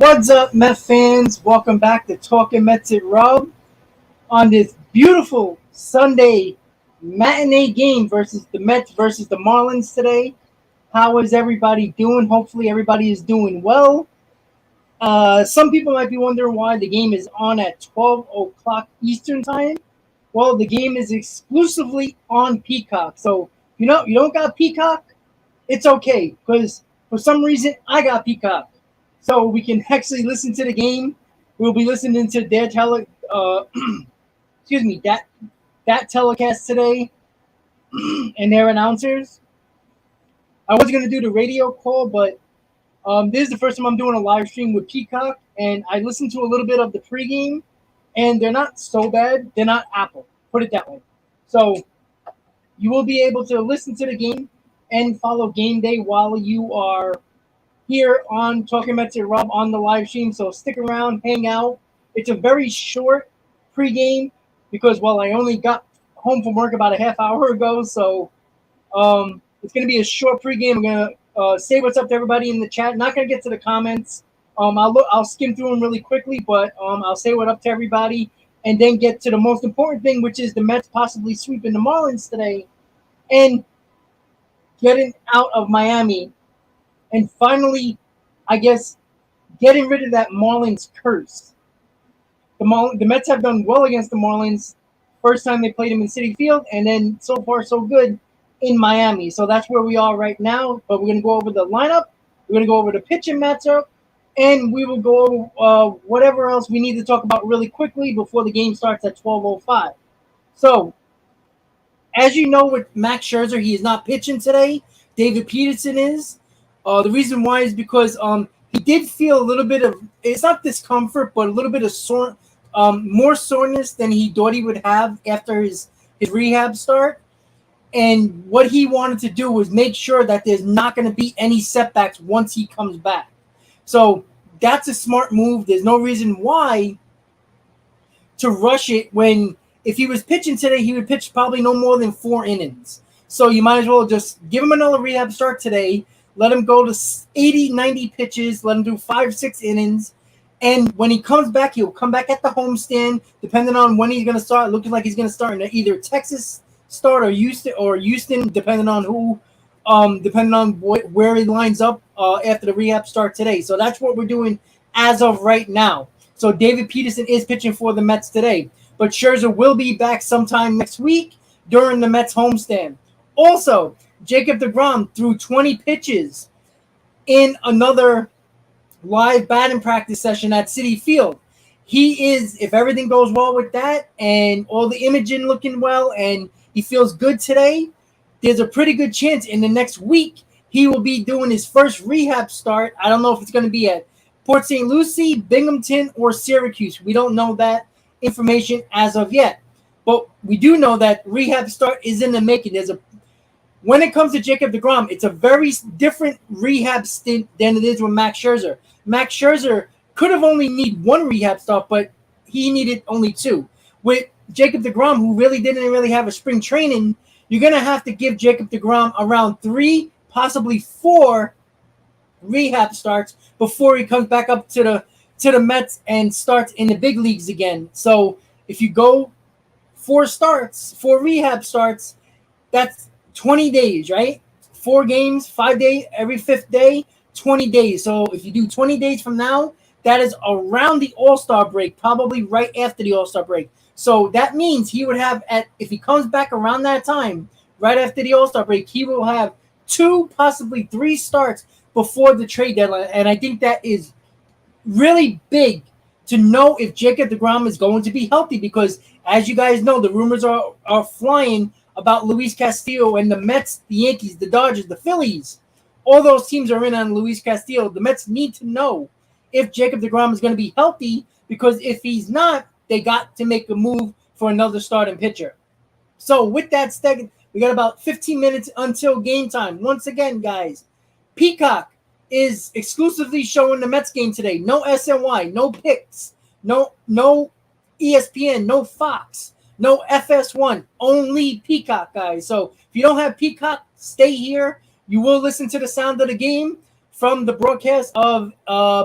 What's up, Met fans? Welcome back to Talking Mets at Rob on this beautiful Sunday matinee game versus the Mets versus the Marlins today. How is everybody doing? Hopefully, everybody is doing well. Some people might be wondering why the game is on at 12 o'clock Eastern Time. Well, the game is exclusively on Peacock. So, you don't got Peacock, it's okay because for some reason I got Peacock. So we can actually listen to the game. We'll be listening to their excuse me, that telecast today and their announcers. I was gonna do the radio call, but this is the first time I'm doing a live stream with Peacock, and I listened to a little bit of the pregame, and they're not so bad. They're not Apple, put it that way. So you will be able to listen to the game and follow game day while you are here on Talking Mets and Rob on the live stream. So stick around, hang out. It's a very short pregame because, well, I only got home from work about a half hour ago. So it's going to be a short pregame. I'm going to say what's up to everybody in the chat. Not going to get to the comments. I'll skim through them really quickly, but I'll say what up to everybody and then get to the most important thing, which is the Mets possibly sweeping the Marlins today and getting out of Miami. And finally, I guess, getting rid of that Marlins curse. The Mets have done well against the Marlins. First time they played them in Citi Field, and then so far so good in Miami. So that's where we are right now. But we're going to go over the lineup. We're going to go over the pitching matchup. And we will go over whatever else we need to talk about really quickly before the game starts at 12:05. So, as you know, with Max Scherzer, he is not pitching today. David Peterson is. The reason why is because he did feel a little bit of, it's not discomfort, but a little bit of more soreness than he thought he would have after his rehab start. And what he wanted to do was make sure that there's not going to be any setbacks once he comes back. So that's a smart move. There's no reason why to rush it when if he was pitching today, he would pitch probably no more than 4 innings. So you might as well just give him another rehab start today. Let him go to 80, 90 pitches. Let him do 5, 6 innings. And when he comes back, he'll come back at the homestand, depending on when he's going to start. Looking like he's going to start in either Texas start or Houston, depending on who, depending on where he lines up after the rehab start today. So that's what we're doing as of right now. So David Peterson is pitching for the Mets today. But Scherzer will be back sometime next week during the Mets homestand. Also, Jacob deGrom threw 20 pitches in another live batting practice session at Citi Field. He is, if everything goes well with that and all the imaging looking well and he feels good today, there's a pretty good chance in the next week he will be doing his first rehab start. I don't know if it's going to be at Port St. Lucie, Binghamton, or Syracuse. We don't know that information as of yet. But we do know that rehab start is in the making. When it comes to Jacob deGrom, it's a very different rehab stint than it is with Max Scherzer. Max Scherzer could have only need 1 rehab start, but he needed only 2. With Jacob deGrom, who really didn't really have a spring training, you're going to have to give Jacob deGrom around 3, possibly 4 rehab starts before he comes back up to the Mets and starts in the big leagues again. So if you go 4 rehab starts, that's 20 days, right? 4 games, 5 days, every 5th day, 20 days. So if you do 20 days from now, that is around the All-Star break, probably right after the All-Star break. So that means he would have, if he comes back around that time, right after the All-Star break, he will have 2, possibly 3 starts before the trade deadline. And I think that is really big to know if Jacob deGrom is going to be healthy because, as you guys know, the rumors are flying about Luis Castillo and the Mets, the Yankees, the Dodgers, the Phillies. All those teams are in on Luis Castillo. The Mets need to know if Jacob deGrom is going to be healthy because if he's not, they got to make a move for another starting pitcher. So with that said, we got about 15 minutes until game time. Once again, guys, Peacock is exclusively showing the Mets game today. No SNY, no picks, no ESPN, no Fox, no FS1, only Peacock, guys. So if you don't have Peacock, stay here. You will listen to the sound of the game from the broadcast of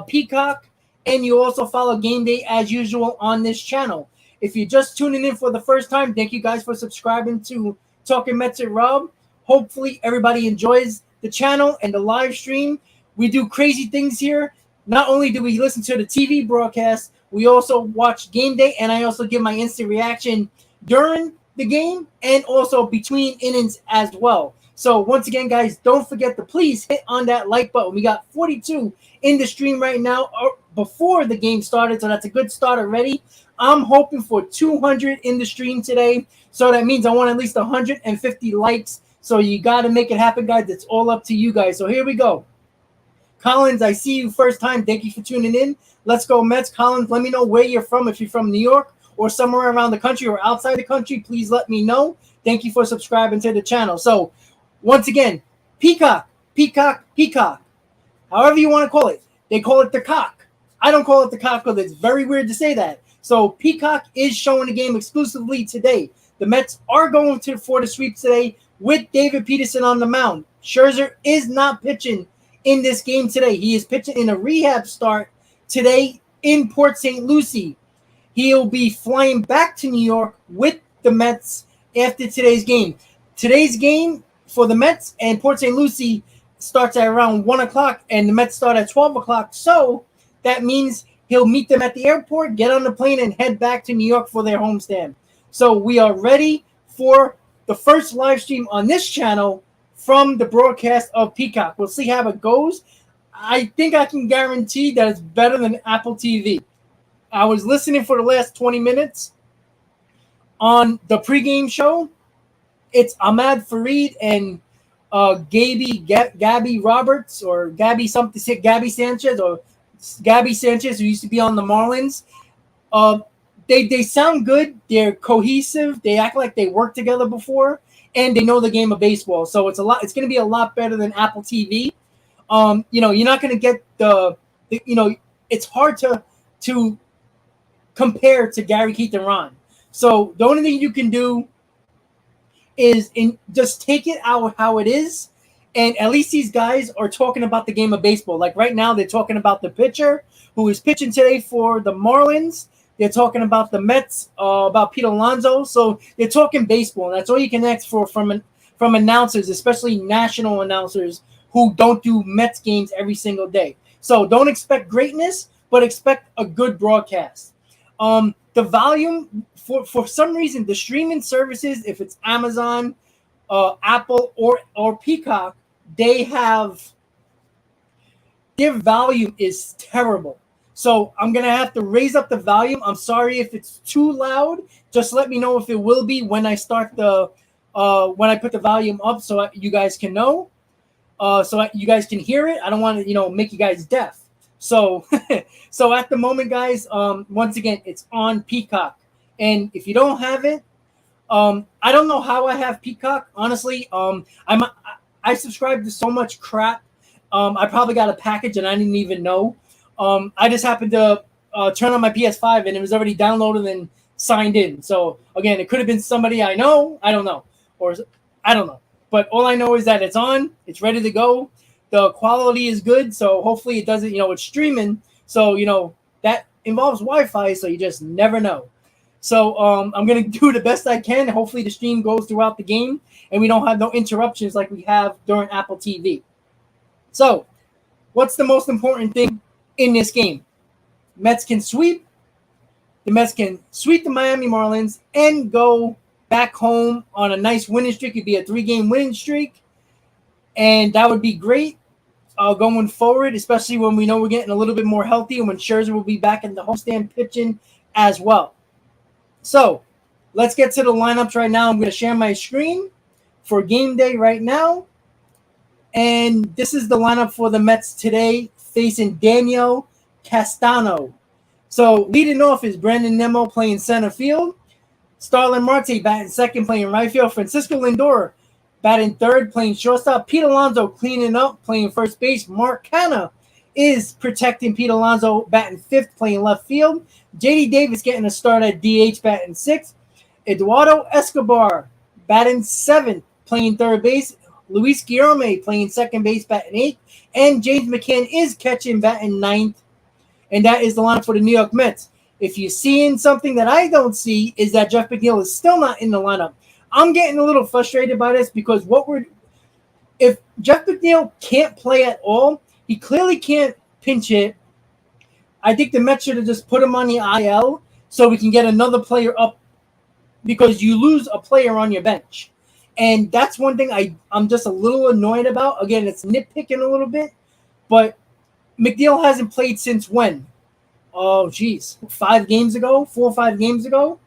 Peacock and you also follow Game Day as usual on this channel. If you're just tuning in for the first time, thank you guys for subscribing to Talking Mets with Rob. Hopefully everybody enjoys the channel and the live stream. We do crazy things here. Not only do we listen to the TV broadcast, we also watch Game Day, and I also give my instant reaction during the game and also between innings as well. So once again, guys, don't forget to please hit on that like button. We got 42 in the stream right now before the game started, so that's a good start already. I'm hoping for 200 in the stream today, so that means I want at least 150 likes. So you got to make it happen, guys. It's all up to you guys. So here we go. Collins, I see you first time. Thank you for tuning in. Let's go Mets. Collins, let me know where you're from. If you're from New York or somewhere around the country or outside the country, please let me know. Thank you for subscribing to the channel. So once again, Peacock. However you want to call it. They call it the cock. I don't call it the cock because it's very weird to say that. So Peacock is showing the game exclusively today. The Mets are going for the sweep today with David Peterson on the mound. Scherzer is not pitching in this game today. He is pitching in a rehab start today in Port St. Lucie. He'll be flying back to New York with the Mets after today's game. Today's game for the Mets and Port St. Lucie starts at around 1 o'clock, and the Mets start at 12 o'clock. So that means he'll meet them at the airport, get on the plane, and head back to New York for their homestand. So we are ready for the first live stream on this channel from the broadcast of Peacock. We'll see how it goes. I think I can guarantee that it's better than Apple TV. I was listening for the last 20 minutes on the pregame show. It's Ahmad Fareed and Gabby Roberts or Gabby Sanchez, who used to be on the Marlins. They sound good. They're cohesive. They act like they worked together before, and they know the game of baseball. So it's going to be a lot better than Apple TV. You're not going to get it's hard to compare to Gary, Keith, and Ron. So the only thing you can do is just take it out how it is, and at least these guys are talking about the game of baseball. Like right now, they're talking about the pitcher who is pitching today for the Marlins. They're talking about the Mets, about Pete Alonso. So they're talking baseball, and that's all you can ask for from announcers, especially national announcers who don't do Mets games every single day. So don't expect greatness, but expect a good broadcast. The volume, for some reason, the streaming services, if it's Amazon, Apple, or Peacock, their volume is terrible. So I'm going to have to raise up the volume. I'm sorry if it's too loud. Just let me know if it will be when I start when I put the volume up so you guys can know, so you guys can hear it. I don't want to, make you guys deaf. So, so at the moment, guys, once again, it's on Peacock. And if you don't have it, I don't know how I have Peacock. Honestly, I subscribe to so much crap. I probably got a package and I didn't even know. I just happened to turn on my PS5 and it was already downloaded and signed in. So again, it could have been somebody I know. I don't know, or I don't know. But all I know is that it's on. It's ready to go. The quality is good, so hopefully it doesn't. It's streaming, so that involves Wi-Fi. So you just never know. So I'm gonna do the best I can. Hopefully the stream goes throughout the game and we don't have no interruptions like we have during Apple TV. So what's the most important thing in this game? Mets can sweep. The Mets can sweep the Miami Marlins and go back home on a nice winning streak. It'd be a 3-game winning streak, and that would be great going forward, especially when we know we're getting a little bit more healthy and when Scherzer will be back in the homestand pitching as well. So let's get to the lineups right now. I'm going to share my screen for game day right now. And this is the lineup for the Mets today, facing Daniel Castano. So leading off is Brandon Nimmo playing center field. Starlin Marte batting second, playing right field. Francisco Lindor batting third, playing shortstop. Pete Alonso cleaning up, playing first base. Mark Canha is protecting Pete Alonso, batting fifth, playing left field. J.D. Davis getting a start at DH, batting sixth. Eduardo Escobar batting seventh, playing third base. Luis Guillorme playing second base, batting eighth. And James McCann is catching, batting ninth. and that is the lineup for the New York Mets. If you're seeing something that I don't see, is that Jeff McNeil is still not in the lineup. I'm getting a little frustrated by this because if Jeff McNeil can't play at all, he clearly can't pinch hit. I think the Mets should have just put him on the IL so we can get another player up, because you lose a player on your bench. And that's one thing I'm just a little annoyed about. Again, it's nitpicking a little bit, but McNeil hasn't played since when? Oh, geez, 4 or 5 games ago.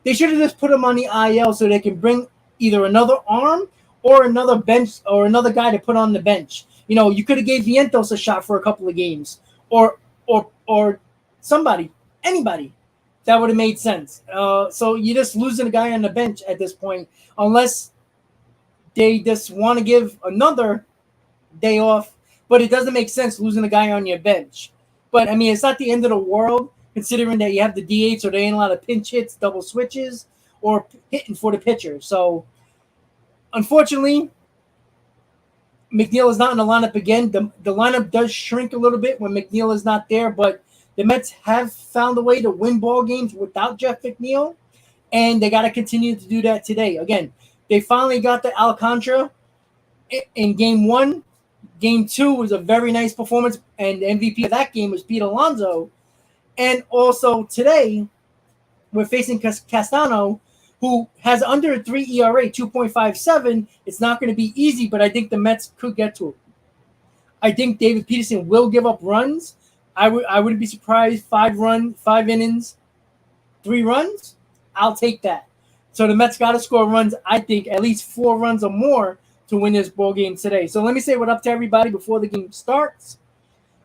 They should have just put him on the IL so they can bring either another arm or another bench or another guy to put on the bench. You could have gave Vientos a shot for a couple of games, or somebody, anybody. That would have made sense. So you're just losing a guy on the bench at this point, unless they just want to give another day off. But it doesn't make sense losing a guy on your bench. But, I mean, it's not the end of the world, considering that you have the DH, so there ain't a lot of pinch hits, double switches, or hitting for the pitcher. So, unfortunately, McNeil is not in the lineup again. The lineup does shrink a little bit when McNeil is not there, but the Mets have found a way to win ball games without Jeff McNeil, and they got to continue to do that today. Again, they finally got the Alcantara in Game 1. Game 2 was a very nice performance, and the MVP of that game was Pete Alonso. And also today, we're facing Castano, who has under a 3 ERA, 2.57. It's not going to be easy, but I think the Mets could get to it. I think David Peterson will give up runs. I wouldn't be surprised. 5 innings, 3 runs. I'll take that. So the Mets got to score runs. I think at least 4 runs or more to win this ball game today. So let me say what up to everybody before the game starts.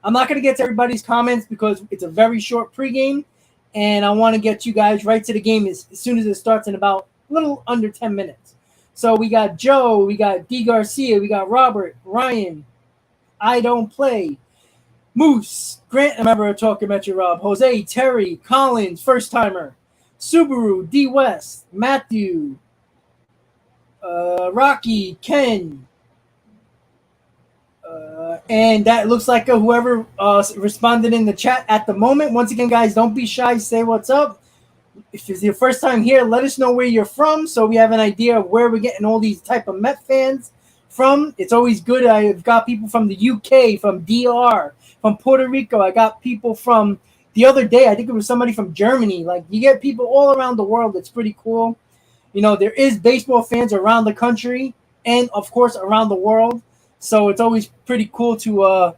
I'm not going to get to everybody's comments because it's a very short pregame, and I want to get you guys right to the game as soon as it starts in about a little under 10 minutes. So we got Joe, we got D. Garcia, we got Robert, Ryan, I Don't Play, Moose, Grant, a member of Talking Metro Rob, Jose, Terry, Collins, first timer, Subaru, D. West, Matthew, Rocky, Ken, and that looks like whoever responded in the chat at the moment. Once again, guys, don't be shy. Say what's up. If it's your first time here, let us know where you're from so we have an idea of where we're getting all these type of Met fans from. It's always good. I've got people from the UK, from DR, from Puerto Rico. I got people from the other day. I think it was somebody from Germany. Like, you get people all around the world. It's pretty cool. There is baseball fans around the country and, of course, around the world. So it's always pretty cool to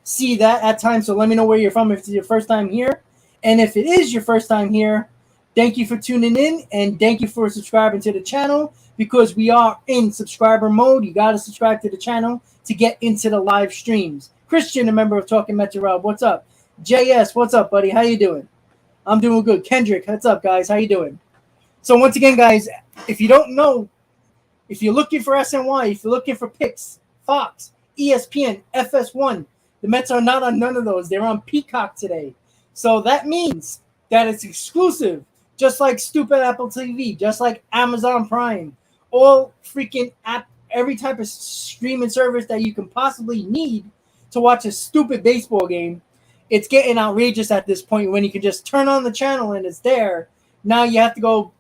see that at times. So let me know where you're from if it's your first time here. And if it is your first time here, thank you for tuning in and thank you for subscribing to the channel, because we are in subscriber mode. You got to subscribe to the channel to get into the live streams. Christian, a member of Talking Metro Rob, what's up? JS, what's up, buddy? How you doing? I'm doing good. Kendrick, what's up, guys? How you doing? So once again, guys, if you don't know, if you're looking for SNY, if you're looking for picks, Fox, ESPN, FS1, the Mets are not on none of those. They're on Peacock today. So that means that it's exclusive, just like stupid Apple TV, just like Amazon Prime, all freaking every type of streaming service that you can possibly need to watch a stupid baseball game. It's getting outrageous at this point when you can just turn on the channel and it's there. Now you have to go,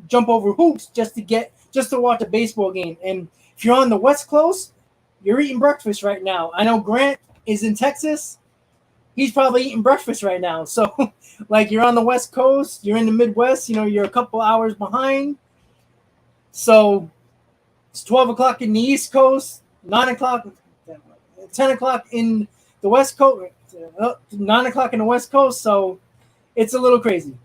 jump over hoops just to watch a baseball game. And if you're on the West Coast, you're eating breakfast right now. I know Grant is in Texas. He's probably eating breakfast right now. So, like, you're on the West Coast, you're in the Midwest, you're a couple hours behind. So, it's 12 o'clock in the East Coast, 9 o'clock, 10 o'clock in the West Coast, 9 o'clock in the West Coast. So, it's a little crazy.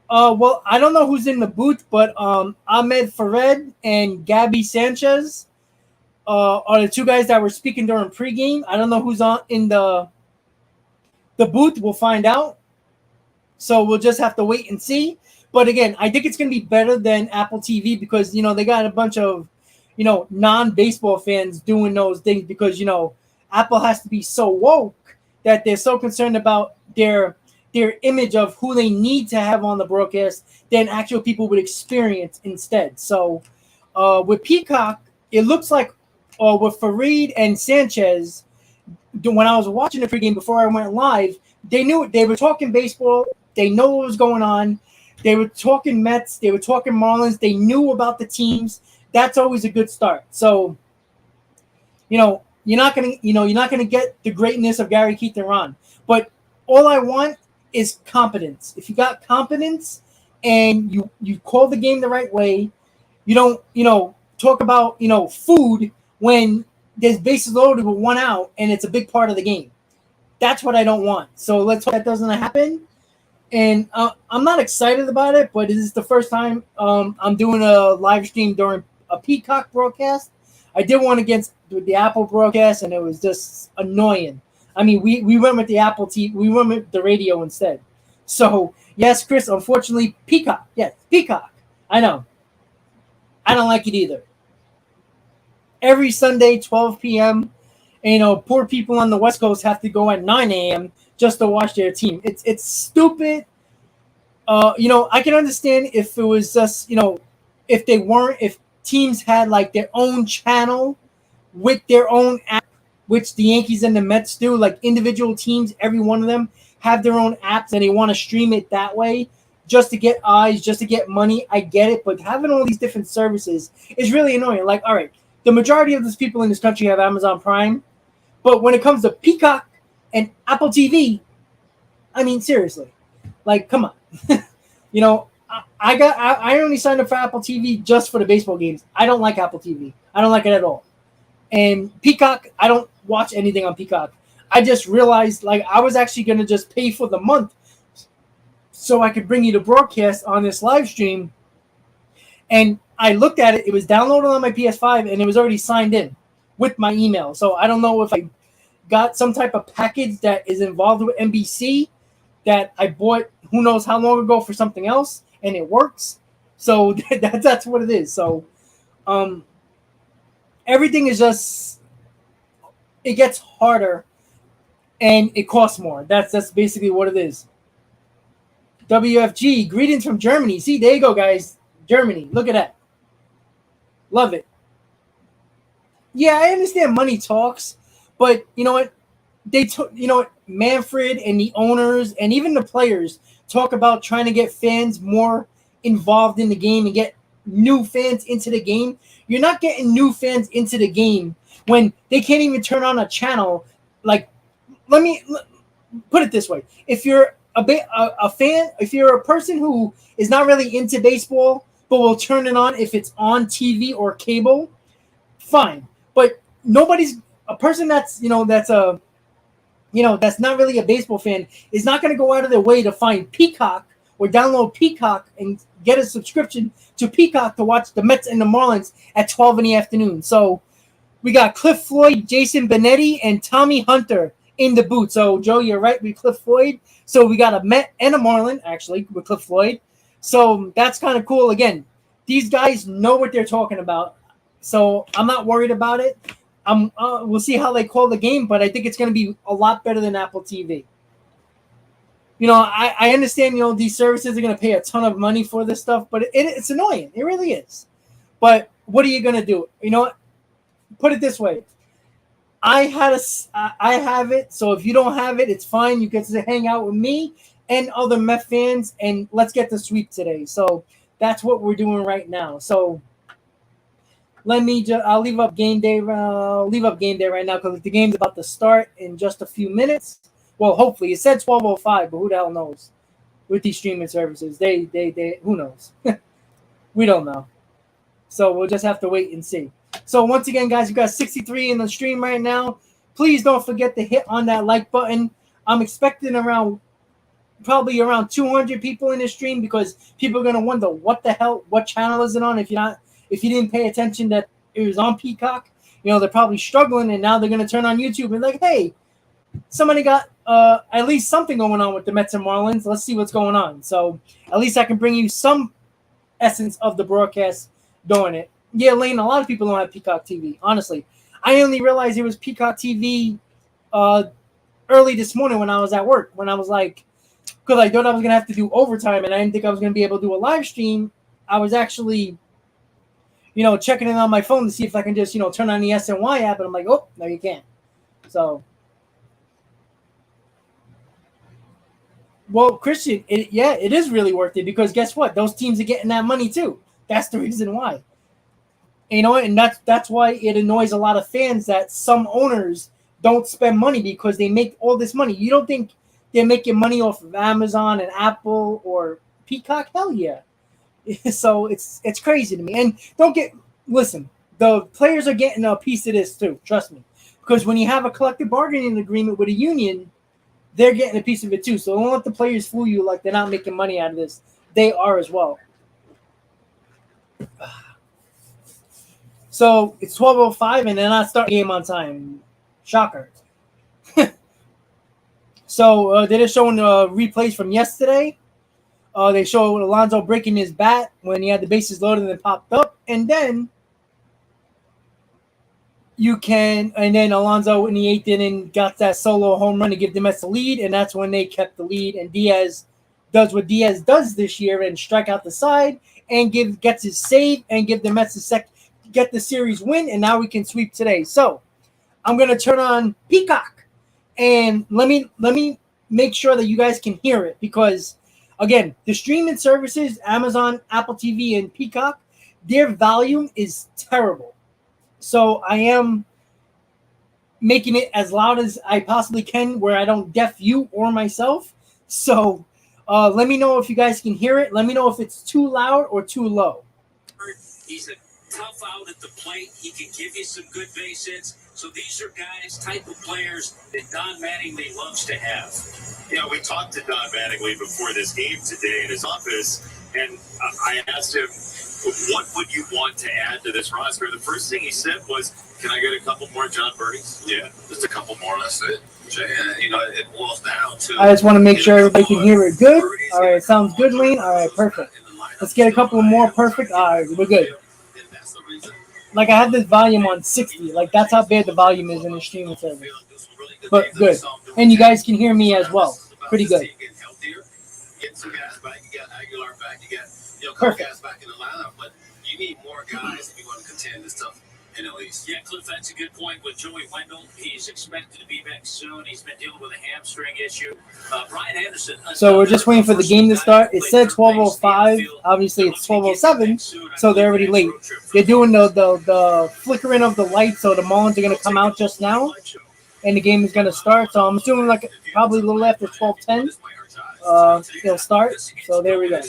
Well, I don't know who's in the booth, but Ahmed Fared and Gabby Sanchez are the 2 guys that were speaking during pregame. I don't know who's in the booth. We'll find out. So we'll just have to wait and see. But again, I think it's going to be better than Apple TV because, they got a bunch of, non-baseball fans doing those things because, Apple has to be so woke that they're so concerned about their image of who they need to have on the broadcast than actual people would experience instead. So with Peacock, it looks like with Fareed and Sanchez, when I was watching the pregame before I went live, they knew they were talking baseball. They know what was going on. They were talking Mets. They were talking Marlins. They knew about the teams. That's always a good start. So, you're not gonna get the greatness of Gary Keith and Ron. But all I want is competence. If you got competence and you call the game the right way, you don't talk about food when there's bases loaded with one out and it's a big part of the game. That's what I don't want. So let's hope that doesn't happen. And I'm not excited about it, but this is the first time I'm doing a live stream during a Peacock broadcast. I did one against the Apple broadcast, and it was just annoying. I mean, we went with the Apple TV. We went with the radio instead. So yes, Chris. Unfortunately, Peacock. Yes, Peacock. I know. I don't like it either. Every Sunday, 12 p.m. And, poor people on the West Coast have to go at 9 a.m. just to watch their team. It's stupid. I can understand if it was just, if teams had like their own channel with their own app, which the Yankees and the Mets do, like individual teams, every one of them have their own apps and they want to stream it that way just to get eyes, just to get money. I get it, but having all these different services is really annoying. Like, all right, the majority of these people in this country have Amazon Prime, but when it comes to Peacock and Apple TV, I mean, seriously, like, come on. I only signed up for Apple TV just for the baseball games. I don't like Apple TV. I don't like it at all. And Peacock, I don't watch anything on Peacock. I just realized like I was actually going to just pay for the month so I could bring you the broadcast on this live stream. And I looked at it. It was downloaded on my PS5 and it was already signed in with my email. So I don't know if I got some type of package that is involved with NBC that I bought who knows how long ago for something else, and it works. So that's what it is. So everything is just, it gets harder and it costs more. That's basically what it is. WFG, greetings from Germany. See, there you go, guys. Germany, look at that. Love it. Yeah, I understand money talks, but you know what? Manfred and the owners and even the players talk about trying to get fans more involved in the game and get new fans into the game. You're not getting new fans into the game when they can't even turn on a channel. Like, let me put it this way. If you're a fan, if you're a person who is not really into baseball but will turn it on if it's on TV or cable, fine. But a person that's not really a baseball fan is not going to go out of their way to find Peacock or download Peacock and get a subscription to Peacock to watch the Mets and the Marlins at 12 in the afternoon. So we got Cliff Floyd, Jason Benetti, and Tommy Hunter in the booth. So, Joe, you're right with Cliff Floyd. So we got a Met and a Marlin, actually, with Cliff Floyd. So that's kind of cool. Again, these guys know what they're talking about. So I'm not worried about it. We'll see how they call the game, but I think it's going to be a lot better than Apple TV. I understand, these services are going to pay a ton of money for this stuff, but it's annoying. It really is. But what are you going to do? Put it this way. I have it, so if you don't have it, it's fine. You get to hang out with me and other Met fans, and let's get the sweep today. So that's what we're doing right now. So I'll leave up game day. Right now because the game's about to start in just a few minutes. Well, hopefully it said 12:05, but who the hell knows? With these streaming services, they who knows? We don't know. So we'll just have to wait and see. So once again, guys, you got 63 in the stream right now. Please don't forget to hit on that like button. I'm expecting probably around 200 people in this stream because people are gonna wonder what channel is it on if you didn't pay attention that it was on Peacock. They're probably struggling, and now they're going to turn on YouTube and like, hey, somebody got at least something going on with the Mets and Marlins. Let's see what's going on. So at least I can bring you some essence of the broadcast during it. Yeah, Lane, a lot of people don't have Peacock TV. Honestly, I only realized it was Peacock TV early this morning when I was at work. When I was like, because I thought I was going to have to do overtime, and I didn't think I was going to be able to do a live stream. I was actually checking it on my phone to see if I can just, turn on the SNY app. And I'm like, oh, no, you can't. So Well, Christian, it is really worth it because guess what? Those teams are getting that money too. That's the reason why. You know, and that's why it annoys a lot of fans that some owners don't spend money because they make all this money. You don't think they're making money off of Amazon and Apple or Peacock? Hell yeah. So it's crazy to me. And don't get listen, the players are getting a piece of this too. Trust me, because when you have a collective bargaining agreement with a union, they're getting a piece of it too. So don't let the players fool you like they're not making money out of this. They are as well. So it's 12:05 and they're not starting the game on time. Shocker. So they're just showing replays from yesterday. They show Alonso breaking his bat when he had the bases loaded and then popped up. And then Alonso in the 8th inning got that solo home run to give the Mets the lead. And that's when they kept the lead. And Diaz does what Diaz does this year and strike out the side and gets his save and give the Mets get the series win. And now we can sweep today. So I'm going to turn on Peacock. And let me make sure that you guys can hear it because, again, the streaming services, Amazon, Apple TV, and Peacock, their volume is terrible. So I am making it as loud as I possibly can where I don't deaf you or myself. So let me know if you guys can hear it. Let me know if it's too loud or too low. He's a tough out at the plate. He can give you some good base hits. So these are guys, type of players that Don Mattingly loves to have. Yeah, we talked to Don Mattingly before this game today in his office, and I asked him, what would you want to add to this roster? The first thing he said was, can I get a couple more John Birdies? Yeah, just a couple more, that's it. And, it boils down to... I just want to make sure everybody can hear it good. All right, sounds good, Wayne. All right, perfect. Let's get a couple more perfect. All right, we're good. Like, I have this volume on 60. Like, that's how bad the volume is in the streaming service. But good. And you guys can hear me as well. Pretty good. Perfect. But you need more guys if you want to contend this stuff. Yeah, Cliff, that's a good point with Joey Wendell. He's expected to be back soon. He's been dealing with a hamstring issue. Brian Anderson. So we're just waiting for the game to start. It said 12:05. Obviously, it's 12:07, so they're already late. They're doing the flickering of the light, so the Marlins are going to come out just now, and the game is going to start. So I'm assuming like probably a little after 12:10, they'll start. So there we go.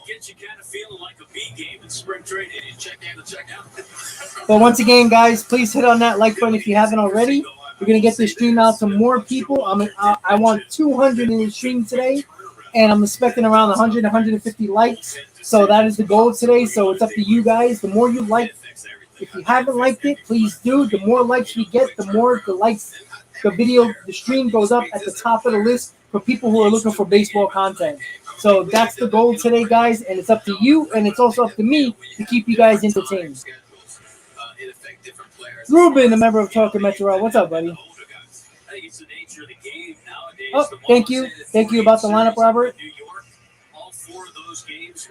Gets you kind of feeling like a B game in spring training. You check in and check out. But once again, guys, please hit on that like button if you haven't already. We're going to get this stream out to more people. I want 200 in the stream today, and I'm expecting around 100, 150 likes. So that is the goal today. So it's up to you guys. The more you like, if you haven't liked it, please do. The more likes we get, the more the likes, the stream goes up at the top of the list for people who are looking for baseball content. So that's the goal today, guys, and it's up to you, and it's also up to me to keep you guys entertained. Ruben, a member of Talking Metro, what's up, buddy? Oh, thank you. Thank you about the lineup, Robert.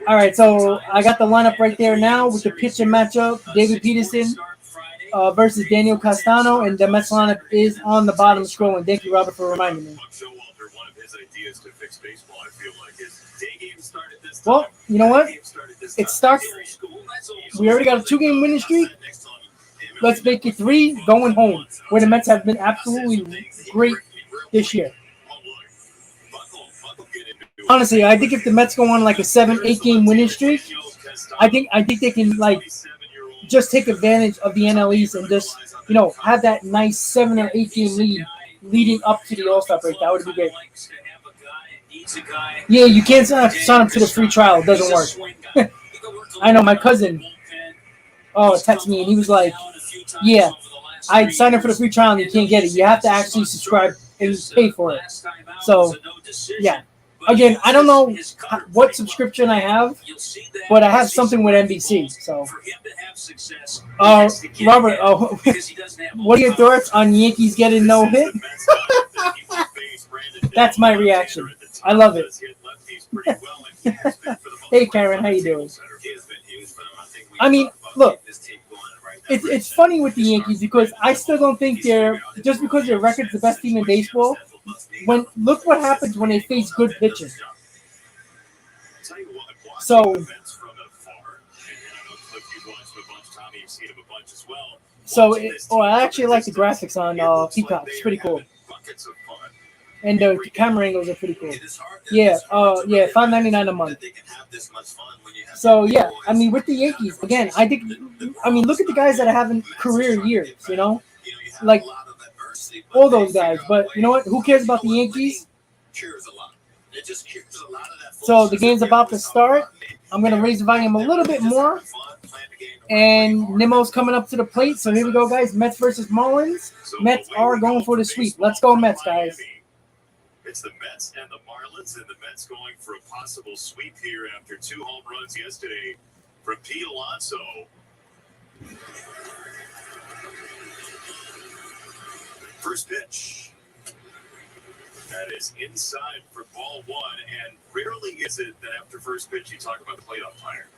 All right, so I got the lineup right there now with the pitching matchup. David Peterson versus Daniel Castano, and the Mets lineup is on the bottom scrolling. Thank you, Robert, for reminding me. Well, you know what? It starts. We already got a 2-game winning streak. Let's make it 3 going home, where the Mets have been absolutely great this year. Honestly, I think if the Mets go on like a 7-8 game winning streak, I think they can like just take advantage of the NL East and just have that nice 7 or 8 game lead leading up to the All-Star break. That would be great. Yeah, you can't sign up to the free trial. It doesn't work. I know my cousin texted me and he was like, yeah, I signed up for the free trial and you can't get it. You have to actually subscribe and pay for it. So, yeah. Again, I don't know what subscription I have, but I have something with NBC. So, Robert, what are your thoughts on Yankees getting no hit? That's my reaction. I love it. Hey, Karen, how you doing? I mean, look, it's funny with the Yankees because I still don't think just because their record's the best team in baseball, look what happens when they face good pitching. Tell you what, So- watching events from afar, and I know Cliff, you've watched him a bunch, Tommy, you've seen him a bunch as well. So, I actually like the graphics on Peacock. It's pretty cool. Buckets of fun. And the camera angles are pretty cool. It is hard- Yeah, it's hard to believe $5.99 a month. that they can have this much fun when you have So, the yeah, boys. I mean, with the Yankees, again, I think, look at the guys that are having career years, you know? You have like, a lot of adversity, but All they those guys. figure out But you know what? Who cares about the Yankees? cures a lot. It just cures a lot of that. So, the game's about to start. I'm going to raise the volume a little bit more. And Nimmo's coming up to the plate. So, here we go, guys. Mets versus Marlins. Mets are going for the sweep. Let's go, Mets, guys. It's the Mets and the Marlins, and the Mets going for a possible sweep here after 2 home runs yesterday from Pete Alonso. First pitch. That is inside for ball 1, and rarely is it that after first pitch you talk about the plate umpire.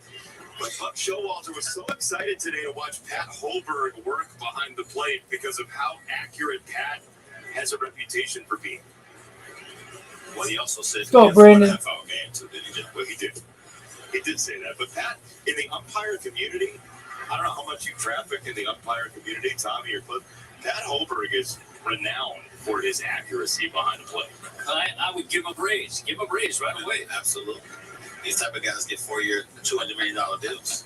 But Buck Showalter was so excited today to watch Pat Holberg work behind the plate because of how accurate Pat has a reputation for being. Well, he also said Let's go, Brandon. NFL game, so did he just, well, he did. He did say that. But Pat, in the umpire community, I don't know how much you traffic in the umpire community, Tommy or Cliff. Pat Holberg is renowned for his accuracy behind the plate. I would give him a raise. Give him a raise right away. Absolutely. These type of guys get 4-year, $200 million deals.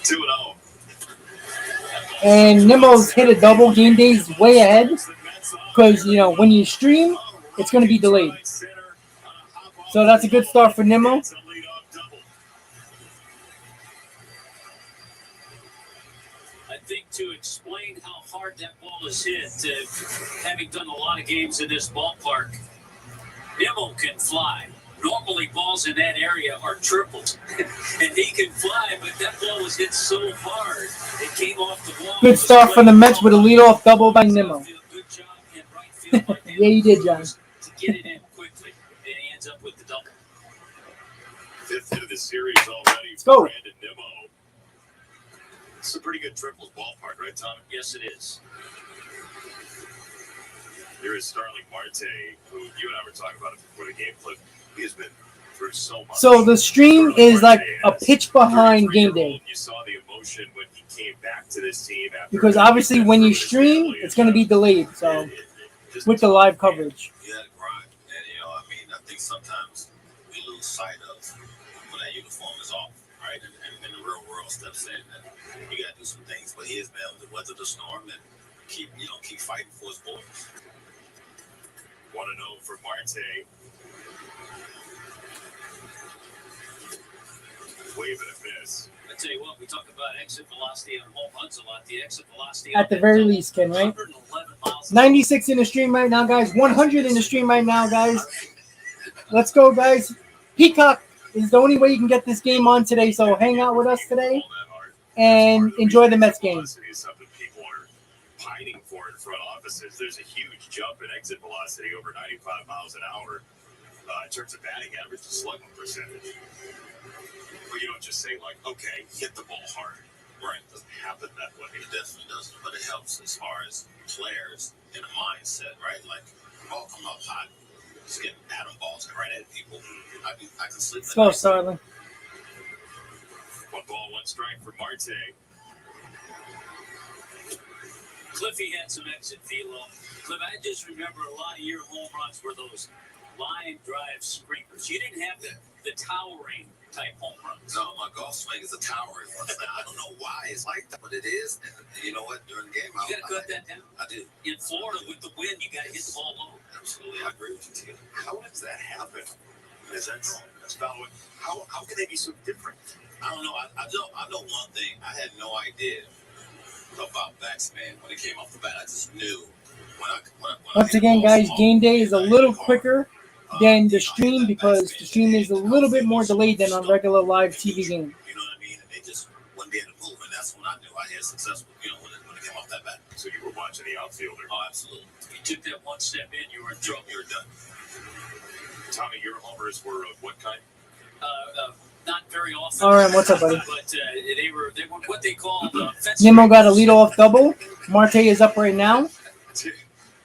2-0. And Nimmo's hit a double. Game day's way ahead. Because, you know, when you stream, it's going to be delayed. So that's a good start for Nimmo. I think to explain how hard that ball is hit, having done a lot of games in this ballpark, Nimmo can fly. Normally, balls in that area are tripled, and he can fly, but that ball was hit so hard, it came off the wall. Good start for the Mets with a leadoff double by Nimmo. Good job in right field by Nimmo. Yeah, you did, John. To get it in quickly, and he ends up with the double. 5th hit of the series already. Let's go. Brandon Nimmo. It's a pretty good triples ballpark, right, Tom? Yes, it is. There is Starling Marte, who you and I were talking about it before the game clip. He has been through so much. So the stream is like a pitch behind game day. You saw the emotion when he came back to this team after Because obviously when you stream, it's going to be delayed. So with the live coverage. Yeah, grind. And, you know, I mean, I think sometimes we lose sight of when that uniform is off, right? And the real world steps in, and you got to do some things. But he has been able to weather the storm and keep fighting for his boys. 1-0 for Marte. Wave and a miss. I tell you what, we talk about exit velocity on home runs a lot. The exit velocity At the very least, Ken, right? 111 miles. 96 in the stream right now, guys. 100 in the stream right now, guys. Let's go, guys. Peacock is the only way you can get this game on today. So hang out with us today and enjoy the Mets game. Velocity is something people are pining for in front offices. There's a huge jump in exit velocity over 95 miles an hour in terms of batting average and slugging percentage. But you don't just say, like, okay, hit the ball hard. Right. It doesn't happen that way. It definitely doesn't. But it helps as far as players in a mindset, right? Like, ball come up hot. Just getting atom balls right at people. I can sleep. Let's go, Starling. 1 ball, 1 strike for Marte. Cliffy had some exit velo. Cliff, I just remember a lot of your home runs were those line drive screamers. You didn't have the towering type home runs. No, my golf swing is a towering one. I don't know why it's like that, but it is. And you know what? During the game, You got to cut that down. I do. In Florida, with the wind, you got to hit the ball low. Absolutely, I agree with you, Tia. How does that happen? That's valid. How can they be so different? I don't know. I know one thing. I had no idea about backspin when it came off the bat. I just knew. Once again, guys, game day is a little quicker than the stream because the stream is a little bit more delayed than on regular live TV game. You know what I mean? And they just wouldn't be able to move, and that's when I knew I had successful. You know, when it came off that bat. So you were watching the outfielder. Oh, absolutely. If you took that one step in, you were in trouble. You're done. Tommy, your homers were of what kind? Not very often. All right, what's up, buddy? But they were what they call fence Nimmo got a raiders. leadoff double. Marte is up right now.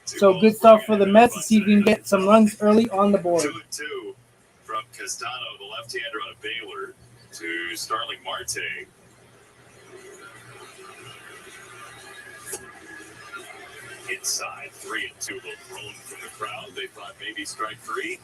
So good start for the Mets to see if we can get some runs early on the board. 2-2 from Castano, the left-hander on a Baylor, to Starling Marte. Inside, 3-2, a little thrown from the crowd. They thought maybe strike three.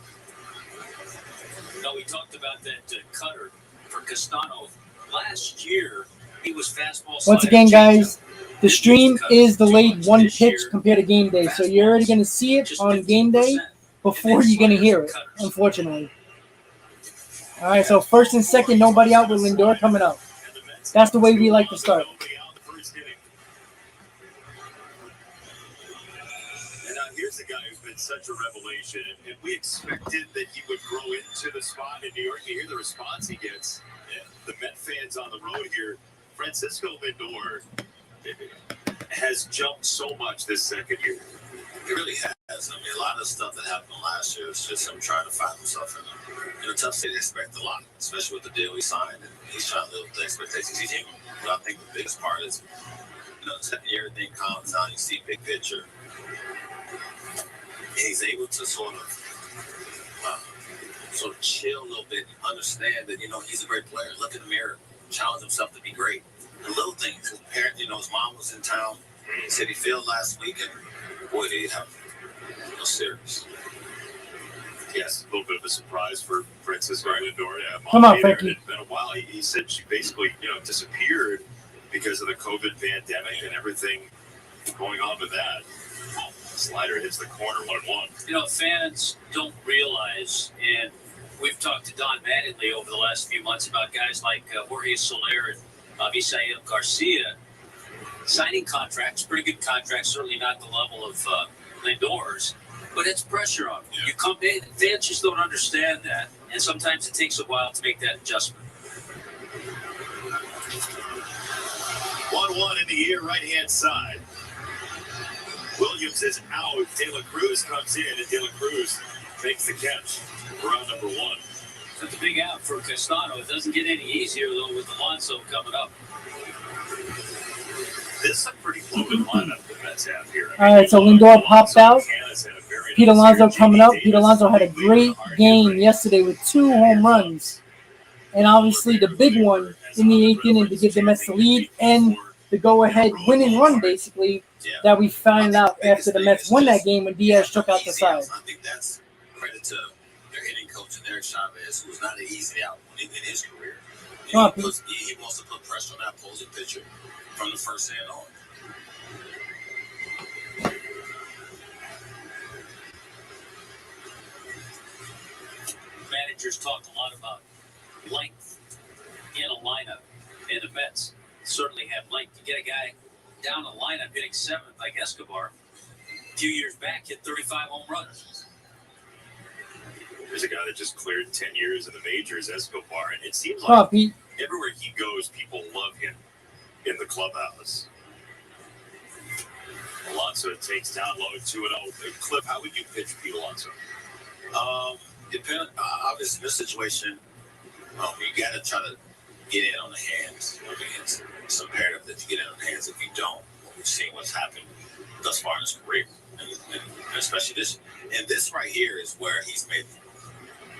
No, we talked about that cutter for Castano. Last year, he was fastball. Once again, guys, the stream is delayed one pitch compared to game day. So you're already going to see it on game day before you're going to hear it, unfortunately. All right, so first and second, nobody out with Lindor coming up. That's the way we like to start. Here's a guy who's been such a revelation, and we expected that he would grow into the spot in New York. You hear the response he gets. The Met fans on the road here. Francisco Lindor has jumped so much this second year. He really has. I mean, a lot of stuff that happened last year is just him trying to find himself in a tough city. Expect a lot, especially with the deal he signed, and he's trying to live with the expectations he's in. But I think the biggest part is, the second year everything calms down. You see big picture. He's able to sort of chill a little bit and understand that, he's a great player. Look in the mirror, challenge himself to be great. The little things. His parent, his mom was in town, City Field last week, and boy, they have no serious. Yes, a little bit of a surprise for Francisco Lindor. Yeah, come on, Frankie. It's been a while. He said she basically, disappeared because of the COVID pandemic and everything going on with that. Slider hits the corner, 1-1. Fans don't realize, and we've talked to Don Mattingly over the last few months about guys like Jorge Soler and Avisaíl Garcia signing contracts, pretty good contracts, certainly not the level of Lindor's, but it's pressure on them. Yeah. You come in, fans just don't understand that, and sometimes it takes a while to make that adjustment. 1-1 in the air, right-hand side. Williams is out. De La Cruz comes in, and De La Cruz makes the catch for round number one. That's a big out for Castano. It doesn't get any easier, though, with Alonso coming up. This is a pretty loaded lineup the Mets have here. All right, so Lindor popped out. Pete Alonso coming up. Pete Alonso had a great game yesterday with 2 home runs. And obviously the big one in the 8th inning to give the Mets the lead and the go-ahead winning run, basically, that we found out after the Mets won that game when Diaz took out the side. I think that's credit to their hitting coach, Eric Chavez, who's not an easy out in his career. He wants to put pressure on that opposing pitcher from the first hand on. Managers talk a lot about length in a lineup, and the Mets certainly have length. You get a guy down the lineup hitting 7th like Escobar. A few years back, hit 35 home runs. There's a guy that just cleared 10 years in the majors, Escobar, and it seems like everywhere he goes, people love him in the clubhouse. Alonso takes down low 2-0. Cliff, how would you pitch Pete Alonso? Obviously, this situation, you got to try to get in on the hands. I mean, it's imperative that you get in on the hands. If you don't, we've seen what's happened thus far in his career, and especially this. And this right here is where he's made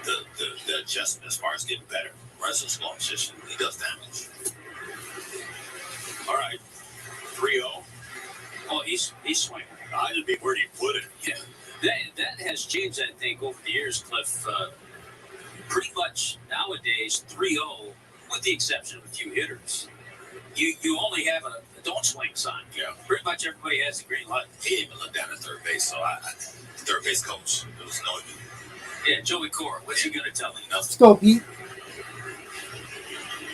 the adjustment as far as getting better. Runs in slow position, he does damage. All right, 3-0. Oh, he's swinging. I didn't mean where do you put it? Yeah. That has changed, I think, over the years, Cliff. Pretty much nowadays, 3-0, with the exception of a few hitters. You only have a don't swing sign. Yeah. Pretty much everybody has a green light. He didn't even look down at third base, so third base coach, there was no. Yeah, Joey Cora, what's he going to tell him? Nothing. Let's go, Pete.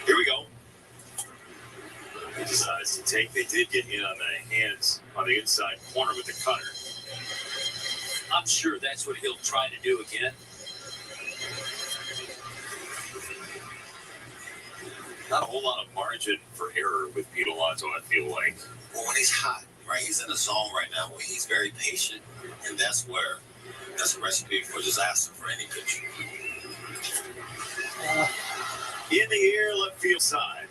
Here we go. He decides to take. They did get in on the hands on the inside corner with the cutter. I'm sure that's what he'll try to do again. Not a whole lot of margin for error with Pete Alonso, I feel like. Well, when he's hot, right? He's in a zone right now where he's very patient, and that's a recipe for disaster for any pitcher. In the air, left field side.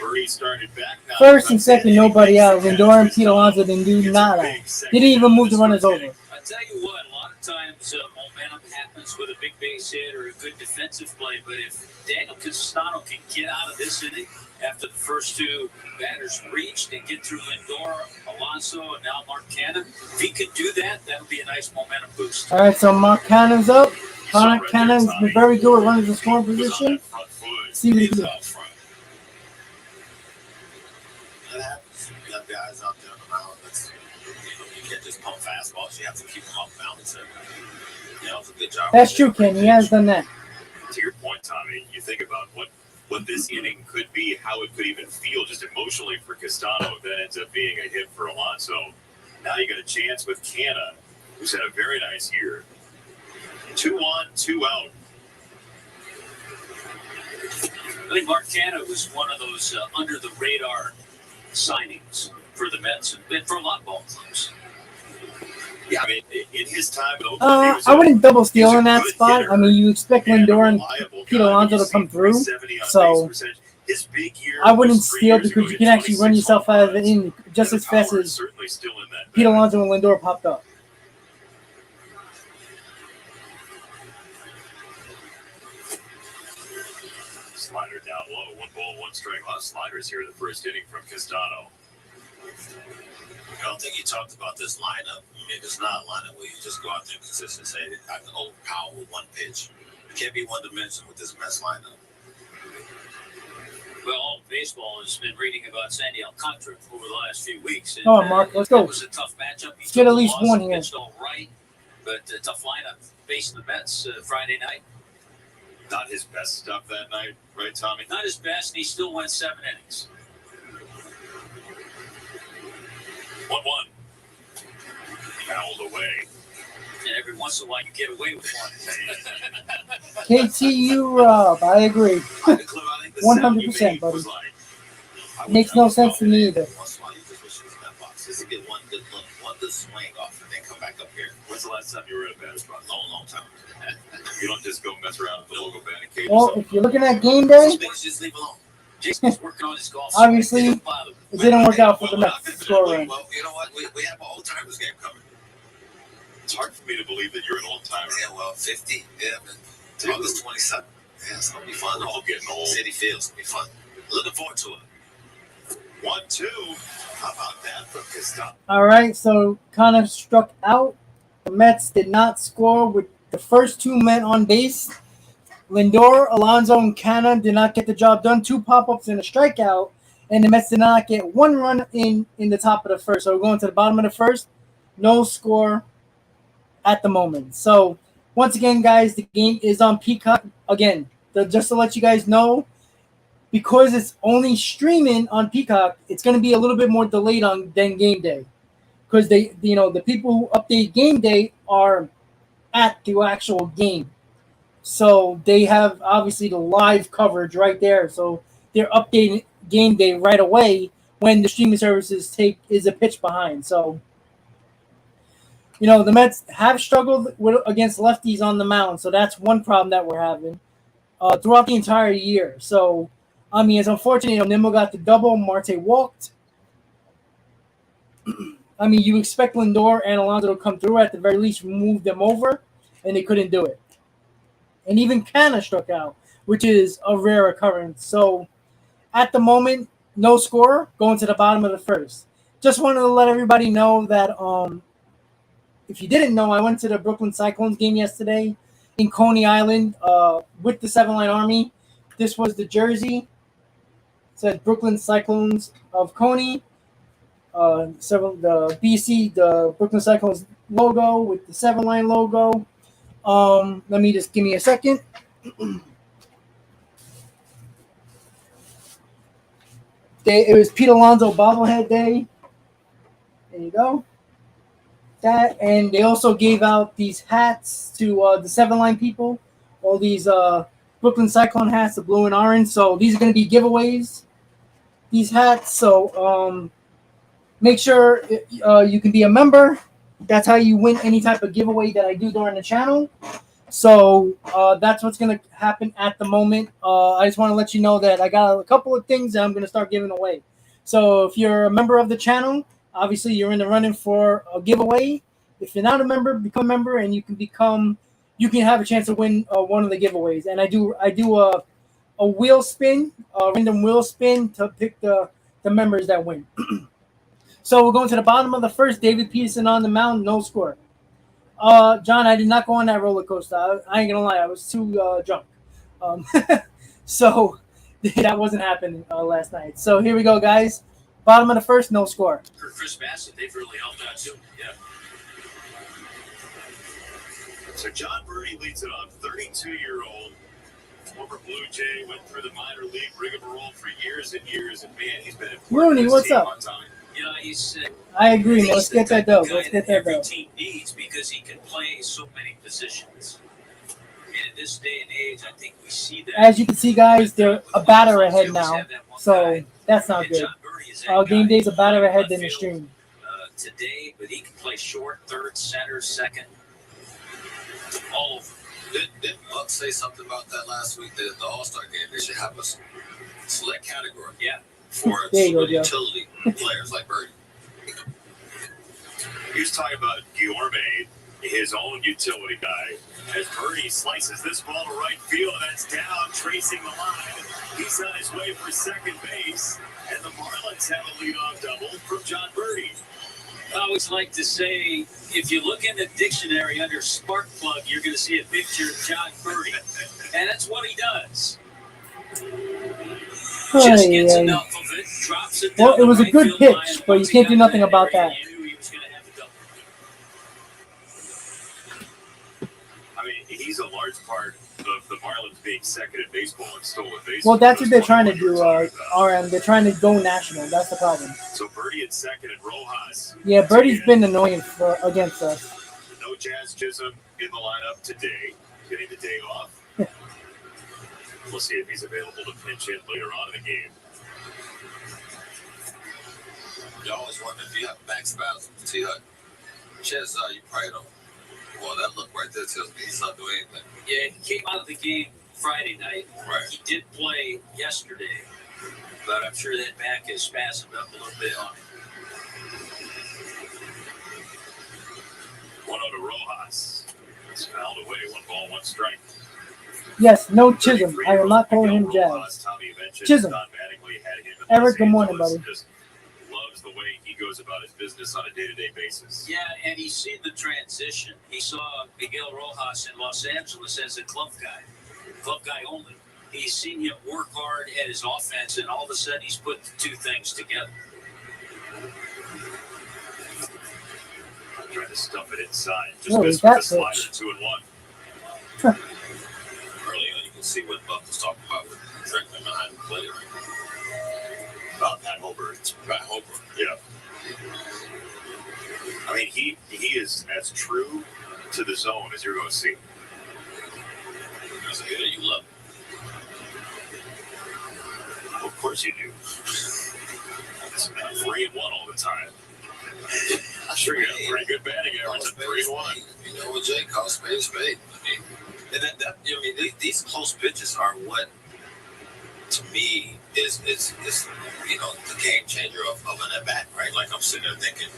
Murray started back now. First and second, nobody out. Lindor and Pete Alonso didn't do nada. Didn't even move the runners over. I tell you what, a lot of times momentum happens with a big base hit or a good defensive play. But if Daniel Castano can get out of this inning after the first two batters reached and get through Lindor, Alonso, and now Mark Canha, if he could do that, that would be a nice momentum boost. All right, so Mark Canha's up. Mark Canha's been very good at running the scoring position. See what he can do. That happens. You got guys out there on the mound that's, you can't just pump fastballs. You have to keep them off balance. It's a good job. That's true, Ken. He has done that. To your point, Tommy, you think about what this inning could be, how it could even feel just emotionally for Castano if that ends up being a hit for Alonso. Now you got a chance with Canha, who's had a very nice year. 2 on, 2 out. I think Mark Canha was one of those under-the-radar signings for the Mets and for a lot of ball clubs. Yeah, I mean, in his time in Oakland, I wouldn't double steal in that spot. I mean, you expect Lindor and Pete Alonso to come through, so I wouldn't steal because you can actually run yourself out of the inning just as fast as Pete Alonso and Lindor popped up. Slider down low, 1 ball, 1 strike. A lot of sliders here in the first inning from Castano. I don't think you talked about this lineup. I mean, it's not a lineup where you just go out there and consistently say, I can overpower with one pitch. You can't be one dimension with this Mets lineup. Well, baseball has been reading about Sandy Alcantara over the last few weeks. And, Come on, Mark, let's go. It was a tough matchup. Let's get at least one here. Pitched all right, but a tough lineup facing the Mets Friday night. Not his best stuff that night, right, Tommy? Not his best, and he still went 7 innings. 1-1. Fouled away. And every once in a while, you get away with one. KTU Rob, I agree. 100%, buddy. Makes no sense to me either. Just to get one good swing off and then come back up here. When's the last time you were at a batter's box? Long time. You don't just go mess around with the local batting cage. Well, if you're looking at game day, Just leave alone. Jason's working on his golf. obviously, it didn't work out for the Mets score run. Well, you know what? We have an old-timers game coming. It's hard for me to believe that you're an old timer. Yeah, well, 50. Yeah, August 27th. Yeah, it's going to be fun. We're all getting old. City Field's going to be fun. Looking forward to it. 1-2. How about that from Castano? All right, so Connor struck out. The Mets did not score with the first 2 men on base. Lindor, Alonso, and Canha did not get the job done. 2 pop-ups and a strikeout, and the Mets did not get 1 run in the top of the first. So we're going to the bottom of the first. No score at the moment. So once again, guys, the game is on Peacock. Again, just to let you guys know, because it's only streaming on Peacock, it's going to be a little bit more delayed than game day. Because the people who update game day are at the actual game. So they have obviously the live coverage right there. So they're updating game day right away when the streaming services is a pitch behind. So, the Mets have struggled against lefties on the mound. So that's one problem that we're having throughout the entire year. So, I mean, it's unfortunate. Nimmo got the double. Marte walked. I mean, you expect Lindor and Alonso to come through, at the very least move them over, and they couldn't do it. And even Canha struck out, which is a rare occurrence. So at the moment, no score, going to the bottom of the first. Just wanted to let everybody know that if you didn't know, I went to the Brooklyn Cyclones game yesterday in Coney Island with the 7-Line Army. This was the jersey. It says Brooklyn Cyclones of Coney. The BC, the Brooklyn Cyclones logo with the 7-Line logo. Let me just give me a second. It was Pete Alonso bobblehead day. There you go. That, and they also gave out these hats to the 7-Line people. All these Brooklyn Cyclone hats, the blue and orange. So these are going to be giveaways. These hats. So make sure you can be a member. That's how you win any type of giveaway that I do during the channel. So that's what's going to happen at the moment. I just want to let you know that I got a couple of things that I'm going to start giving away. So if you're a member of the channel, obviously you're in the running for a giveaway. If you're not a member, become a member, and you can have a chance to win one of the giveaways. And I do a wheel spin, a random wheel spin to pick the members that win. So we're going to the bottom of the first. David Peterson on the mound, no score. John, I did not go on that roller coaster. I ain't gonna lie, I was too drunk. So that wasn't happening last night. So here we go, guys. Bottom of the first, no score. For Chris Bassett, they've really helped out too. Yeah. So John Birdie leads it off. 32-year-old former Blue Jay, went through the minor league rigmarole for years and years, and man, he's been important. Rooney, what's up? Yeah, he's. I agree. Let's get that dough. Let's get that dough. Every team needs because he can play so many positions. And in this day and age, I think we see that. As you can see, guys, they're a batter ahead now, so that's not good. Game day's a batter ahead than the stream. Today, but he can play short, third, center, second, all over. Did Buck say something about that last week? The All-Star game, they should have a select category. Yeah. For utility players like Birdie. He was talking about Guillorme, his own utility guy, as Birdie slices this ball to right field. That's down, tracing the line. He's on his way for second base, and the Marlins have a leadoff double from John Birdie. I always like to say, if you look in the dictionary under spark plug, you're going to see a picture of John Birdie, and that's what he does. Just gets enough of it, drops it down. Well, it was the a good right pitch, line, but you can't do nothing about that. He knew he was going to have a double. I mean, he's a large part of the Marlins being second in baseball and stolen bases. Well, that's what they're trying to do, RM. They're trying to go national. That's the problem. So Birdie at second and Rojas. Yeah, Birdie's been annoying against us. No Jazz Chisholm in the lineup today, getting the day off. We'll see if he's available to pinch in later on in the game. You always wonder if you have max spasm. T-Hut. Chances are you probably don't. Well, that look right there tells me he's not doing anything. Yeah, he came out of the game Friday night. Right. He did play yesterday, but I'm sure that back has spasmed up a little bit on him. 1-0 to Rojas. It's fouled away. 1 ball, 1 strike. Yes, no Chisholm. I will not call him Jazz. Chisholm. Eric, good morning, buddy. Just loves the way he goes about his business on a day-to-day basis. Yeah, and he's seen the transition. He saw Miguel Rojas in Los Angeles as a club guy only. He's seen him work hard at his offense, and all of a sudden he's put the two things together. Trying to stuff it inside. Just What missed was with the that slider, 2-1. Early on, you can see what Buck was talking about with Strickland behind the plate. About Pat Holbert. Pat Holbert. Yeah. I mean, he is as true to the zone as you're going to see. As a hitter, you love him. Of course you do. It's 3-1 all the time. I'm sure you have a pretty good batting average at 3-1. You know what Jay calls spade a spade. I mean, these close pitches are what, to me, is you know, the game changer of an at bat, right? Like I'm sitting there thinking,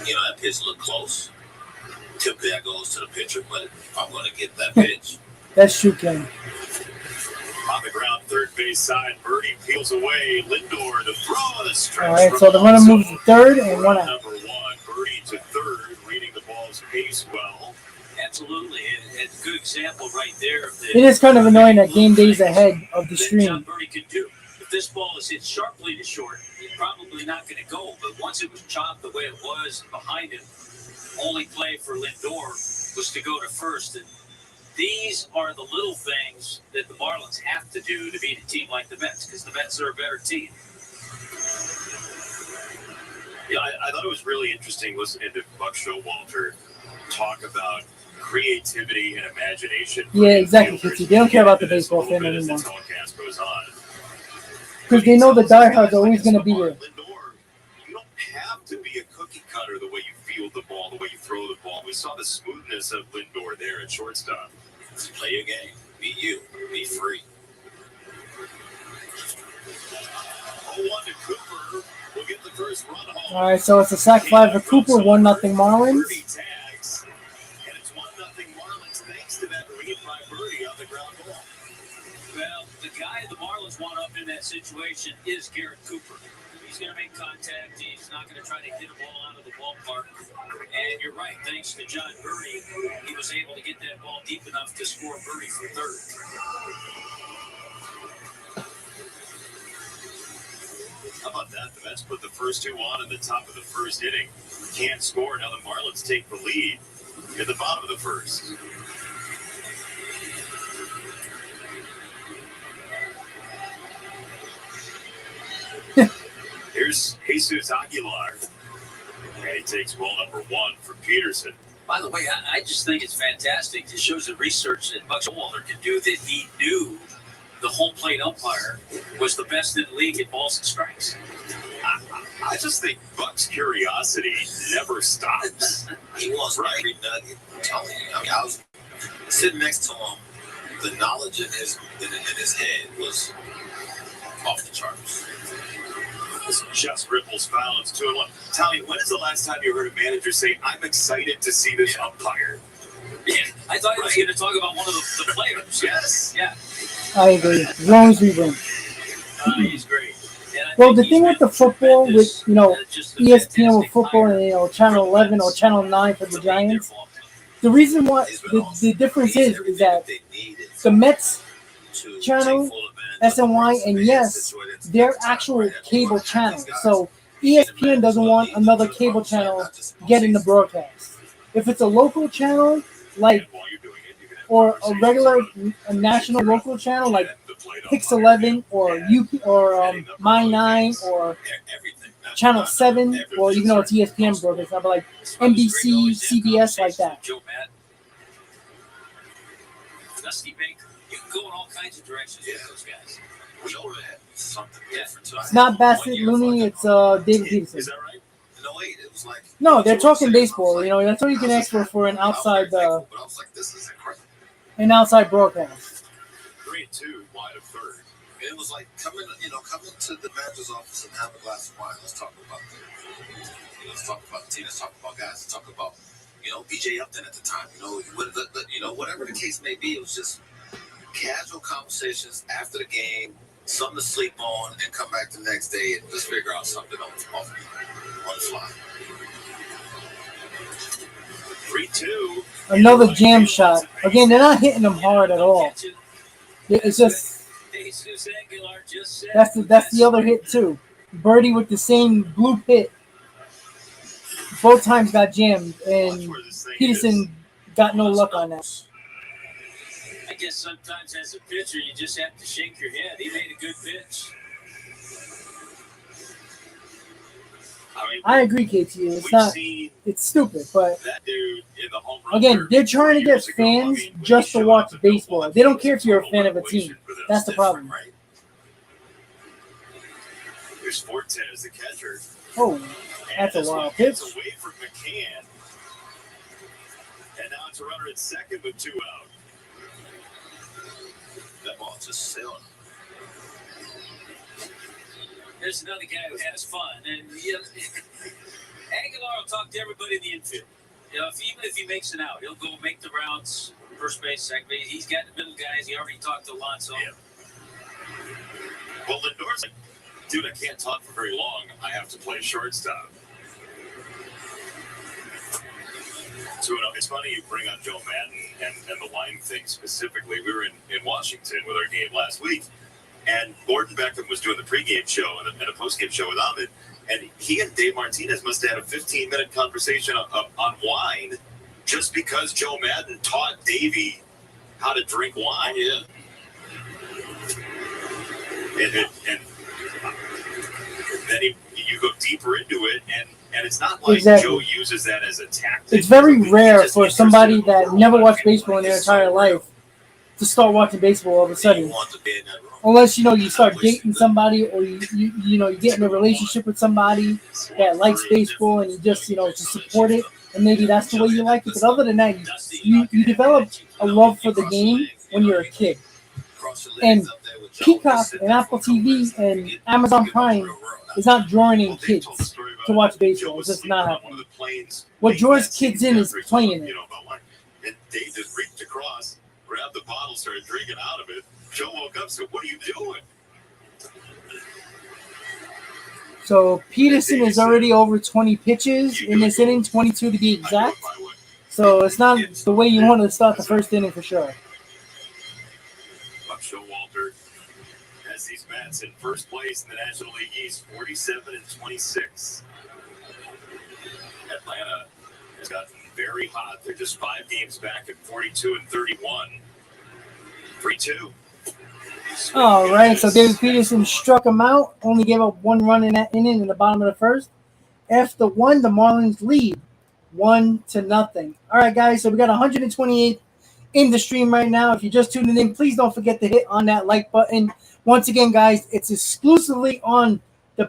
you know, that pitch looked close. Typically, that goes to the pitcher, but if I'm going to get that pitch, That's true, Ken. On the ground, third base side, Birdie peels away. Lindor, the throw of the stretch. All right, so the runner moves to third and 1 out. Number 1, Birdie to third, reading the ball's pace well. Absolutely, and good example right there. It is kind of annoying that game day's ahead of the stream. John Birdie could do. If this ball is hit sharply to short, it's probably not going to go. But once it was chopped the way it was behind him, only play for Lindor was to go to first. And these are the little things that the Marlins have to do to beat a team like the Mets, because the Mets are a better team. Yeah, I thought it was really interesting listening to Buck Showalter talk about creativity and imagination. Yeah, exactly. They don't care about the baseball fan anymore. Because they know the diehards are always going to be there. Lindor, you don't have to be a cookie cutter the way you field the ball, the way you throw the ball. We saw the smoothness of Lindor there at shortstop. Just play your game. Be you. Be free. 0-1 to Cooper. We'll get the first run home. All right, so it's a sac fly for Cooper, 1-0 Marlins. Birdie tags, and it's 1-0 Marlins thanks to that read by Birdie on the ground ball. Well, the guy the Marlins want up in that situation is Garrett Cooper. He's going to make contact. He's not going to try to hit a ball out of the ballpark. And you're right, thanks to John Birdie, he was able to get that ball deep enough to score Birdie for third. How about that? The Mets put the first two on in the top of the first inning. Can't score. Now the Marlins take the lead at the bottom of the first. Here's Jesus Aguilar. And he takes ball number 1 for Peterson. By the way, I just think it's fantastic. It shows the research that Buck Showalter can do, that he knew the home plate umpire was the best in the league at balls and strikes. I just think Buck's curiosity never stops. He wants every nugget. I'm telling you. I mean, I was sitting next to him. The knowledge in his head was off the charts. This just ripples foul. It's 2-1. Tommy, when is the last time you heard a manager say, "I'm excited to see this umpire"? Yeah, I thought he was going to talk about one of the players. Yes. Yeah. I agree. As long as we win. He's great. Well, the thing with the football, with ESPN with football and Channel 11 or Channel 9 for the Giants, the reason why the difference is that the Mets channel, SNY, and yes, they're actual cable channels. So ESPN doesn't want another cable channel getting the broadcast. If it's a local channel, like, or a regular national local channel, like Pix 11 or UP or My 9 or Channel 7, or even though it's ESPN broadcast, but like NBC, CBS, like that. Joe Madden, Dusty Baker. You can go in all kinds of directions with those guys. We all had something different. It's not Bassett Looney, it's David Peterson. Is that right? No, wait, it was like... No, they're talking baseball. That's what you can ask for an outside But I was like, this is incredible. an outside broadcast. 3-2 wide of third. It was like coming to the manager's office and have a glass of wine. Let's talk about let's talk about the team. Let's talk about guys. Let's talk about BJ Upton at the time. Whatever the case may be. It was just casual conversations after the game, something to sleep on, and come back the next day and just figure out something on the fly. 3-2. Another jam shot. Again, they're not hitting them hard at all. It's just that's the other hit too. Birdie with the same blue hit. Both times got jammed, and Peterson got no luck on that. I guess sometimes as a pitcher, you just have to shake your head. He made a good pitch. I agree, KT. It's stupid, but that dude in the home run again, they're trying to get fans just to watch baseball. They don't care if you're a fan of a team. That's the problem. Here's Forte as the catcher. Oh, that's a wild pitch. It's away from McCann. And now it's a runner at second with 2 out. That ball just sailing. There's another guy who has fun, and Aguilar will talk to everybody in the infield. Even if he makes an out, he'll go make the rounds, first base, second base. He's got the middle guys. He already talked to Alonso. Yeah. Well, Lindor's like, dude, I can't talk for very long. I have to play shortstop. So it's funny you bring up Joe Madden and the line thing specifically. We were in Washington with our game last week. And Gordon Beckham was doing the pregame show and a postgame show with Ahmed. And he and Dave Martinez must have had a 15-minute conversation on wine just because Joe Madden taught Davey how to drink wine. Yeah. And then you go deeper into it, and it's not like Joe uses that as a tactic. It's very rare for somebody that never watched baseball in their entire life to start watching baseball all of a sudden. Unless, you start dating somebody, or you get in a relationship with somebody that likes baseball and you just, to support it, and maybe that's the way you like it. But other than that, you develop a love for the game when you're a kid. And Peacock and Apple TV and Amazon Prime is not drawing in kids to watch baseball. It's just not happening. What draws kids in is playing it. And Dave just reached across, grabbed the bottle, started drinking out of it. Joe woke up and said, "What are you doing?" So Peterson is already over 20 pitches in this inning, 22 to be exact. So it's not the way you want to start the first inning for sure. Buck Showalter has these Mets in first place in the National League East, 47-26. Atlanta has gotten very hot. They're just 5 games back at 42-31. 3-2. All right, so David Peterson struck him out, only gave up 1 run in that inning in the bottom of the first. After 1, the Marlins lead 1-0. All right, guys, so we got 128 in the stream right now. If you're just tuning in, please don't forget to hit on that like button. Once again, guys, it's exclusively on the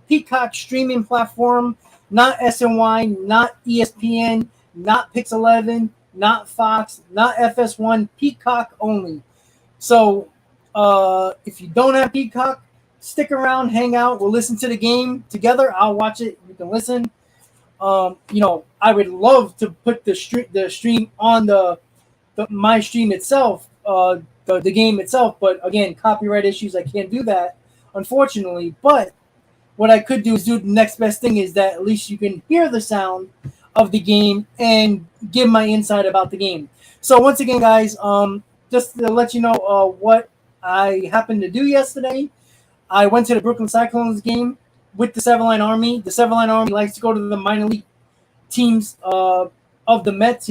Peacock streaming platform, not SNY, not ESPN, not Pix11, not Fox, not FS1, Peacock only. So if you don't have Peacock, stick around, hang out. We'll listen to the game together. I'll watch it. You can listen. I would love to put the stream on my stream itself, the game itself. But again, copyright issues, I can't do that, unfortunately. But what I could do is do the next best thing is that at least you can hear the sound of the game and give my insight about the game. So once again, guys, just to let you know what I happened to do yesterday, I went to the Brooklyn Cyclones game with the Seven-Line Army. The Seven-Line Army likes to go to the minor league teams of the Mets,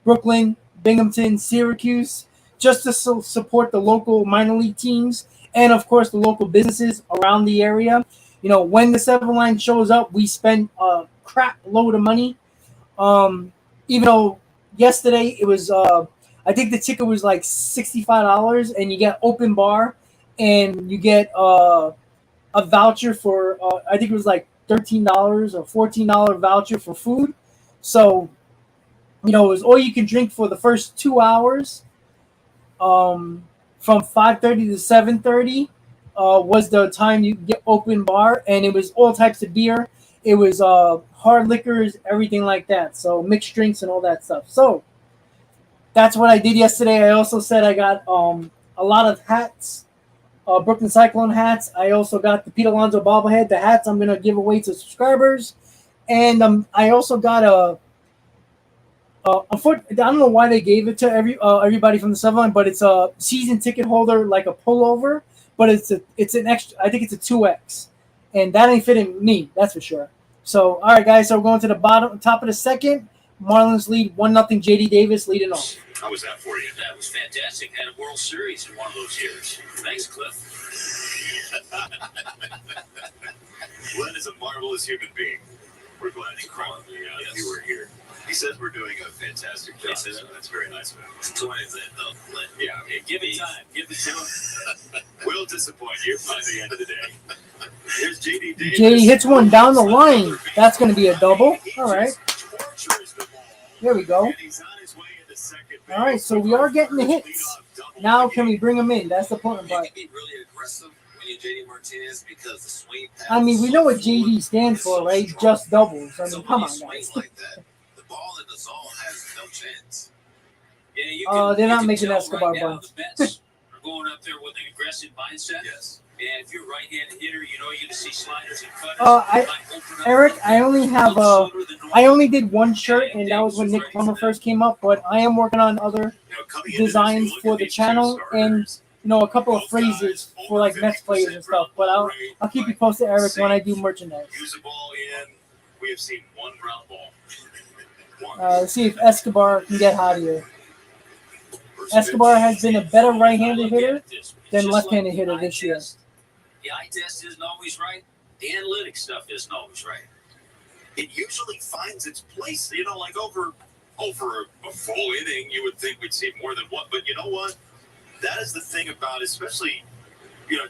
Brooklyn, Binghamton, Syracuse, just to support the local minor league teams and, of course, the local businesses around the area. When the Seven-Line shows up, we spend a crap load of money. Even though yesterday it was I think the ticket was like $65, and you get open bar, and you get a voucher for I think it was like $13 or $14 voucher for food. So, it was all you can drink for the first 2 hours. From 5:30 to 7:30 was the time you get open bar, and it was all types of beer. It was hard liquors, everything like that. So mixed drinks and all that stuff. So that's what I did yesterday. I also said I got a lot of hats, Brooklyn Cyclone hats. I also got the Pete Alonso bobblehead. The hats I'm going to give away to subscribers. And I also got I don't know why they gave it to everybody from the Seven-Line, but it's a season ticket holder, like a pullover. But it's an extra. I think it's a 2X, and that ain't fitting me. That's for sure. So all right, guys. So we're going to the top of the second. Marlins lead 1-0. JD Davis leading off. How was that for you? That was fantastic. Had a World Series in one of those years. Thanks, Cliff. Glenn is a marvelous human being. We're glad you were here. He says we're doing a fantastic job. Yes, that's very nice of him. It's 20 though. Yeah, Hey, give it time. Give it to him. We'll disappoint you by the end of the day. Here's JD Davis. JD hits one down the line. That's going to be a double. All right. There we go. All right, so we are getting the hits. Now can we bring them in? That's the important part. You can be really aggressive when you're JD Martinez because the swing pass. I mean, we know what JD stands for, right? Just doubles. I mean, come on, guys. Like that, the ball in the zone has no chance. Yeah, they're not making Escobar right now, bunch. the Mets are going up there with an aggressive mindset. Yes. And if you're a right-handed hitter, you're going to see sliders and cutters. Eric, I only did one shirt, and that was when Nick Plummer first came up. But I am working on other designs for the channel and a couple of phrases for like Mets players and stuff. But I'll keep you posted, Eric, when I do merchandise. Use the ball in. We have seen one ground ball. Let's see if Escobar can get hot here. Escobar has been a better right-handed hitter than left-handed hitter this year. The eye test isn't always right. The analytic stuff isn't always right. It usually finds its place, like over a full inning, you would think we'd see more than one. But you know what? That is the thing about, especially,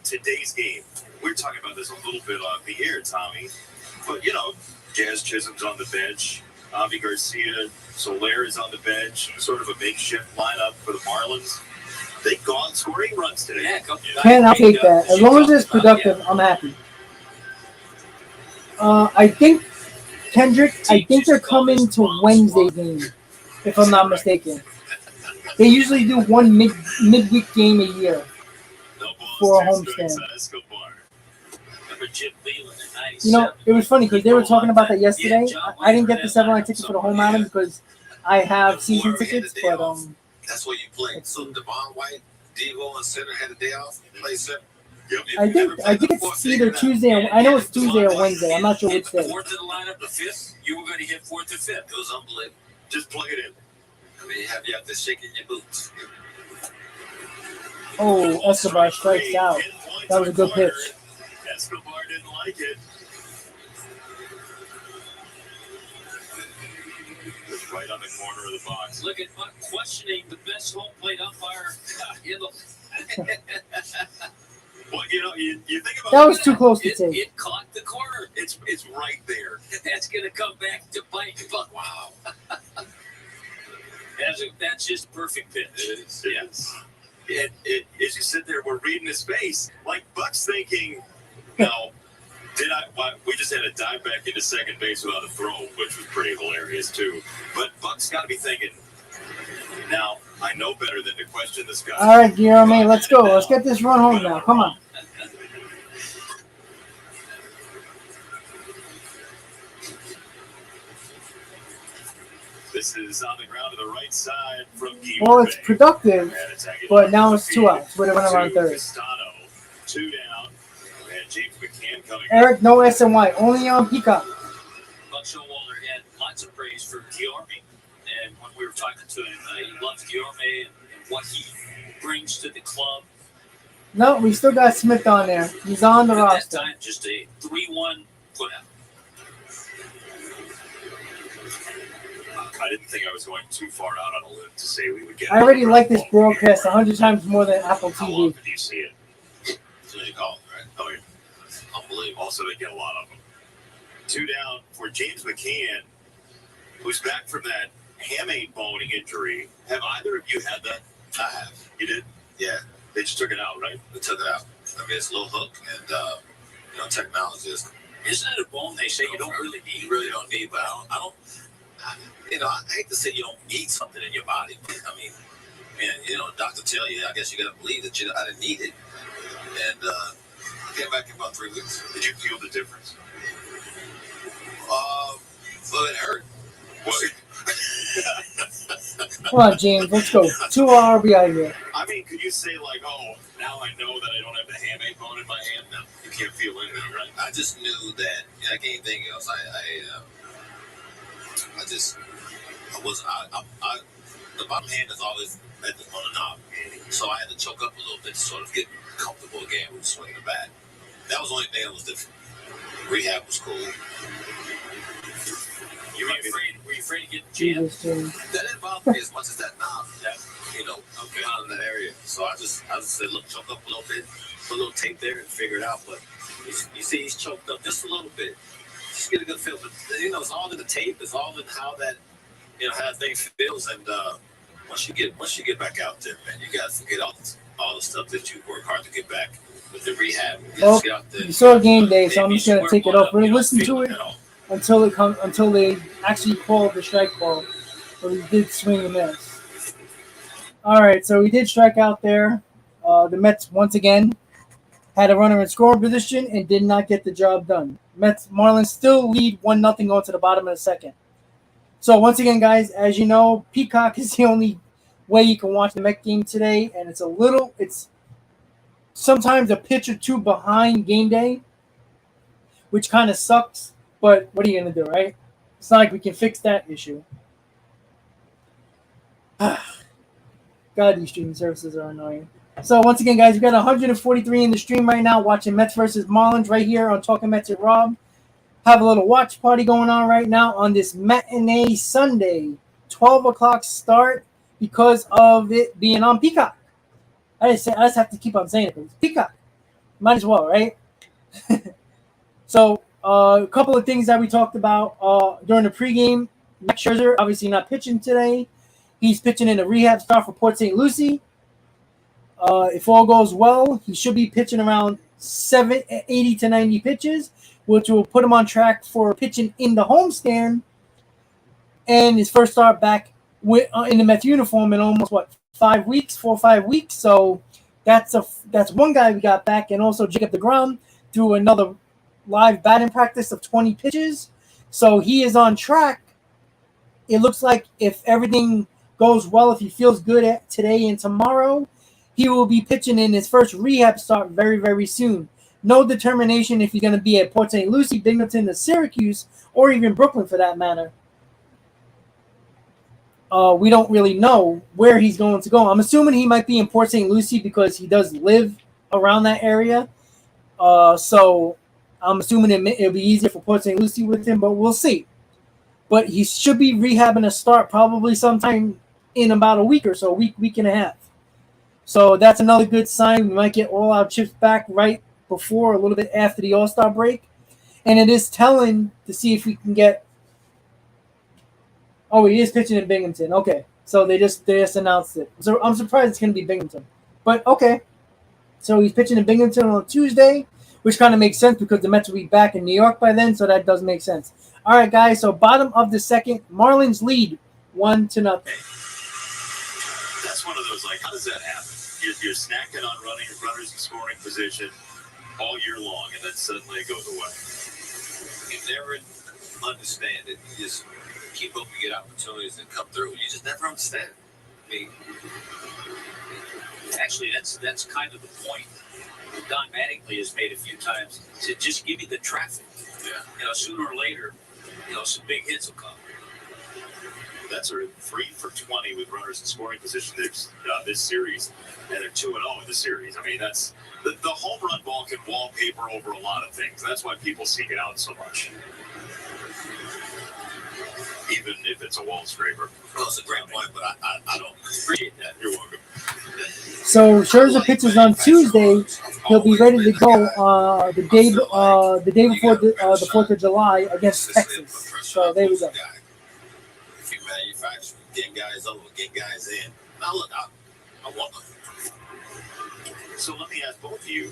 today's game. We were talking about this a little bit off the air, Tommy. But, Jazz Chisholm's on the bench. Avi Garcia, Soler is on the bench, sort of a makeshift lineup for the Marlins. They've gone scoring runs today. Ken, I'll take that. As long as it's productive, I'm happy. I think, Kendrick, I think they're coming to Wednesday game, if I'm not mistaken. They usually do one midweek game a year for a homestand. You know, it was funny because they were talking about that yesterday. I didn't get the 7-line ticket for the home outing because I have season tickets, but that's what you play. So Devon White, Devo, and center had a day off. Play center. I think it's either Tuesday or I know it's Tuesday or Wednesday. I'm not sure which day. Fourth in the lineup, the fifth. You were going to hit fourth or fifth. It was unbelievable. Just plug it in. I mean, you have to shake in your boots. Oh, Escobar strikes out. That was a good pitch. Escobar didn't like it. Right on the corner of the box. Look at questioning the best home plate umpire in the. Well, you think about that was too close to take. It caught the corner. It's right there. That's going to come back to bite you. But wow. That's just perfect pitch. It is. Yes. As you sit there, we're reading his face. Like Buck's thinking, now, we just had a dive back into second base without a throw, which was pretty hilarious, too. But Buck's got to be thinking, now, I know better than to question this guy. All right, Guillermo, let's go. Let's get this run home now. Come on. This is on the ground to the right side from Guillermo. Well, it's productive, but now it's 2 outs with a runner on third. Castano, 2 down, and James McCann coming. Eric, no SNY, only on Peacock. Buck Showalter had lots of praise for Guillermo, and when we were talking to him, he loves Guillermo and what he brings to the club. No, we still got Smith on there. He's on the roster. At that time, just a 3-1 put out. I didn't think I was going too far out on a limb to say we would get. I already like this broadcast 100 times more than Apple How TV. often do you see it? That's what you call it, right? Oh, yeah. Unbelievable. Also, they get a lot of them. 2 down for James McCann, who's back from that hamate boning injury. Have either of you had that? I have. You did? Yeah. They just took it out, right? We took it out. I mean, it's a little hook, and technology is. Isn't it a bone they say you don't really need? You really don't need, but I hate to say you don't need something in your body. I mean, and doctor tell you, I guess you got to believe that I didn't need it. And I came back in about 3 weeks. Did you feel the difference? Well, it hurt. Come on, James, let's go. 2 RBI here. I mean, could you say like, oh, now I know that I don't have the hamate bone in my hand? No, you can't feel anything, right? I just knew that, like anything else, the bottom hand is always on the knob. So I had to choke up a little bit to sort of get comfortable again with swinging the bat. That was the only thing that was different. Rehab was cool. Were you afraid to get jammed? That didn't bother me as much as that knob. Out in that area. So I just said, look, choke up a little bit, put a little tape there and figure it out. But you see he's choked up just a little bit. Just get a good feel. But it's all in the tape. It's all in how that how that thing feels. And once you get back out there, man, you got to forget all the stuff that you work hard to get back with the rehab. Well, you saw game day, so I'm just gonna take it off. We're gonna listen to it until they actually call the strike ball. But he did swing and miss. All right, so he did strike out there. The Mets once again had a runner in scoring position and did not get the job done. Marlins still lead 1-0 going to the bottom of the second. So once again, guys, as you know, Peacock is the only way you can watch the Met game today, and it's sometimes a pitch or two behind game day, which kind of sucks. But what are you gonna do, right? It's not like we can fix that issue. God, these streaming services are annoying. So once again, guys, we got 143 in the stream right now watching Mets versus Marlins right here on Talking Mets with Rob. Have a little watch party going on right now on this matinee Sunday, 12 o'clock start because of it being on Peacock. I just have to keep on saying it, but it's Peacock. Might as well, right? So a couple of things that we talked about during the pregame Max Scherzer, obviously not pitching today. He's pitching in a rehab start for Port St. Lucie. If all goes well, he should be pitching around 80 to 90 pitches, which will put him on track for pitching in the homestand and his first start back in the Mets uniform in almost 4 or 5 weeks. So that's one guy we got back, and also Jacob deGrom threw another live batting practice of 20 pitches. So he is on track. It looks like if everything goes well, if he feels good today and tomorrow, he will be pitching in his first rehab start very, very soon. No determination if he's going to be at Port St. Lucie, Binghamton, or Syracuse, or even Brooklyn for that matter. We don't really know where he's going to go. I'm assuming he might be in Port St. Lucie because he does live around that area. So I'm assuming it'll be easier for Port St. Lucie with him, but we'll see. But he should be rehabbing a start probably sometime in about a week or so, week and a half. So that's another good sign. We might get all our chips back right before, a little bit after the All-Star break. And it is telling to see if we can get... Oh, he is pitching in Binghamton. Okay. So they just announced it. So I'm surprised it's going to be Binghamton. But okay. So he's pitching in Binghamton on Tuesday, which kind of makes sense because the Mets will be back in New York by then, so that does make sense. All right, guys. So bottom of the second, Marlins lead 1-0. That's one of those, like, how does that happen? You're snacking on runners in scoring position all year long, and then suddenly it goes away. You never understand it. You just keep hoping you get opportunities that come through. You just never understand. I mean, actually, that's kind of the point Don Mattingly has made a few times, to just give you the traffic. Yeah. Sooner or later, some big hits will come. That's a 3 for 20 with runners in scoring position this series, and they're 2-0 in the series. I mean, that's the home run ball can wallpaper over a lot of things. That's why people seek it out so much, even if it's a wall scraper. Well, it's a great point, but I don't appreciate that. You're welcome. So Scherzer pitches on Tuesday. He'll be ready to go the day before the 4th of July against Texas. So there we go. If you manufacture, get guys over, get guys in. Now look, I want them. So let me ask both of you: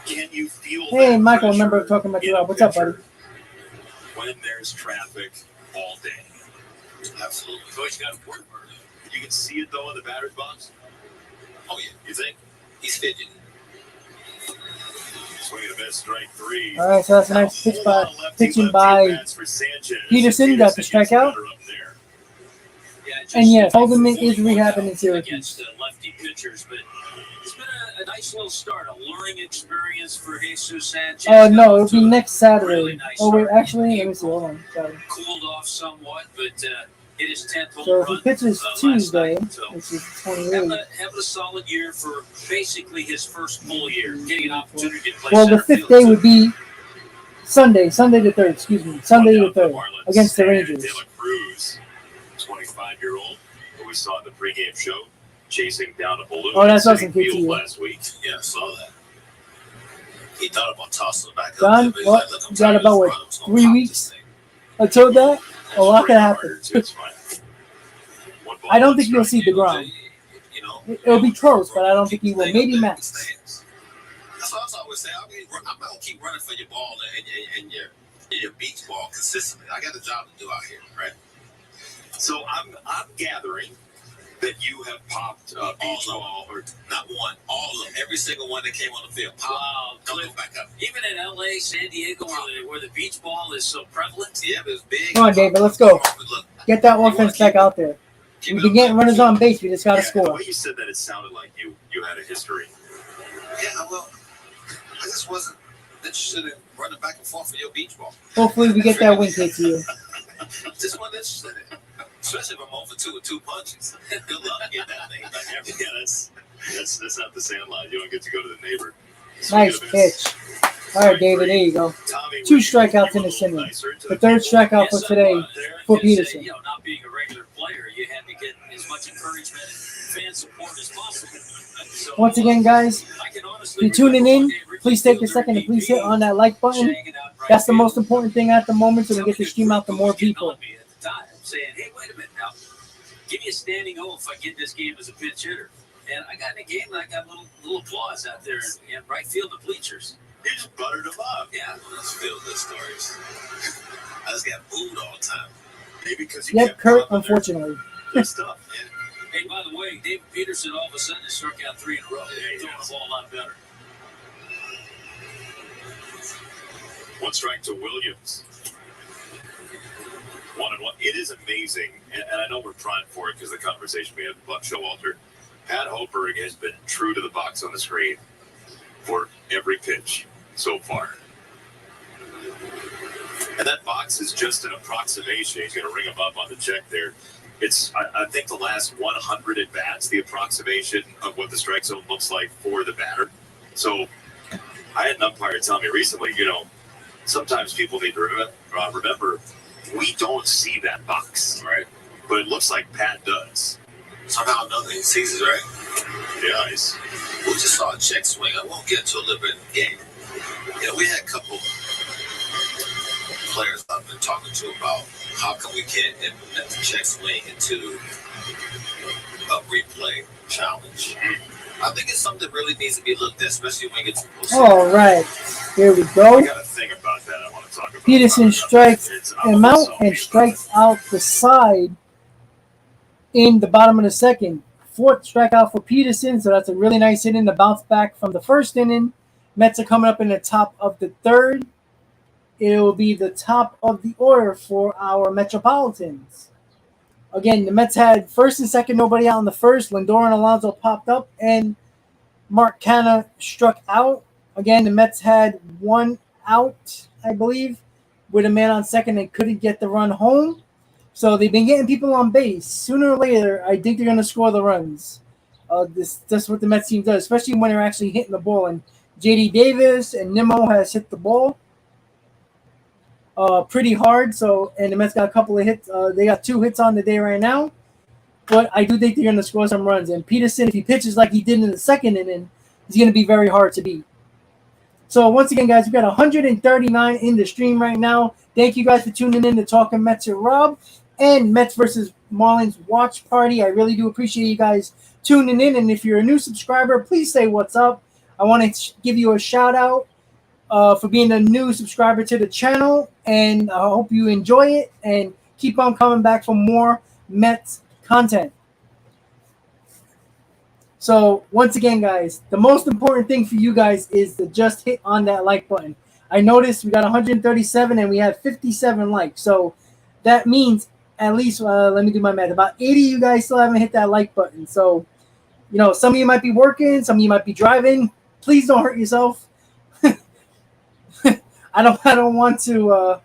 can you feel? Hey, Michael, remember talking about you. What's up, buddy? When there's traffic all day, Absolutely. So he's got a word. you can see it though in the batter's box. Oh yeah, You think? he's fidgeting. Swing and a miss, strike 3. All right, so that's a nice pitching by Peterson. Got the strikeout. And yes, Holderman is rehabbing in Syracuse. Against lefty pitchers, but it's been a nice little start, a learning experience for Jesus Sanchez. No, it'll be next Saturday. Really nice Oh wait, start. actually, let me see. Hold on. Sorry. Cooled off somewhat, but it is 10th home So if he run, pitches last Tuesday, night. So which is having 28. a solid year for basically his first full year, getting an opportunity to play Well, the center 5th field. day would be Sunday the 3rd. Excuse me, Sunday the 3rd against the Rangers. De La Cruz, 25-year-old, who we saw in the pregame show, chasing down a balloon Oh, that's in awesome. Citi Good to Field you. last week. Yeah, I saw that. He thought about tossing it back up. John, but he's what? look, I'm You got tired of about, this what, run. I'm just gonna 3 pop weeks? this thing. Until that, a lot Strike can happen. harder, too, it's fine. One ball, I don't one think you'll strike. see DeGrom. You know, It'll be close, but I don't think he will. Maybe Max. That's what I was always saying. I'm not gonna keep running for your ball and your beach ball consistently. I got a job to do out here, right? So I'm gathering that you have popped beach ball, or Not one, all of them, every single one that came on the field. Pop, Wow, don't go back up. even in LA, San Diego, where the beach ball is so prevalent. Yeah, but it's big. Come on, David, let's go. But look, Get that offense back out there. keep We've it been up getting there. runners on base. We just got to The score. way you said that, it sounded like you had a history. Yeah, well, I just wasn't interested in running back and forth for your beach ball. Hopefully, we get that win, KTU. Just wasn't interested in it. Especially if I'm over 2 with 2 punches. Good luck getting that thing back there. Yeah, that's not the sand line. You don't get to go to the neighbor. Nice pitch. All right, David, there you go. Tommy, 2 were strikeouts you in a the little inning. nicer to The 3rd strikeout for today for Peterson. Not being a regular player, you had to get as much encouragement and fan support as possible. So, Once again, guys, I can if honestly you're tuning remember in, one day Ricky please take a Fielder second and please hit MVP on that like button. shagging out right That's the field. most important thing at the moment so we get the stream out to more people. At the time. saying, hey, wait a minute now. Give me a standing O if I get this game as a pinch hitter. And I got in a game and I got little applause out there in right field of bleachers. You just buttered them up. Yeah. Let's feel good stories. I just got booed all the time. Maybe because you Yep, Kurt, unfortunately. their stuff. Yeah. Hey, by the way, David Peterson all of a sudden has struck out 3 in a row. He's throwing the ball a lot better. 1 strike to Williams. 1-1. It is amazing, and I know we're primed for it because the conversation we had with Buck Showalter. Pat Hoberg has been true to the box on the screen for every pitch so far. And that box is just an approximation. He's going to ring him up on the check there. It's, I think, the last 100 at bats, the approximation of what the strike zone looks like for the batter. So I had an umpire tell me recently, sometimes people need to remember we don't see that box, right? But it looks like Pat does. Somehow another he sees it, right? Yeah, We just saw a check swing. I won't get into a little bit in the game. We had a couple players I've been talking to about how come we can't implement the check swing into a replay challenge. I think it's something that really needs to be looked at, especially when it gets to All right, here we go. I got a thing about that I want to talk about. Peterson strikes him out and strikes out the side in the bottom of the second. 4th strikeout for Peterson, so that's a really nice inning to bounce back from the first inning. Mets are coming up in the top of the 3rd. It will be the top of the order for our Metropolitans. Again, the Mets had 1st and 2nd, nobody out in the 1st. Lindor and Alonso popped up, and Mark Canha struck out. Again, the Mets had 1 out, I believe, with a man on 2nd and couldn't get the run home. So they've been getting people on base. Sooner or later, I think they're going to score the runs. That's what the Mets team does, especially when they're actually hitting the ball. And J.D. Davis and Nimmo has hit the ball pretty hard. And the Mets got a couple of hits. They got 2 hits on the day right now. But I do think they're going to score some runs. And Peterson, if he pitches like he did in the 2nd inning, he's going to be very hard to beat. So once again, guys, we've got 139 in the stream right now. Thank you guys for tuning in to Talking Mets with Rob and Mets versus Marlins Watch Party. I really do appreciate you guys tuning in. And if you're a new subscriber, please say what's up. I want to give you a shout out for being a new subscriber to the channel. And I hope you enjoy it and keep on coming back for more Mets content. So once again, guys, the most important thing for you guys is to just hit on that like button. I noticed we got 137 and we have 57 likes. So that means at least, let me do my math, about 80 of you guys still haven't hit that like button. So, some of you might be working, some of you might be driving. Please don't hurt yourself. I don't want to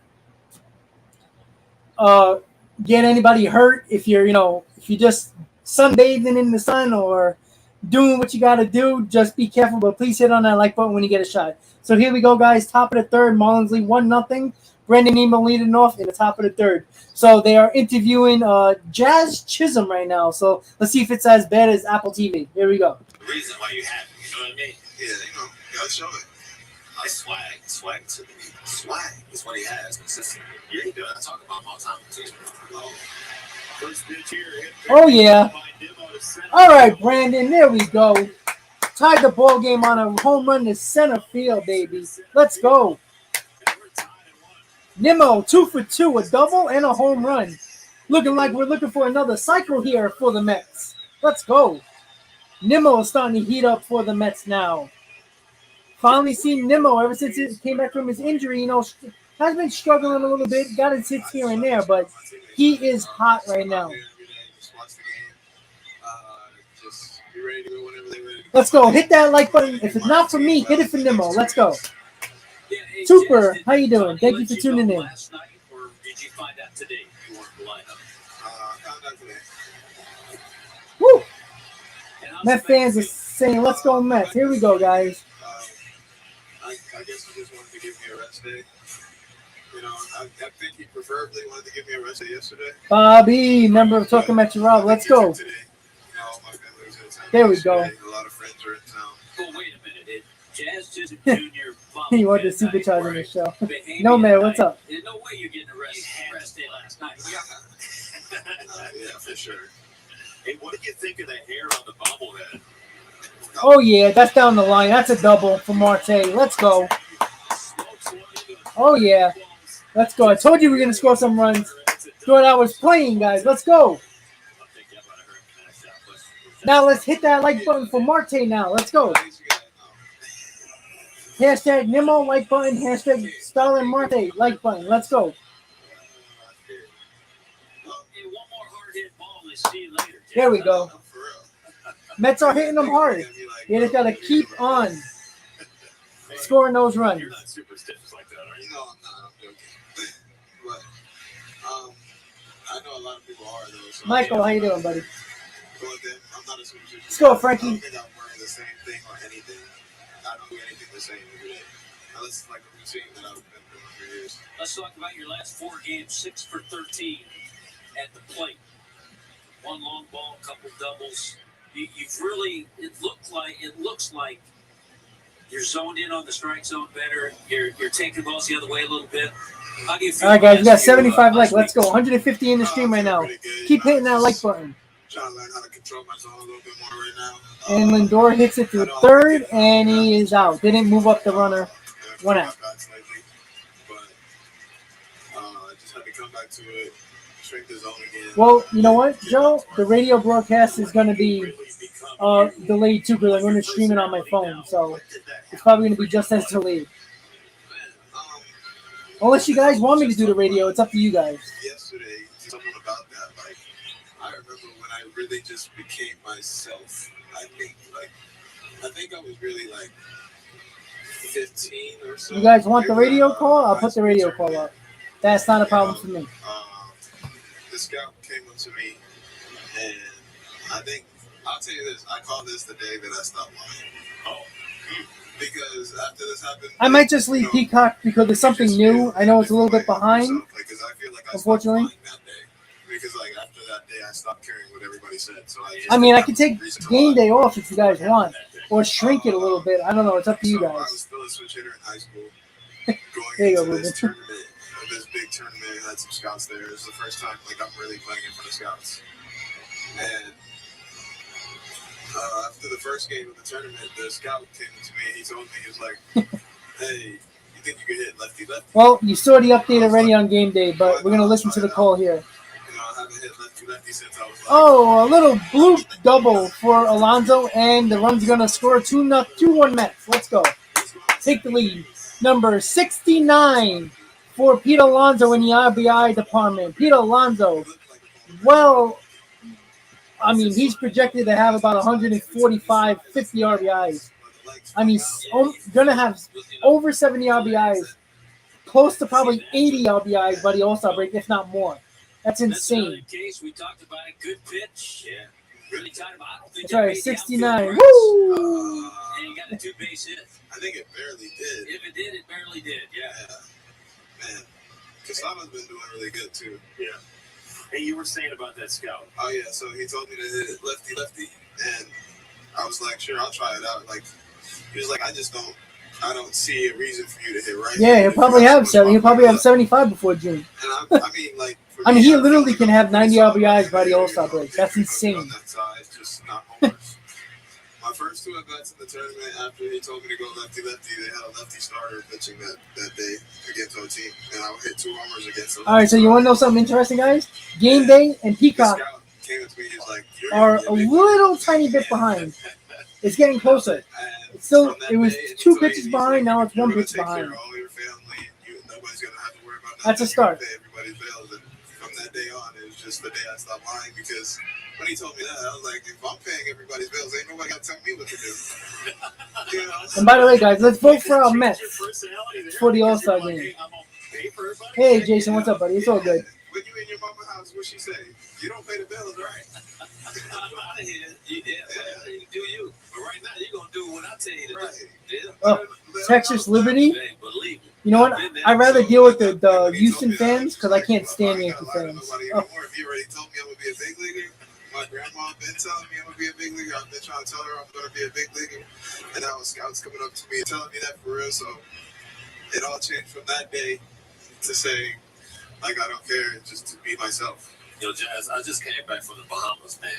get anybody hurt if you're just sunbathing in the sun or doing what you got to do. Just be careful, but please hit on that like button when you get a shot. So here we go, guys. Top of the 3rd, Marlins lead 1-0. Brandon Nemo leading off in the top of the 3rd. So they are interviewing Jazz Chisholm right now. So let's see if it's as bad as Apple TV. Here we go. The reason why you have it, you know what I mean? Yeah, gotta show it. Swag to me. Swag is what he has. Consistent. Yeah, he does. I talk about him all the time too. First pitch here. Oh, yeah. All right, Brandon. There we go. Tied the ball game on a home run to center field, baby. Let's go. Nimmo, 2 for 2, a double and a home run. Looking like we're looking for another cycle here for the Mets. Let's go. Nimmo is starting to heat up for the Mets now. Finally seen Nimmo ever since he came back from his injury. Has been struggling a little bit. Got his hits here and there, but he is hot right now. Just watch the game. Just be ready to go whenever they're ready. Let's go. Hit that like button. If it's not for me, hit it for Nimmo. Let's go. Super. How you doing? Thank you for tuning in. Last night, or did you find out today you weren't in the lineup? Found out today. Woo! Met fans are saying, let's go Mets. Here we go, guys. I guess he just wanted to give me a rest day. I think he preferably wanted to give me a rest day yesterday. Bobby, member of Talking Mets with Rob. Let's go. Today. My family was in town. There we go. A lot of friends are in town. Oh, wait a minute. Jazz Chisholm Jr. You want the supercharger the show. No, man, what's up? There's no way you're getting a rest day last night. Yeah, for sure. Hey, what did you think of the hair on the bobblehead? Oh, yeah, that's down the line. That's a double for Marte. Let's go. Oh, yeah. Let's go. I told you we were going to score some runs. Thought I was playing, guys. Let's go. Now let's hit that like button for Marte now. Let's go. Hashtag Nemo like button. Hashtag Stalin Marte like button. Let's go. There we go. Mets are hitting them hard. They just got to keep on scoring those runs. You're not superstitious like that, are you? No, I'm not. I'm joking. But I know a lot of people are though. So Michael, how you doing, buddy? I'm not a superstitious. Let's go, I Frankie. don't think I'm wearing the same thing or anything. I don't do anything the same every day. Unless it's like a routine that I've been doing for years. Let's talk about your last 4 games, 6 for 13 at the plate. 1 long ball, couple doubles. You've really, it looks like you're zoned in on the strike zone better. You're taking balls the other way a little bit. How do you feel? All right, guys, we got 75 likes. Let's go. 150 in the stream right now. Keep hitting that like button. Trying to learn how to control my zone a little bit more right now. And Lindor hits it to third, and he is out. Didn't move up the runner. 1 out. But I just had to come back to it, shrink the zone again. Well, you know what, Joe? The radio broadcast is going to be delayed too because I'm going to stream it on my phone. So it's probably going to be just as delayed. Unless you guys want me to do the radio, it's up to you guys. Yesterday, something about that, like, I remember when I really just became myself. I think I was really like 15 or so. You guys want the radio call? I'll put the radio call up. That's not a problem for me. The scout came up to me, and I think, I'll tell you this, I call this the day that I stopped lying. Oh. Because after this happened, I might just leave Peacock because it's something new. I know it's a little bit behind, unfortunately. Because like after that day, I stopped caring what everybody said. So I mean, I can take game day off if you guys want, or shrink it a little bit. I don't know. It's up to you I was guys. still a switch hitter in high school. There you Going go, into this Ruben. tournament, this big tournament, had some scouts there. It was the first time like I'm really playing in front of scouts. And after the first game of the tournament, the scout came to me and he told me, he was like, "Hey, you think you could hit lefty lefty?" Well, you saw the update already on game day, but we're gonna listen to the call here. You know, I haven't hit lefty lefty since I was like, Oh, a little blue double for Alonso, and the run's gonna score 2-1 Mets. Let's go. Take the lead. Number 69 for Pete Alonso in the RBI department. Pete Alonso, well, I mean, he's projected to have about 145, 50 RBIs. I mean, going to have over 70 RBIs, close to probably 80 RBIs by the All-Star break, if not more. That's insane. Case we talked about a good pitch. Yeah. Really tied him. I don't think That's right, made the 69. outfield Woo! runs. And he got a 2-base hit. I think it barely did. If it did, it barely did. Yeah. Man, Casano's been doing really good too. Yeah. Hey, you were saying about that scout. Oh yeah, so he told me to hit it lefty lefty, and I was like, sure, I'll try it out. Like, he was like, I don't see a reason for you to hit right. Yeah, he'll probably have 70. He'll probably have 75 before June. And I mean, like, for I mean, me, he literally can have 90 solid RBIs by the player, All-Star you know, break. That's on insane. that side, just not homers. My first 2 at-bats in the tournament, after he told me to go lefty-lefty, they had a lefty starter pitching that day against our team, and I hit 2 homers against them. All right, so you want to know something interesting, guys? Game day and Peacock The scout came up to me, he was like, "You're are gonna a be big." little tiny bit behind. It's getting closer. And It's still, from that it was day, 2 so pitches he's behind. like, Now it's 1 "You're gonna pitch take care behind. of all your family. Nobody's gonna have to worry about That's a nothing. You're gonna start. pay everybody's bills." And from that day on, it was just the day I stopped lying, because when he told me that, I was like, if I'm paying everybody's bills, ain't nobody got to tell me what to do. You know? And by the way, guys, let's vote for our Mets Your personality there, for the because All-Star you're like, game. hey, I'm gonna pay for everybody. Hey, Jason, what's up, buddy? It's all good. When you in your mama's house, what she say? You don't pay the bills, right? I'm out of here. Yeah, you do you. But right now, you're going to do what I tell you to Right. do. Yeah. Oh, Texas Liberty. Hey, believe me. You know what? I've been there. I'd rather deal with the When he Houston told me that, fans I because I was can't like, stand I Yankee ain't gotta lie to fans. nobody Oh, anymore. If you already told me I'm gonna be a big leaguer, my grandma been telling me I'm gonna be a big leaguer. I've been trying to tell her I'm gonna be a big leaguer, and now scouts coming up to me and telling me that for real. So it all changed from that day to say, like, I don't care, just to be myself. Yo, Jazz, I just came back from the Bahamas, man.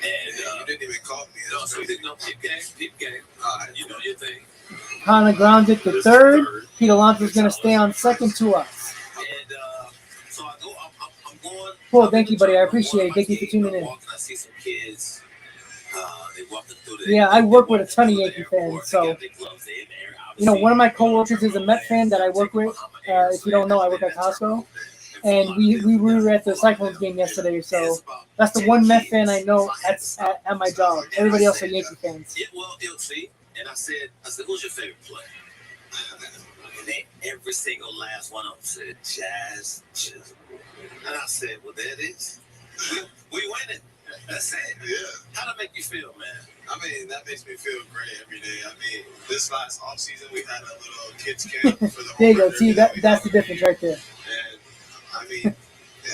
And you didn't even call me. No, so you know, peep game. You know your thing. Kind of grounded to third. Pete Alonso's going to stay on second to us. And so I go, I'm going. Cool, thank you, buddy. I appreciate it. Thank you for tuning in. I see some kids. They walking through Yeah, I work with a ton of Yankee fans, so one of my coworkers is a Met fan that I work with. If you don't know, I work at Costco, and we were at the Cyclones game yesterday. So that's the one Met fan I know at my job. Everybody else are Yankee fans. Yeah, well, see, and I said, who's your favorite player? And every single last one of them said Jazz Chisholm. And I said, well, there it is. We winning. That's it. Yeah. How that make you feel, man? I mean, that makes me feel great every day. I mean, this last offseason, we had a little kids camp for the There you go. See, that's the difference right there. And, I mean,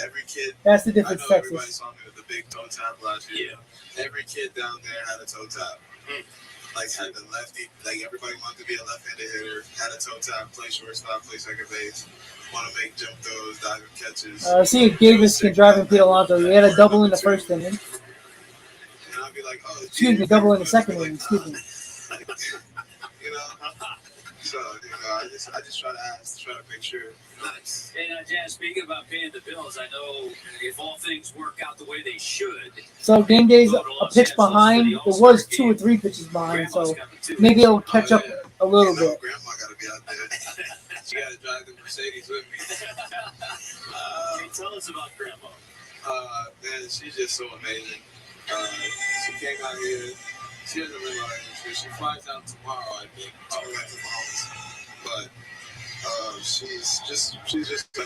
every kid. That's the difference, I know Texas. everybody saw me with the big toe tap last year. Yeah. Every kid down there had a toe tap. Like, had the lefty, like, everybody wanted to be a left-handed hitter, had a toe tap, play shortstop, play second base, want to make jump throws, diving catches. See if Davis can drive in Pete Alonso. He had a double in the first inning. And I'd be like, oh, excuse me, double in the second inning. Excuse me. You know, so I just try to make sure. Nice. Hey, now, Jazz, speaking about paying the bills, I know if all things work out the way they should. So game day's a pitch behind. It was 2 or 3 pitches behind, so maybe it'll catch up a little bit. Grandma got to be out there. She got to drive the Mercedes with me. Tell us about Grandma. Man, she's just so amazing. She came out here. She doesn't live out here. She flies out tomorrow, I think, to go back to Bahamas. But she's just an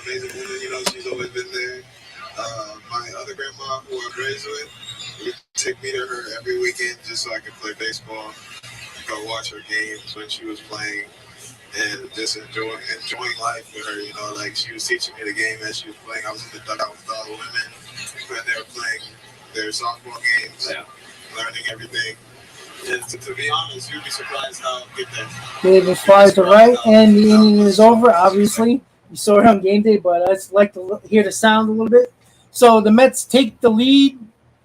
amazing woman. You know, she's always been there. My other grandma, who I'm raised with, would take me to her every weekend just so I could play baseball, go watch her games when she was playing, and just enjoying life with her. You know, like she was teaching me the game as she was playing. I was in the dugout with all the women when they were playing their softball games, learning everything. And to be honest, you'd be surprised how good that. Davis flies to right, and the inning is over. Obviously, you saw it on game day, but I just like to hear the sound a little bit. So the Mets take the lead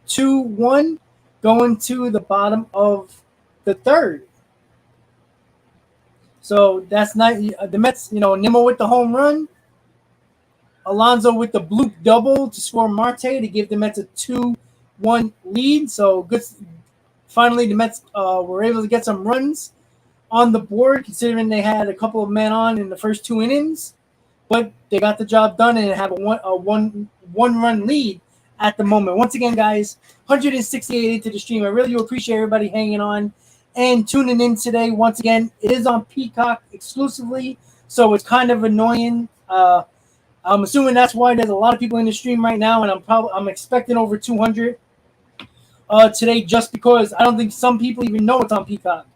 2-1, going to the bottom of the third. So that's not the Mets. Nimmo with the home run, Alonso with the bloop double to score Marte to give the Mets a 2-1 lead. So good. Finally, the Mets were able to get some runs on the board, considering they had a couple of men on in the first 2 innings. But they got the job done and have a one-run lead at the moment. Once again, guys, 168 into the stream. I really do appreciate everybody hanging on and tuning in today. Once again, it is on Peacock exclusively, so it's kind of annoying. I'm assuming that's why there's a lot of people in the stream right now, and I'm expecting over 200 today, just because I don't think some people even know it's on Peacock.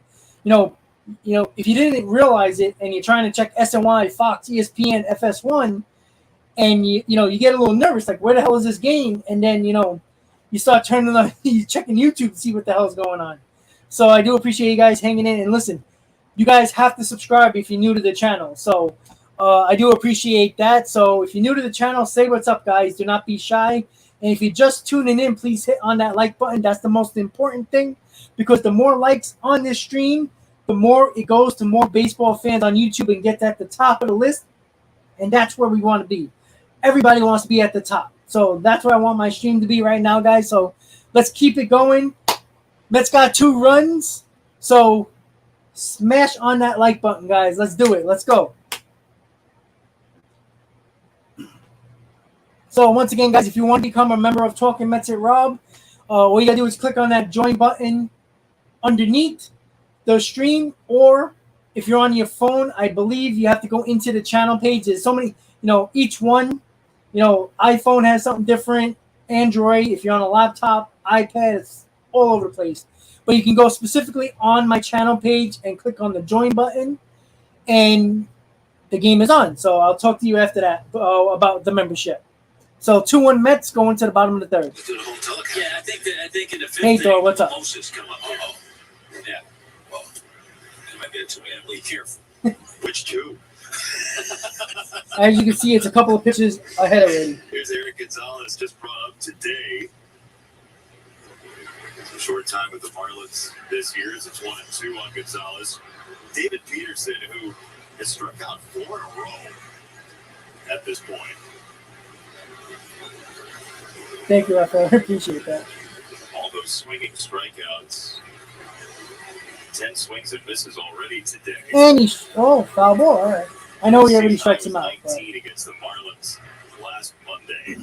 If you didn't realize it and you're trying to check SNY, Fox, ESPN, FS1, and you get a little nervous, like where the hell is this game? And then you start turning on, you checking YouTube to see what the hell is going on. So I do appreciate you guys hanging in, and listen, you guys have to subscribe if you're new to the channel. So I do appreciate that. So if you're new to the channel, say what's up, guys. Do not be shy. And if you're just tuning in, please hit on that like button. That's the most important thing, because the more likes on this stream, the more it goes to more baseball fans on YouTube and gets at the top of the list. And that's where we want to be. Everybody wants to be at the top. So that's where I want my stream to be right now, guys. So let's keep it going. Mets got 2 runs. So smash on that like button, guys. Let's do it. Let's go. So once again, guys, if you want to become a member of Talking Mets at Rob, all you got to do is click on that join button underneath the stream, or if you're on your phone, I believe you have to go into the channel page. There's so many, each one, iPhone has something different, Android, if you're on a laptop, iPad, it's all over the place. But you can go specifically on my channel page and click on the join button, and the game is on. So I'll talk to you after that about the membership. So 2-1 Mets going to the bottom of the third. Yeah, I think in the fifth Hey, Thor, what's up? Moses come up. Yeah. Well, that might be too bad. Be careful. Which 2? As you can see, it's a couple of pitches ahead already. Here's Eric Gonzalez, just brought up today. Short time with the Marlins this year. It's 1-2 on Gonzalez. David Peterson, who has struck out 4 in a row at this point. Thank you, Rafael. I appreciate that. All those swinging strikeouts. 10 swings and misses already today. And foul ball. All right. I know he already strikes him out. 19 against the Marlins last Monday.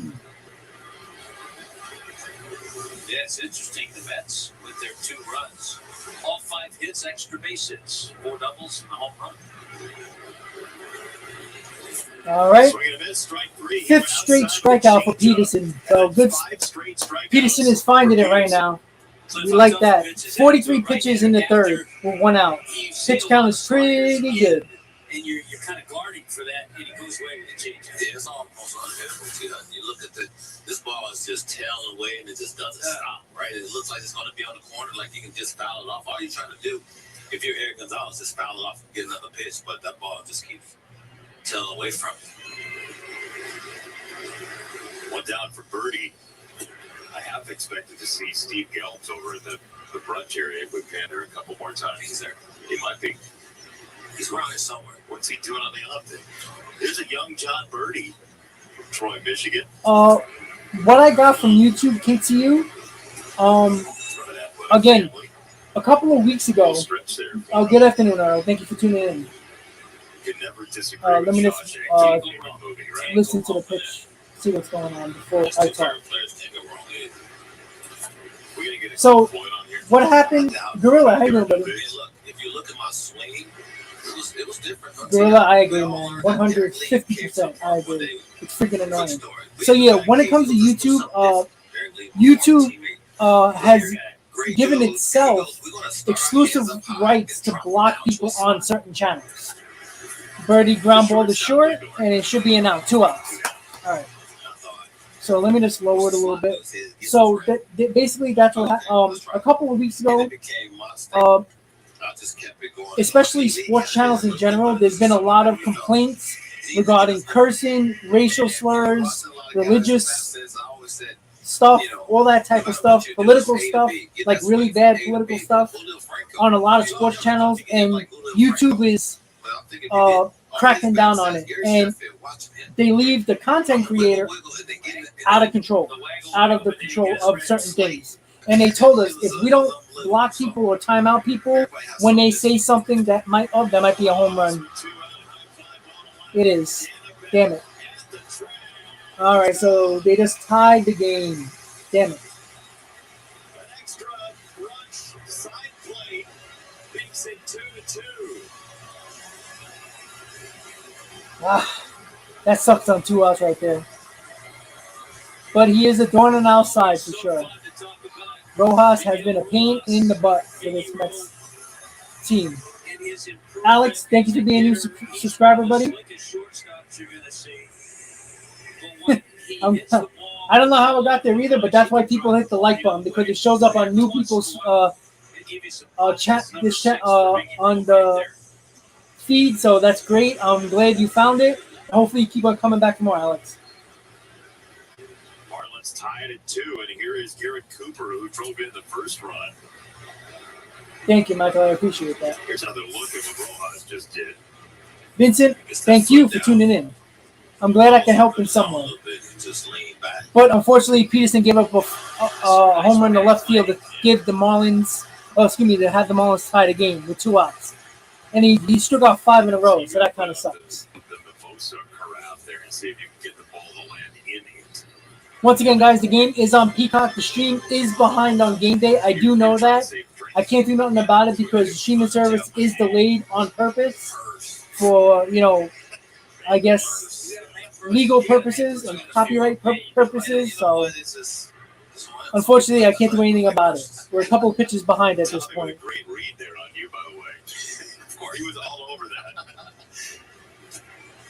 Yeah, it's interesting. The Mets with their 2 runs, all 5 hits, extra base hits, 4 doubles, and a home run. All right. Swing and a miss, strike 3. 5th straight strikeout for Peterson. So good. Peterson is finding it right now. We like that. 43 pitches in the 3rd with 1 out. Pitch count is pretty good. And you're kind of guarding for that, and he goes away with a change. Yeah, it's almost unhittable. You look at this ball is just tailing away, and it just doesn't stop, right? It looks like it's going to be on the corner, like you can just foul it off. All you're trying to do, if you're Eric Gonzalez, just foul it off and get another pitch, but that ball just keeps tailing away from you. 1 down for Birdie. I have expected to see Steve Gelbs over at the brunch area with Pander a couple more times. He's there. He might be. He's around here somewhere. What's he doing on the up day? There's a young John Birdie from Troy, Michigan. What I got from YouTube KTU, again, a couple of weeks ago. Good afternoon, Earl. Thank you for tuning in. Let me just listen to the pitch, see what's going on before I talk. So, what happened? Gorilla, how you doing, buddy? If you look at my swing, it was different. Gorilla, I agree, man. 150%. I agree. It's freaking annoying. So yeah, when it comes to YouTube, YouTube has given itself exclusive rights to block people on certain channels. Birdie ground ball to short, and it should be an out. 2 outs. All right. So let me just lower it a little bit. So basically, that's what a couple of weeks ago. Especially sports channels in general, there's been a lot of complaints regarding cursing, racial slurs, religious stuff, all that type of stuff, political stuff, like really bad political stuff on a lot of sports channels, and YouTube is cracking down on it, and they leave the content creator out of the control of certain things. And they told us if we don't block people or time out people when they say something that might be a home run. It is. Damn it. All right, so they just tied the game. Damn it. That sucks on 2 outs right there. But he is a thorn in our side for sure. Rojas has been a pain in the butt for this Mets team. Alex, thank you for being a new subscriber, buddy. I don't know how it got there either, but that's why people hit the like button, because it shows up on new people's on the feed. So that's great. I'm glad you found it. Hopefully, you keep on coming back for more, Alex. Marlins tied at 2, and here is Garrett Cooper, who drove in the first run. Thank you, Michael. I appreciate that. Here's how they're looking what Rojas just did. Vincent, thank you for tuning in. I'm glad I can help in some way. But unfortunately, Peterson gave up a home run to left field to give the Marlins, to have the Marlins tie the game with 2 outs. And he struck out 5 in a row, so that kind of sucks. Once again, guys, the game is on Peacock. The stream is behind on game day. I do know that. I can't do nothing about it because the streaming service is delayed on purpose for, I guess, legal purposes and copyright purposes. So, unfortunately, I can't do anything about it. We're a couple of pitches behind at this point. Great read there on you, by the way. He was all over that.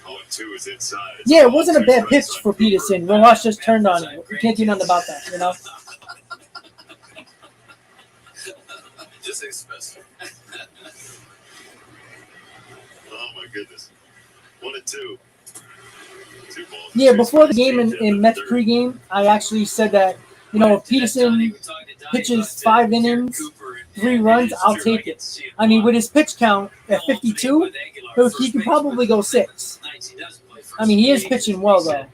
0-2 is inside. Yeah, it wasn't a bad pitch for Peterson. Rojas just turned on it. We can't do nothing about that, Just expensive. Oh, my goodness. 1-2. Yeah, before the game in Mets pregame, I actually said that, if Peterson pitches 5 innings, 3 runs, I'll take it. I mean, with his pitch count at 52, he can probably go 6. I mean, he is pitching well, though.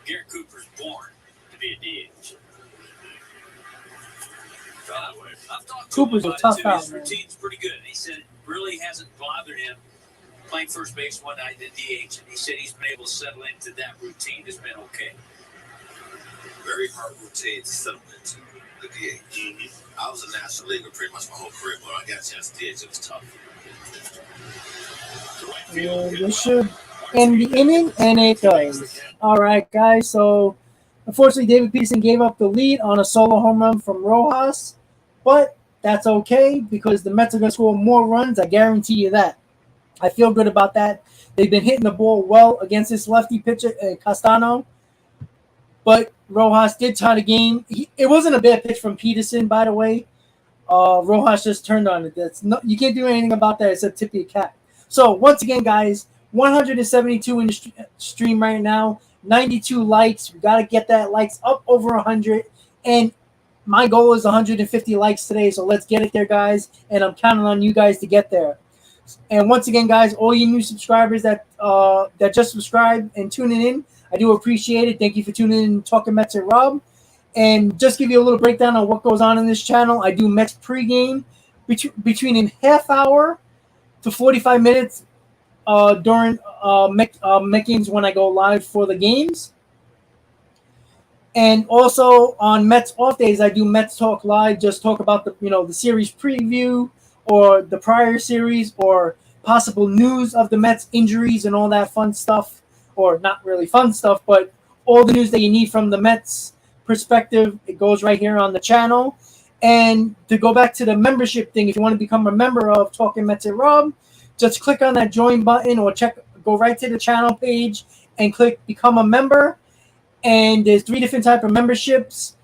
Garrett Cooper's born to be a DH. I've talked to Cooper's him a about tough it, too. out, His man. routine's pretty good. He said it really hasn't bothered him playing first base one night in DH. And he said he's been able to settle into that routine. It's been okay. Very hard routine to settle into the DH. I was a National Leaguer pretty much my whole career, but I got a chance to DH. It was tough. Yeah, this should end the inning, and it does. All right, guys. So, unfortunately, David Peterson gave up the lead on a solo home run from Rojas, but that's okay because the Mets are going to score more runs. I guarantee you that. I feel good about that. They've been hitting the ball well against this lefty pitcher, Castano, but Rojas did tie the game. It wasn't a bad pitch from Peterson, by the way. Rojas just turned on it. You can't do anything about that except tip your cap. So, once again, guys, 172 in the stream right now, 92 likes. We got to get that likes up over 100. And my goal is 150 likes today, so let's get it there, guys. And I'm counting on you guys to get there. And once again, guys, all you new subscribers that just subscribed and tuning in, I do appreciate it. Thank you for tuning in, Talking Mets and Rob. And just give you a little breakdown on what goes on in this channel. I do Mets pregame between a half hour to 45 minutes during Met games when I go live for the games. And also on Mets off days, I do Mets Talk Live. Just talk about the series preview or the prior series or possible news of the Mets injuries and all that fun stuff, or not really fun stuff, but all the news that you need from the Mets perspective. It goes right here on the channel. And to go back to the membership thing, if you want to become a member of Talking Mets and Rob, just click on that join button or go right to the channel page and click become a member. And there's 3 different types of memberships.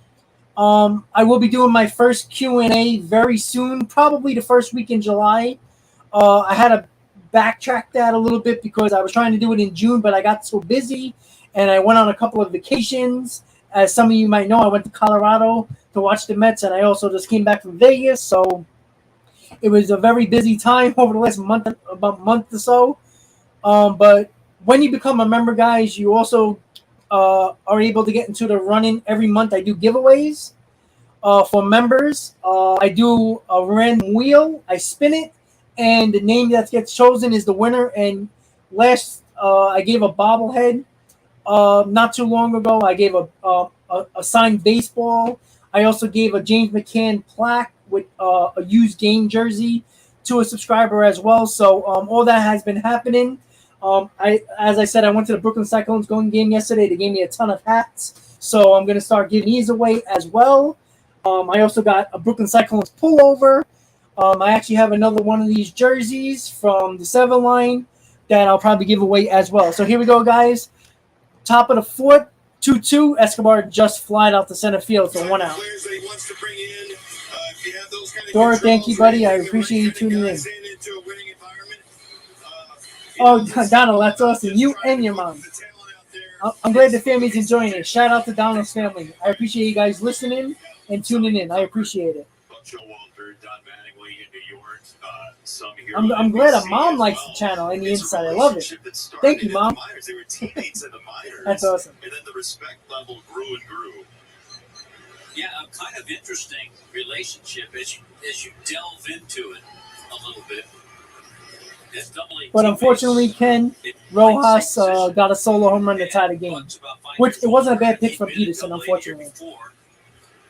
I will be doing my first Q&A very soon, probably the first week in July. I had to backtrack that a little bit because I was trying to do it in June, but I got so busy and I went on a couple of vacations. As some of you might know, I went to Colorado to watch the Mets, and I also just came back from Vegas. So it was a very busy time over the last month or so. But when you become a member, guys, you also are able to get into the running. Every month I do giveaways for members. I do a random wheel. I spin it, and the name that gets chosen is the winner. And last, I gave a bobblehead. Not too long ago, I gave a signed baseball. I also gave a James McCann plaque with a used game jersey to a subscriber as well. So all that has been happening. As I said, I went to the Brooklyn Cyclones going game yesterday. They gave me a ton of hats, so I'm going to start giving these away as well. I also got a Brooklyn Cyclones pullover. I actually have another one of these jerseys from the 7 line that I'll probably give away as well. So here we go, guys. Top of the 4th, 2-2. Escobar just flied out to center field, so 1 out. Dora, thank you, buddy. I appreciate you tuning in. Oh, Donald, that's awesome. You and your mom. I'm glad the family's enjoying it. Shout out to Donald's family. I appreciate you guys listening and tuning in. I appreciate it. I'm glad a mom likes the channel and the inside. I love it. Thank you, Mom. That's awesome. And then the respect level grew and grew. Yeah, a kind of interesting relationship as you delve into it a little bit. But unfortunately, Ken, Rojas got a solo home run to tie the game, which it wasn't a bad pitch from Peterson, unfortunately. But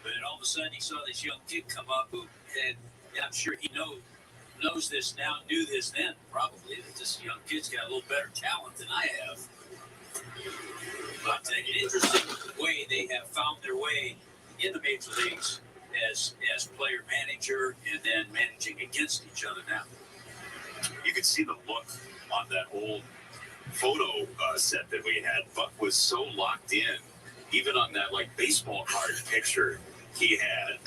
then all of a sudden, he saw this young kid come up who, and I'm sure he knows this now, knew this then, probably, that this young kid's got a little better talent than I have. But an interesting way they have found their way in the major leagues as player manager and then managing against each other now. You could see the look on that old photo set that we had. Buck was so locked in, even on that baseball card picture he had.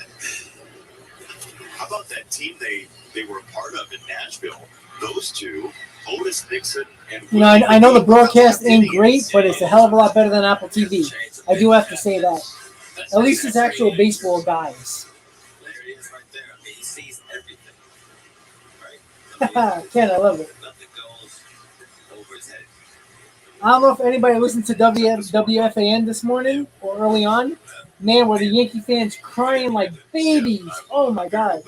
How about that team they were a part of in Nashville? Those two Otis Nixon and You know, I know the broadcast ain't great, but it's a hell of a lot better than Apple TV. I do have to say that. At least it's actual baseball guys. There it is right there. I mean, he sees everything. Right? Ken, I love it. Nothing goes over his head. I don't know if anybody listened to WFAN this morning or early on. Man, were the Yankee fans crying like babies. Oh, my God.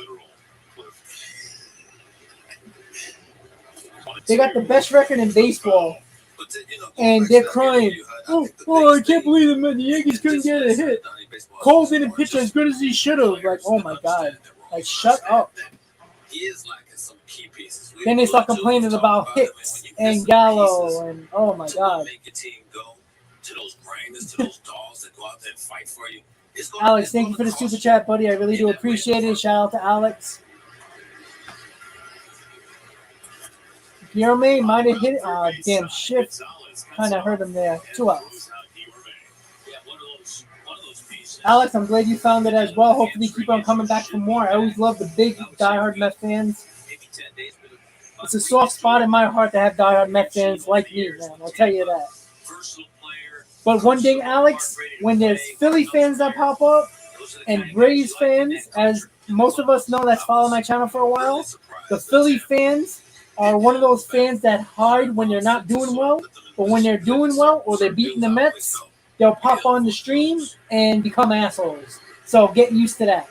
They got the best record in baseball, and they're crying. Oh, I can't believe the Yankees couldn't get a hit. Cole didn't pitch as good as he should have. Like, oh, my God. Like, shut up. Then they start complaining about Hicks and Gallo, and oh, my God. Alex, thank you for the super chat, buddy. I really do appreciate it. Shout out to Alex. Guillermo might have hit it. Damn shift. Kind of hurt him there. 2 outs. Alex, I'm glad you found it as well. Hopefully keep on coming back for more. I always love the big diehard Mets fans. It's a soft spot in my heart to have diehard Mets fans like me, man. I'll tell you that. But one thing, Alex, when there's Philly fans that pop up and Braves fans, as most of us know that's followed my channel for a while, the Philly fans are one of those fans that hide when they're not doing well, but when they're doing well or they're beating the Mets, they'll pop on the stream and become assholes. So get used to that.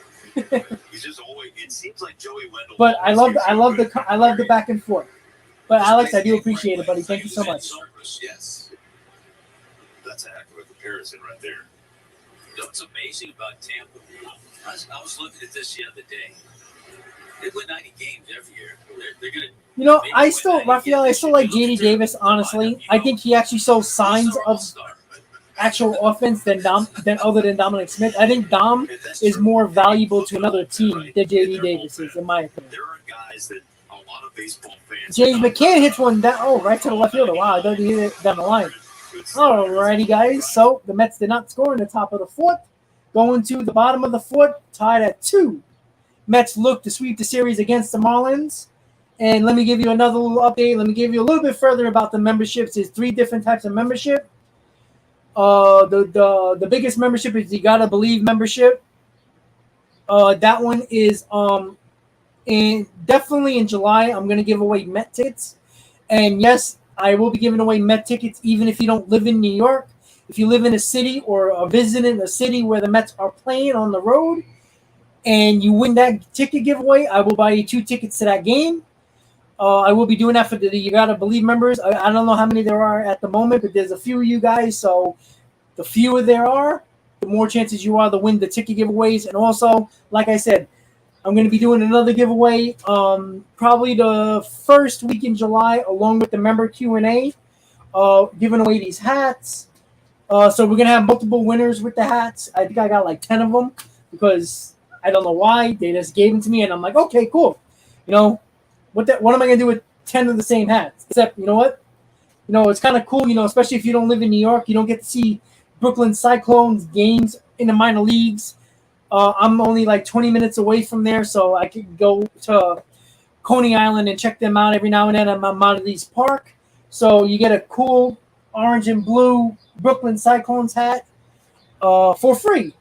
But I love the back and forth. But Alex, I do appreciate it, buddy. Thank you so much. Yes. That's an accurate comparison right there. You know what's amazing about Tampa? I was looking at this the other day. They win 90 games every year. They're gonna. You know, I still like JD Davis. Honestly, I think he actually shows signs of actual offense than other than Dominic Smith. I think Dom is more valuable to another team than JD Davis is, in my opinion. There are guys that a lot of baseball fans. James McCann hits one down. Oh, right to the left fielder. Wow, I thought he hit it down the line. Alrighty, guys. So the Mets did not score in the top of the fourth. Going to the bottom of the fourth, tied at 2. Mets look to sweep the series against the Marlins. And let me give you another little update. Let me give you a little bit further about the memberships. There's 3 different types of membership. The biggest membership is the Gotta Believe membership. That one is definitely in July. I'm gonna give away Met tickets, and yes, I will be giving away Met tickets even if you don't live in New York. If you live in a city or are visiting a city where the Mets are playing on the road, and you win that ticket giveaway, I will buy you 2 tickets to that game. I will be doing that for the You Gotta Believe members. I don't know how many there are at the moment, but there's a few of you guys. So the fewer there are, the more chances you are to win the ticket giveaways. And also, like I said, I'm going to be doing another giveaway probably the first week in July, along with the member Q&A, giving away these hats. So we're going to have multiple winners with the hats. I think I got like 10 of them because I don't know why. They just gave them to me, and I'm like, okay, cool. You know, what am I going to do with 10 of the same hats? Except, you know what? You know, it's kind of cool, you know, especially if you don't live in New York. You don't get to see Brooklyn Cyclones games in the minor leagues. I'm only like 20 minutes away from there, so I could go to Coney Island and check them out every now and then at Mondelez Park. So you get a cool orange and blue Brooklyn Cyclones hat for free.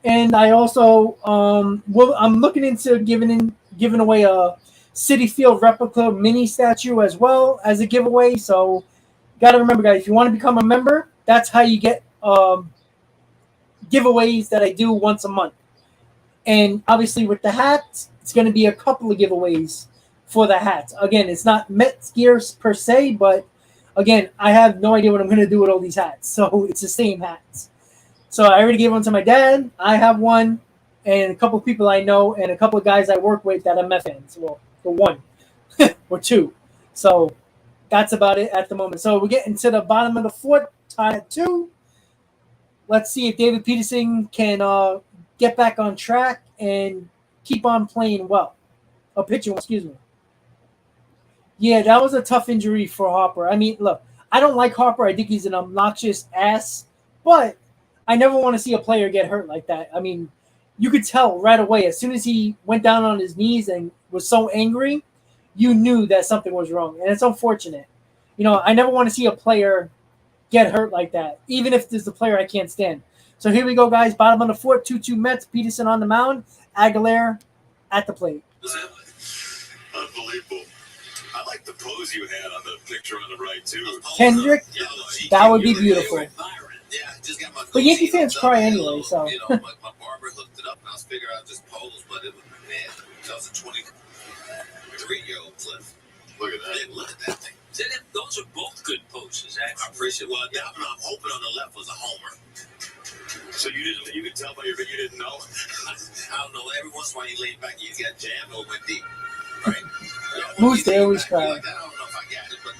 And I also I'm looking into giving away a Citi Field replica mini statue as well as a giveaway. So got to remember, guys, if you want to become a member, that's how you get giveaways that I do once a month. And obviously with the hats, it's going to be a couple of giveaways for the hats. Again, it's not Mets gear per se, but again, I have no idea what I'm going to do with all these hats. So it's the same hats. So I already gave one to my dad. I have one, and a couple of people I know, and a couple of guys I work with that are Mets fans. Well, for 1 or 2. So that's about it at the moment. So we're getting to the bottom of the fourth, tied at 2. Let's see if David Peterson can get back on track and keep on playing well. Pitching, excuse me. Yeah, that was a tough injury for Harper. I mean, look, I don't like Harper. I think he's an obnoxious ass, but I never want to see a player get hurt like that. I mean, you could tell right away as soon as he went down on his knees and was so angry, you knew that something was wrong. And it's unfortunate. I never want to see a player get hurt like that, even if there's a player I can't stand. So here we go, guys. Bottom of the fourth, 2-2 Mets. Peterson on the mound. Aguilar at the plate. Unbelievable. I like the pose you had on the picture on the right, too. Kendrick, that would be beautiful. Yeah, just got my But Yankee fans cry anyway, so. My barber hooked it up, and I was figuring out this pose, but it was, man, that was a 23-year-old clip. Look at that. Look at that thing. Those are both good poses, I actually. appreciate. Well, that one I'm hoping on the left was a homer. So you could tell by your video, you didn't know? I don't know. Every once in a while you lean back, you got jammed or went deep, right? Moose, they always cry. I don't know if I got it, but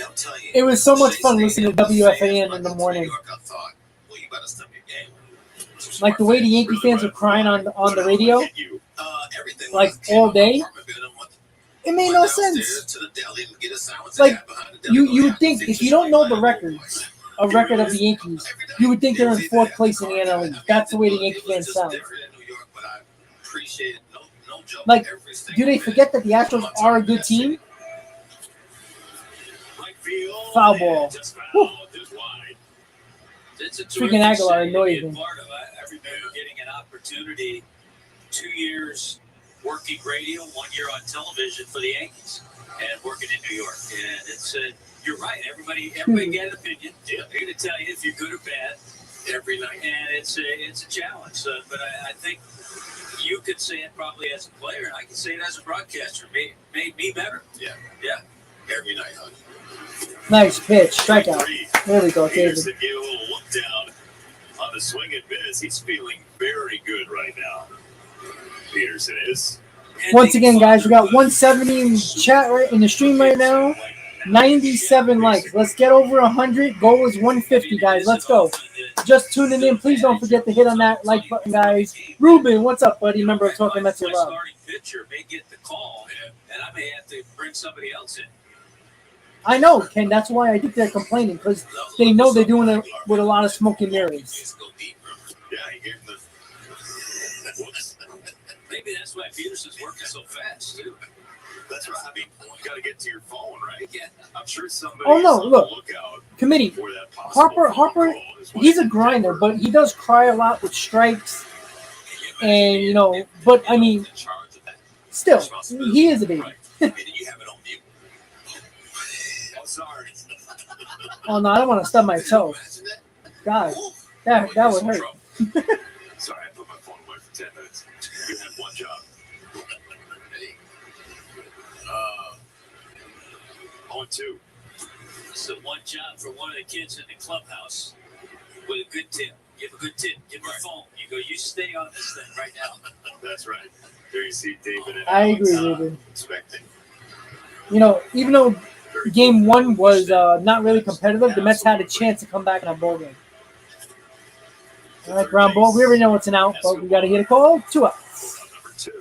I'm telling you, It was so much fun listening to WFAN in the morning. I thought, well, you better step your game. Like the way the Yankee fans were crying on the radio, Everything like all day. It made no sense. Like you would think if you don't know the records, a record of the Yankees, you would think they're in fourth place in the NL East. That's the way the Yankee fans sound. Like, do they forget that the Astros are a good team? Foul ball. Whew. It's a Freaking Aguilar annoys me. part of it. I remember getting an opportunity 2 years working radio, 1 year on television for the Yankees, and working in New York. And it's you're right. Everybody got an opinion. They're going to tell you if you're good or bad every night, and it's a challenge. But I think you could say it probably as a player, and I can say it as a broadcaster. Made me better. Yeah. Every night, honey. Nice pitch, strikeout. There we go, David. Peterson gave a little look down on the swing and miss. He's feeling very good right now. Peterson is. Once again, guys, we got 170 in chat right in the stream right now. 97 likes. Let's get over 100. Goal is 150, guys. Let's go. Just tuning in. Please don't forget to hit on that like button, guys. Ruben, what's up, buddy? Member of Talking Mets with Rob. Starting pitcher may get the call, and I may have to bring somebody else in. I know, Ken. That's why I think they're complaining, because they know they're doing it with a lot of smoke and mirrors. Yeah, he gave him the. Whoops. Maybe that's why Peterson's working so fast, too. That's right. I mean, you got to get to your phone, right? Yeah. I'm sure somebody. Oh, no, on look. the lookout Committee, for that possible Harper, phone call is what he's a he- grinder, but he does cry a lot with strikes. And, but, I mean, still, he is a baby. You have it on mute. I'm sorry. Oh, no, I don't want to stub my toe. God, that would hurt. Sorry, I put my phone away for 10 minutes. You had one job. 0-2. This is one job for one of the kids in the clubhouse with a good tip. Give a good tip. Give him a phone. You go, you stay on this thing right now. That's right. There you see David and I Alex, agree, Ruben. expecting. Even though Game 1 was not really competitive, the Mets had a chance to come back in a ball game. All right, ground ball. We already know it's an out, but we got to get a call. 2 outs. Number 2.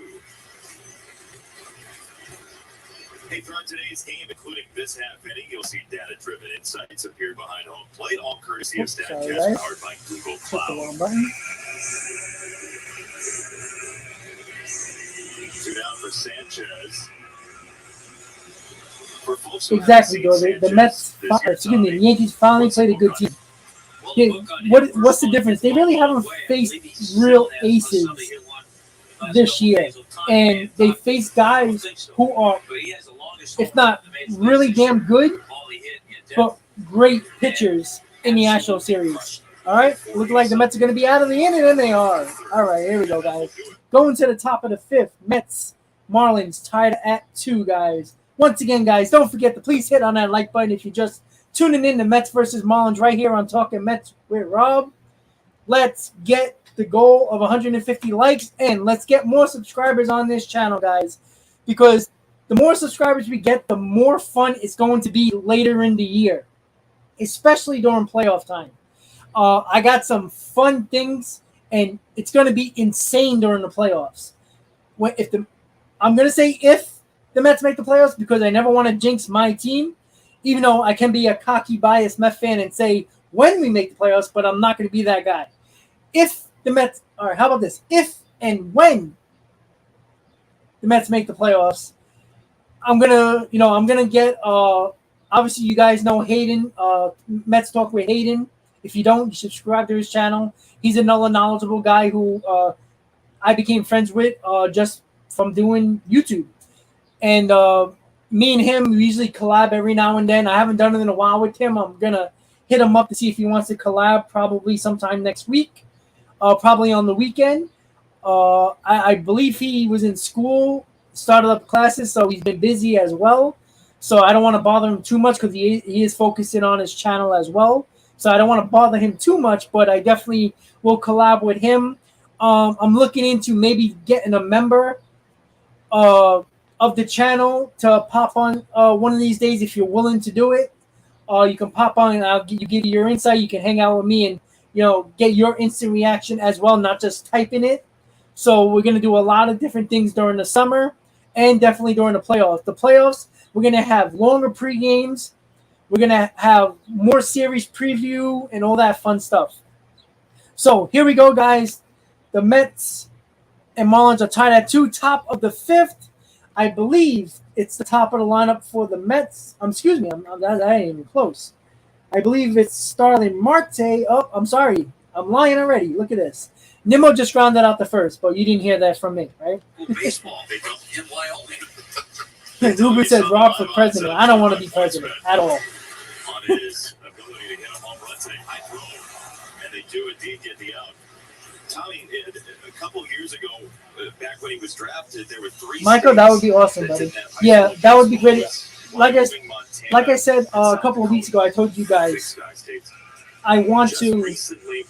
Hey, throughout today's game, including this half inning, you'll see data-driven insights appear behind home plate, all courtesy of Sorry, StatCast guys. powered by Google Hit the Cloud. wrong button. 2 down for Sanchez. For folks who Exactly, haven't though. seen The Sanchez Mets, this year, excuse me, the Yankees finally played a good team. Yeah, what's the difference? They really haven't faced real aces this year, and they face guys who are, if not really damn good, but great pitchers in the Astros series. All right, look like the Mets are going to be out of the inning, and they are. All right, here we go, guys. Going to the top of the 5th, Mets Marlins tied at 2, guys. Once again, guys, don't forget to please hit on that like button if you're just tuning in to Mets versus Marlins right here on Talking Mets with Rob. Let's get the goal of 150 likes, and let's get more subscribers on this channel, guys, because the more subscribers we get, the more fun it's going to be later in the year, especially during playoff time. I got some fun things, and it's going to be insane during the playoffs. I'm going to say if the Mets make the playoffs, because I never want to jinx my team, even though I can be a cocky, biased Mets fan and say when we make the playoffs, but I'm not going to be that guy. If the Mets, all right, how about this? If and when the Mets make the playoffs, I'm gonna get obviously you guys know Hayden, Mets Talk with Hayden. If you don't, you subscribe to his channel. He's another knowledgeable guy who I became friends with just from doing YouTube. And me and him usually collab every now and then. I haven't done it in a while with him. I'm gonna hit him up to see if he wants to collab probably sometime next week, probably on the weekend. I believe he was in school, started up classes, so he's been busy as well. So I don't want to bother him too much because he is focusing on his channel as well. So I don't want to bother him too much, but I definitely will collab with him. I'm looking into maybe getting a member of the channel to pop on one of these days if you're willing to do it. You can pop on and I'll give you your insight. You can hang out with me and get your instant reaction as well, not just typing it. So we're gonna do a lot of different things during the summer and definitely during the playoffs. The playoffs, we're gonna have longer pre-games. We're gonna have more series preview and all that fun stuff. So here we go, guys. The Mets and Marlins are tied at 2, top of the 5th. I believe it's the top of the lineup for the Mets. Excuse me, that ain't even close. I believe it's Starling Marte. Oh, I'm sorry. I'm lying already. Look at this. Nimmo just grounded out the first, but you didn't hear that from me, right? Well, baseball, they don't in Wyoming. Ruben says Rob for president. I don't want to be president at all. On his ability to hit a home run today, high throw, and they do indeed get the out. Tommy, a couple of years ago, back when he was drafted, there were 3. Michael, that would be awesome, buddy. Yeah, that would be great. Like I said a couple of weeks ago, I told you guys I want to.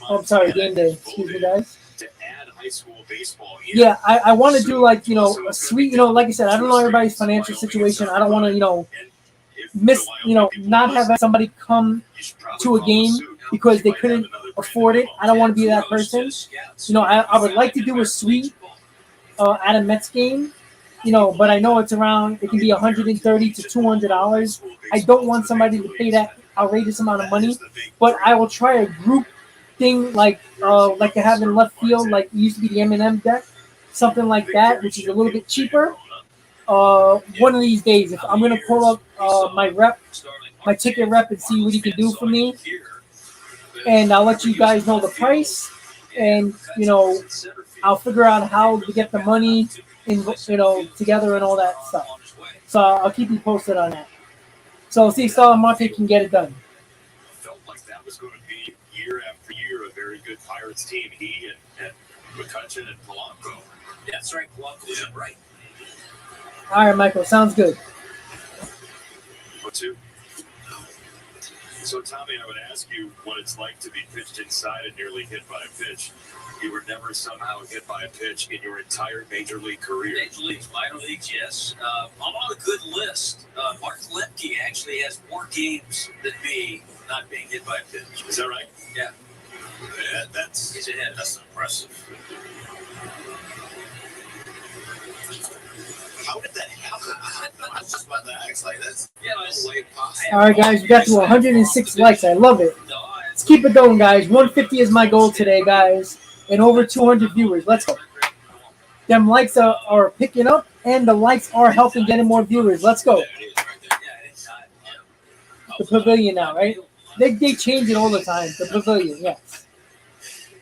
Oh, I'm sorry, game day. Excuse me, guys. To add high school baseball. Yeah, I want to do like a sweet. Like I said, I don't know everybody's financial situation. I don't want to miss. Not have somebody come to a game because they couldn't afford it. I don't want to be that person. I would like to do a suite at a Mets game. But I know it's around. It can be $130 to $200. I don't want somebody to pay that outrageous amount of money, but I will try a group thing like they have in left field, like it used to be the M&M deck, something like that, which is a little bit cheaper. One of these days, if I'm gonna call up my ticket rep, and see what he can do for me, and I'll let you guys know the price, and I'll figure out how to get the money together and all that stuff. So I'll keep you posted on that. So see if Starling Marte can get it done. Felt like that was going to be year after year a very good Pirates team. He and McCutcheon and Polanco. Yeah, that's right. Polanco's right. All right, Michael. Sounds good. What two? So, Tommy, I would ask you what it's like to be pitched inside and nearly hit by a pitch. You were never somehow hit by a pitch in your entire major league career. Major leagues, minor leagues, yes. I'm on a good list. Mark Lemke actually has more games than me not being hit by a pitch. Is that right? Yeah. He's ahead. That's impressive. How did that happen? I was just about to ask, like, that's no way possible. All right, guys, we got to 106 likes. I love it. Let's keep it going, guys. 150 is my goal today, guys, and over 200 viewers. Let's go. Them likes are picking up, and the likes are helping getting more viewers. Let's go. The pavilion now, right? They change it all the time. The pavilion, yes.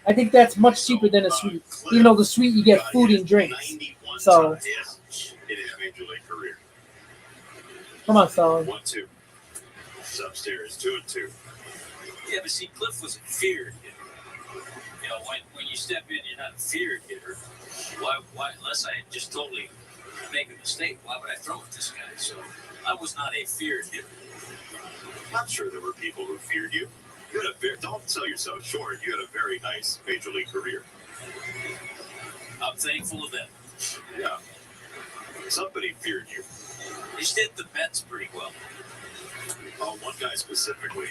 I think that's much cheaper than a suite. Even though the suite you get food and drinks. So, In his major league career. come on, Starling. 1-2. It's upstairs. 2-2. Yeah, but see, Cliff was a feared hitter. When you step in, you're not a feared hitter. Why unless I just totally make a mistake, why would I throw at this guy? So I was not a feared hitter. I'm sure there were people who feared you. Don't sell yourself short. You had a very nice major league career. I'm thankful of that. Yeah. Somebody feared you. He did the Mets pretty well. One guy specifically.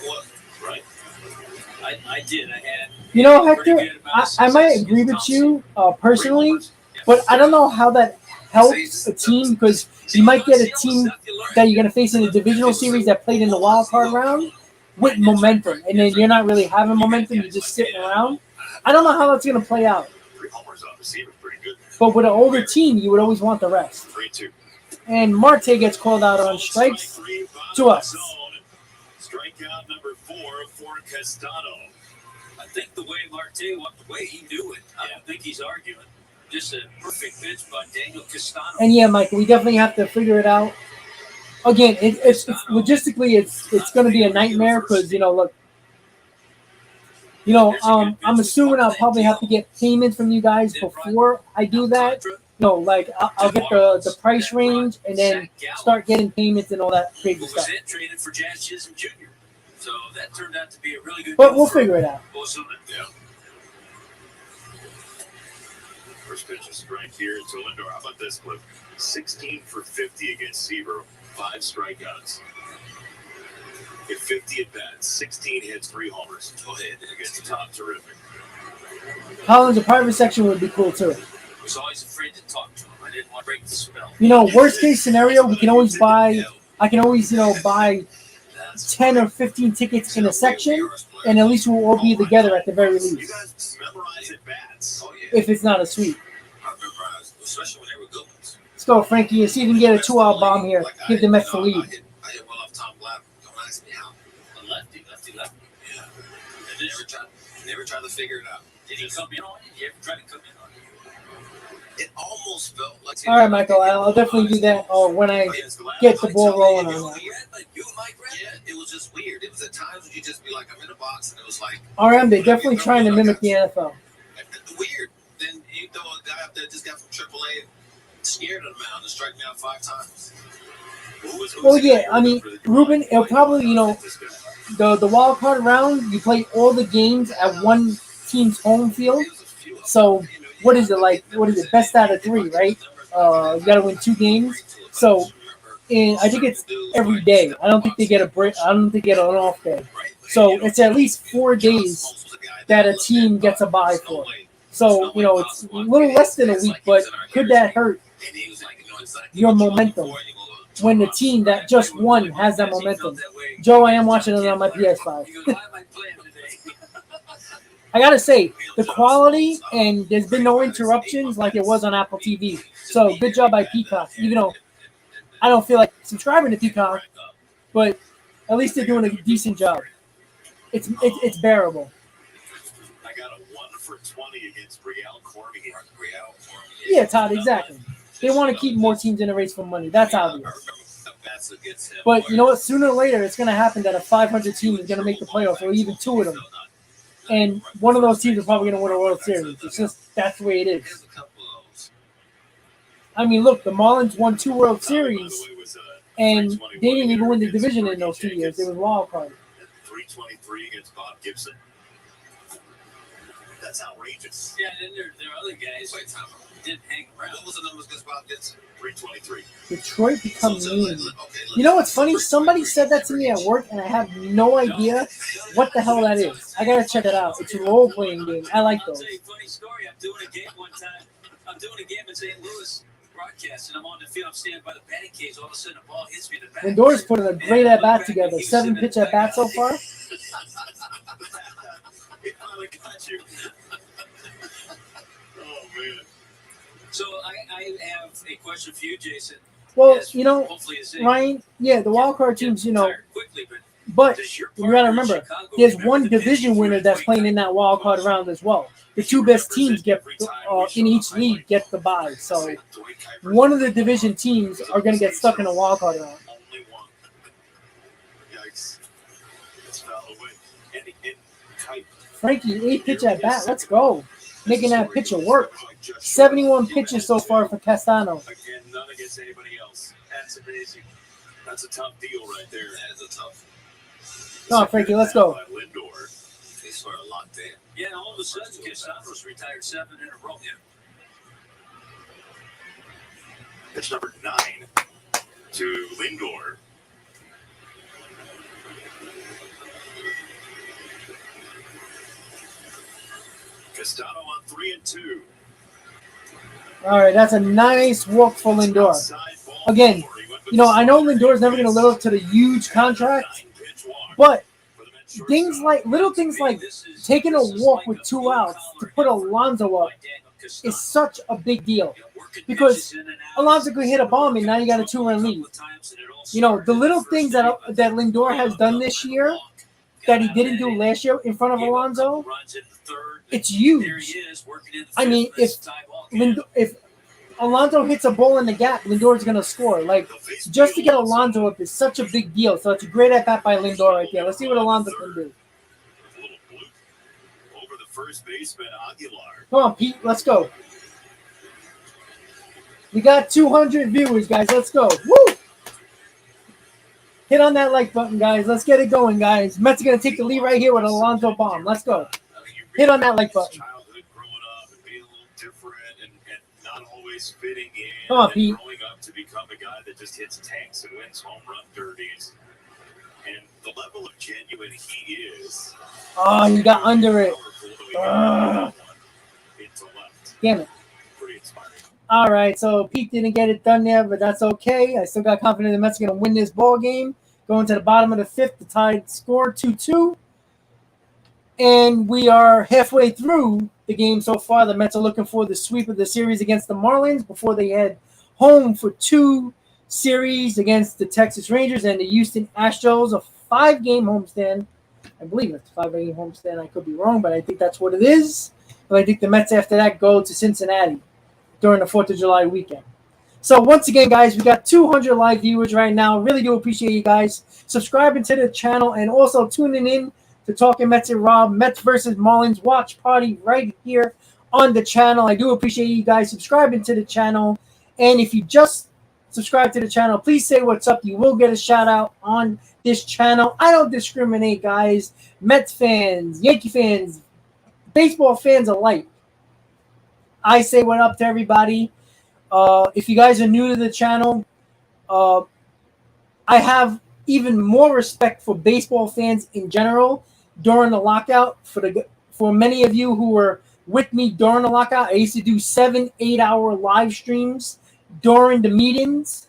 What? Right? I did. I had. Hector, I might agree with you personally, but I don't know how that helps a team because you might get a team that you're going to face in the divisional series that played in the wild card round with momentum, and then you're not really having momentum. You're just sitting around. I don't know how that's going to play out. 3 homers on receiver, pretty good. But with an older team, you would always want the rest. 3-2. And Marte gets called out on strikes to us. Strikeout number 4 for Castano. I think the way Marte walked away, he knew it. I don't think he's arguing. Just a perfect pitch by Daniel Castano. And yeah, Mike, we definitely have to figure it out. Again, it's logistically, it's going to be a nightmare because, look, I'm assuming I'll probably have to get payments from you guys before I do that. I'll get the price range and then start getting payments and all that crazy stuff. Traded for Jazz Chisholm Jr. So that turned out to be a really good. But we'll figure it out. Yeah. First pitch is strike here to Lindor. How about this clip? 16 for 50 against Seaver, 5 strikeouts. Get 50 at bats, 16 hits, 3 homers. Go ahead against the top. Terrific. Collins, a private section would be cool too. I was always afraid to talk to him. I didn't want to break the spell. Worst case scenario, we can always buy. I can always, buy 10 or 15 tickets in a section, and at least we'll all be together at the very least. You guys memorize at bats. Oh, yeah. If it's not a sweep. I memorized, especially when they were good ones. Let's go, Frankie. Let's see if we can get a 2-out bomb here. Give the Mets the lead. I hit well off Tom Black. Don't ask me how. A lefty. Yeah. And never tried to figure it out. Did he come in on it? Did you ever try to come in on it? It almost felt like. All right, Michael. I'll definitely do that when I get the ball rolling on that. Yeah, it was just weird. It was at times when you just be like, I'm in a box, and it was like. RM, they're definitely trying to mimic the NFL. Weird. Then you throw a guy up there, just got from AAA, scared of the mound, and strike me out 5 times. Well, yeah. I mean, Ruben, it'll probably, the wild card round, you play all the games at one team's home field. So, what is it, best out of 3, right? You got to win 2 games. So, I think it's every day. I don't think they get a break. I don't think they get an off day. So, it's at least 4 days that a team gets a bye for. So, it's a little less than a week, but could that hurt your momentum when the team that just won has that momentum? Joe, I am watching it on my PS5. I gotta say, the quality and there's been no interruptions like it was on Apple TV. So good job by Peacock. Even though I don't feel like subscribing to Peacock, but at least they're doing a decent job. It's bearable. I got a 1 for 20 against Real Cormier. Yeah, Todd, exactly. They want to keep more teams in a race for money. That's obvious. But you know what? Sooner or later, it's going to happen that a 500 team is going to make the playoffs, or even 2 of them. And one of those teams is probably going to win a World Series. It's just, that's the way it is. I mean, look, the Marlins won 2 World Series, and they didn't even win the division in those 2 years. It was wild card. 323 against Bob Gibson. That's outrageous. Yeah, and then there are other guys who didn't hang around. What was the numbers against Bob Gibson? 323. Detroit becomes mean. You know what's funny? Somebody said that to me at work, and I have no idea what the hell that is. I gotta check it out. It's a role-playing game. I like those. I'll tell you a funny story. I'm doing a game one time. I'm doing a game in St. Louis broadcast, and I'm on the field. I'm standing by the batting cage. All of a sudden, the ball hits me in the back. Lindor's putting a great at-bat together. 7 pitch at-bat so far. He finally got you. Oh, man. So I have a question for you, Jason. Well, Hopefully Ryan, yeah, the wild card teams, quickly, but you got to remember, there's one division winner that's playing in that wild card round as well. The 2 best teams get in each league get the bye. So one of the division teams are going to get stuck in a wild card round. Only one. Yikes. It's foul away. And Frankie, 8 pitch at bat. Let's go. Making that pitcher work. 71 pitches so far for Castano. Again, none against anybody else. That's amazing. That's a tough deal right there. That is a tough. Come on, Frankie, let's go. Lindor. They sort of locked in. Yeah, and all of a sudden, Castano's retired 7 in a row. Yeah. Pitch number 9 to Lindor. Castano on 3-2. All right, that's a nice walk for Lindor. Again, I know Lindor's never going to live up to the huge contract, but little things like taking a walk with 2 outs to put Alonso up is such a big deal because Alonso could hit a bomb and now you got a 2-run lead. You know, the little things that Lindor has done this year that he didn't do last year in front of Alonso, it's huge. I mean, if Alonso hits a ball in the gap, Lindor's going to score. Like, just to get Alonso up is such a big deal. So it's a great at-bat by Lindor right there. Let's see what Alonso can do. Over the first baseman, Aguilar. Come on, Pete. Let's go. We got 200 viewers, guys. Let's go. Woo! Hit on that like button, guys. Let's get it going, guys. Mets are going to take the lead right here with Alonso bomb. Let's go. Hit on that like button. Childhood growing up and being a little different and not always fitting in. Come on, Pete. Growing up to become a guy that just hits tanks and wins home run derbies. And the level of genuine he is. Oh, you got under it. Damn it. Pretty inspiring. All right, so Pete didn't get it done there, but that's okay. I still got confidence the Mets are going to win this ball game. Going to the bottom of the fifth, the tied score 2-2. And we are halfway through the game so far. The Mets are looking for the sweep of the series against the Marlins before they head home for 2 series against the Texas Rangers and the Houston Astros, a 5-game homestand. I believe it's a 5-game homestand. I could be wrong, but I think that's what it is. But I think the Mets after that go to Cincinnati during the 4th of July weekend. So once again, guys, we got 200 live viewers right now. Really do appreciate you guys subscribing to the channel and also tuning in to Talking Mets and Rob, Mets versus Marlins watch party right here on the channel. I do appreciate you guys subscribing to the channel. And if you just subscribe to the channel, please say what's up. You will get a shout out on this channel. I don't discriminate, guys. Mets fans, Yankee fans, baseball fans alike. I say what up to everybody. If you guys are new to the channel, I have even more respect for baseball fans in general during the lockout. For many of you who were with me during the lockout, I used to do 7-8 hour live streams during the meetings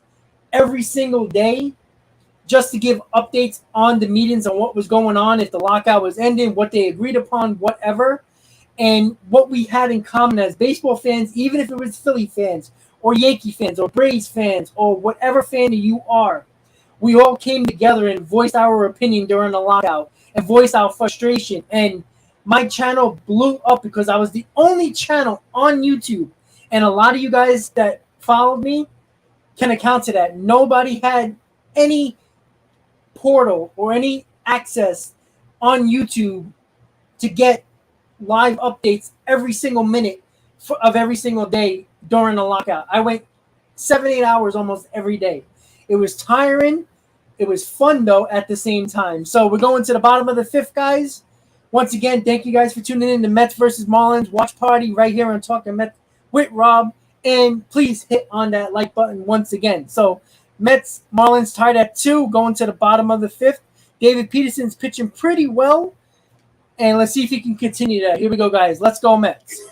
every single day just to give updates on the meetings and what was going on, if the lockout was ending, what they agreed upon, whatever. And what we had in common as baseball fans, even if it was Philly fans or Yankee fans or Braves fans or whatever fan you are, we all came together and voiced our opinion during the lockout and voiced our frustration. And my channel blew up because I was the only channel on YouTube. And a lot of you guys that followed me can account to that. Nobody had any portal or any access on YouTube to get live updates every single minute of every single day during the lockout. I went 7-8 hours almost every day. It was tiring. It was fun, though, at the same time. So we're going to the bottom of the fifth, guys. Once again, thank you guys for tuning in to Mets versus Marlins watch party right here on Talking Mets with Rob. And please hit on that like button once again. So Mets, Marlins tied at 2, going to the bottom of the fifth. David Peterson's pitching pretty well. And let's see if he can continue that. Here we go, guys. Let's go, Mets.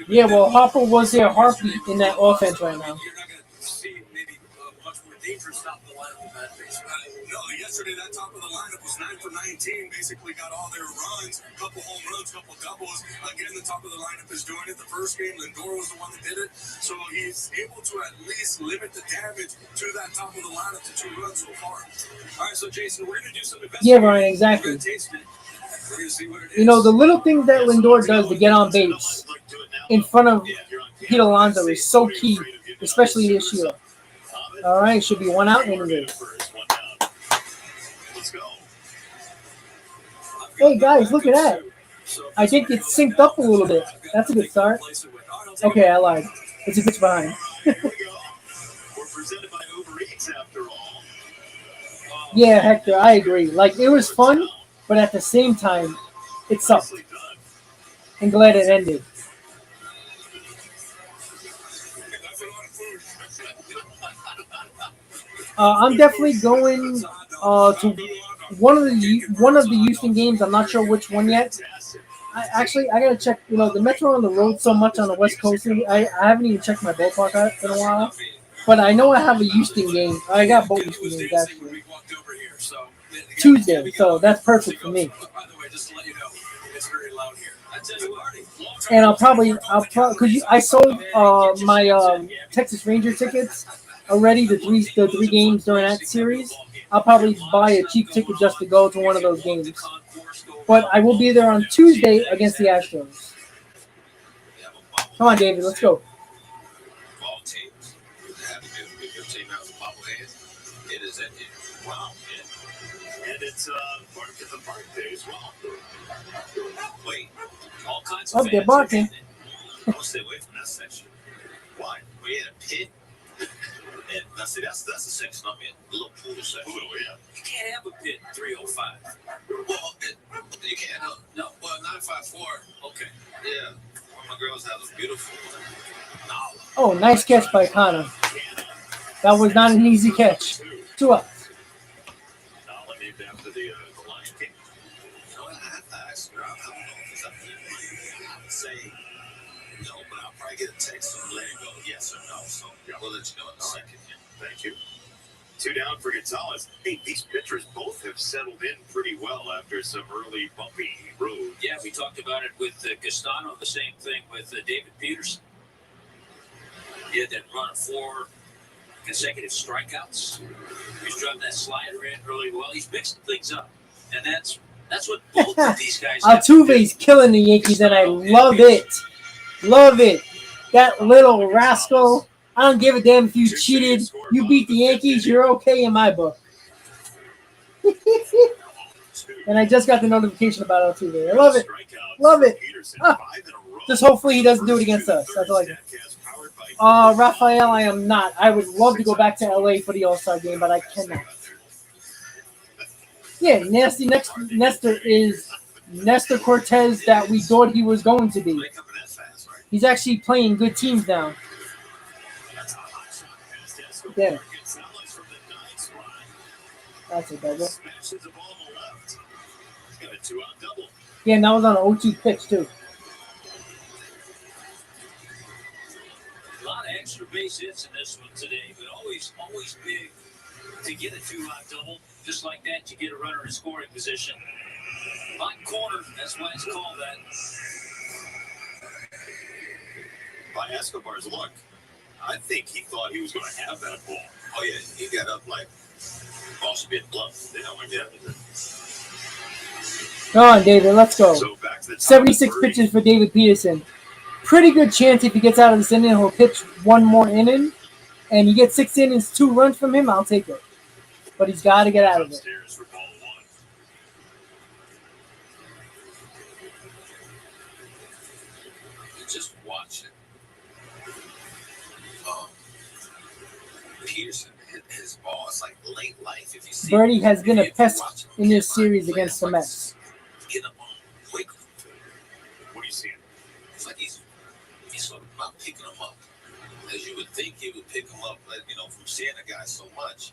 Yeah, well, Harper was their heartbeat in that offense right now. No, yesterday that top of the lineup was 9 for 19. Basically got all their runs, couple home runs, couple doubles. Again, the top of the lineup is doing it. The first game, Lindor was the one that did it. So he's able to at least limit the damage to that top of the lineup to 2 runs so far. All right, so Jason, we're going to do some investigation. Yeah, Ryan, exactly. You know, the little things that Lindor does to get on base in front of Pete Alonso is so key, especially this year. All right, should be 1 out anyway. Hey, guys, look at that. I think it's synced up a little bit. That's a good start. Okay, I lied. It's a pitch behind. Yeah, Hector, I agree. Like, it was fun, but at the same time, it sucked. I'm glad it ended. I'm definitely going to one of the Houston games. I'm not sure which one yet. I gotta check. You know, the Mets are on the road so much on the West Coast. I haven't even checked my ballpark out in a while. But I know I have a Houston game. I got both Houston games actually. Tuesday, so that's perfect for me. Just to let you know, it's very loud here. I tell you what, And because I sold my Texas Ranger tickets already, the three games during that series. I'll probably buy a cheap ticket just to go to one of those games. But I will be there on Tuesday against the Astros. Come on, David, let's go. Ball teams have your team has a bobblehead. It is at the wow, And it's part of the park day as well. wait. all kinds Oh, of they're fans barking. are I'm gonna stay away from that section. Why? We had a pit. And now see that's the section I'm in. A little pool section. Oh, yeah. You can't have a pit 305. Well, you can't. No. Well, 954. Okay. Yeah. One of my girls has a beautiful. Nala. Oh, nice catch by Connor. That was not an easy catch. 2 outs. Nala named after the Lion King. You know, I have to ask her. I don't know if it's up to you. I would say no, but I'll probably get a text and let it go yes or no. So we'll let you know in a second. Thank you. 2 down for Gonzalez. Hey, these pitchers both have settled in pretty well after some early bumpy road. Yeah, we talked about it with Castano. The same thing with David Peterson. He had that run of 4 consecutive strikeouts. He's driving that slider in really well. He's mixing things up, and that's what both of these guys. Altuve's killing the Yankees, and I love it. Love it. That little rascal. I don't give a damn if you cheated. You beat the Yankees, you're okay in my book. And I just got the notification about Altuve. I love it. Love it. Just hopefully he doesn't do it against us. That's all I can. Raphael, I am not. I would love to go back to LA for the All-Star game, but I cannot. Yeah, Nasty Nestor is Nestor Cortez that we thought he was going to be. He's actually playing good teams now. Yeah. That's a double. Yeah, and that was on an 0-2 pitch, too. A lot of extra base hits in this one today, but always big to get a 2-out double. Just like that, you get a runner in scoring position. Bottom corner, that's why it's called that. By Escobar's luck, I think he thought he was going to have that ball. Oh yeah, he got up like ball should be bluff. They don't like that. Come on, David, let's go. So back to the top 76 of the pitches for David Peterson. Pretty good chance if he gets out of this inning, he'll pitch one more inning. And you get 6 innings, 2 runs from him, I'll take it. But he's got to get out of it. upstairs for ball 1. Just watch it. Peterson, his ball is like late life. If you see Birdie has been a pest in this series against the Mets. Get him on quickly. What are you seeing? It's like he's sort of not picking him up. As you would think he would pick him up, but, from seeing a guy so much.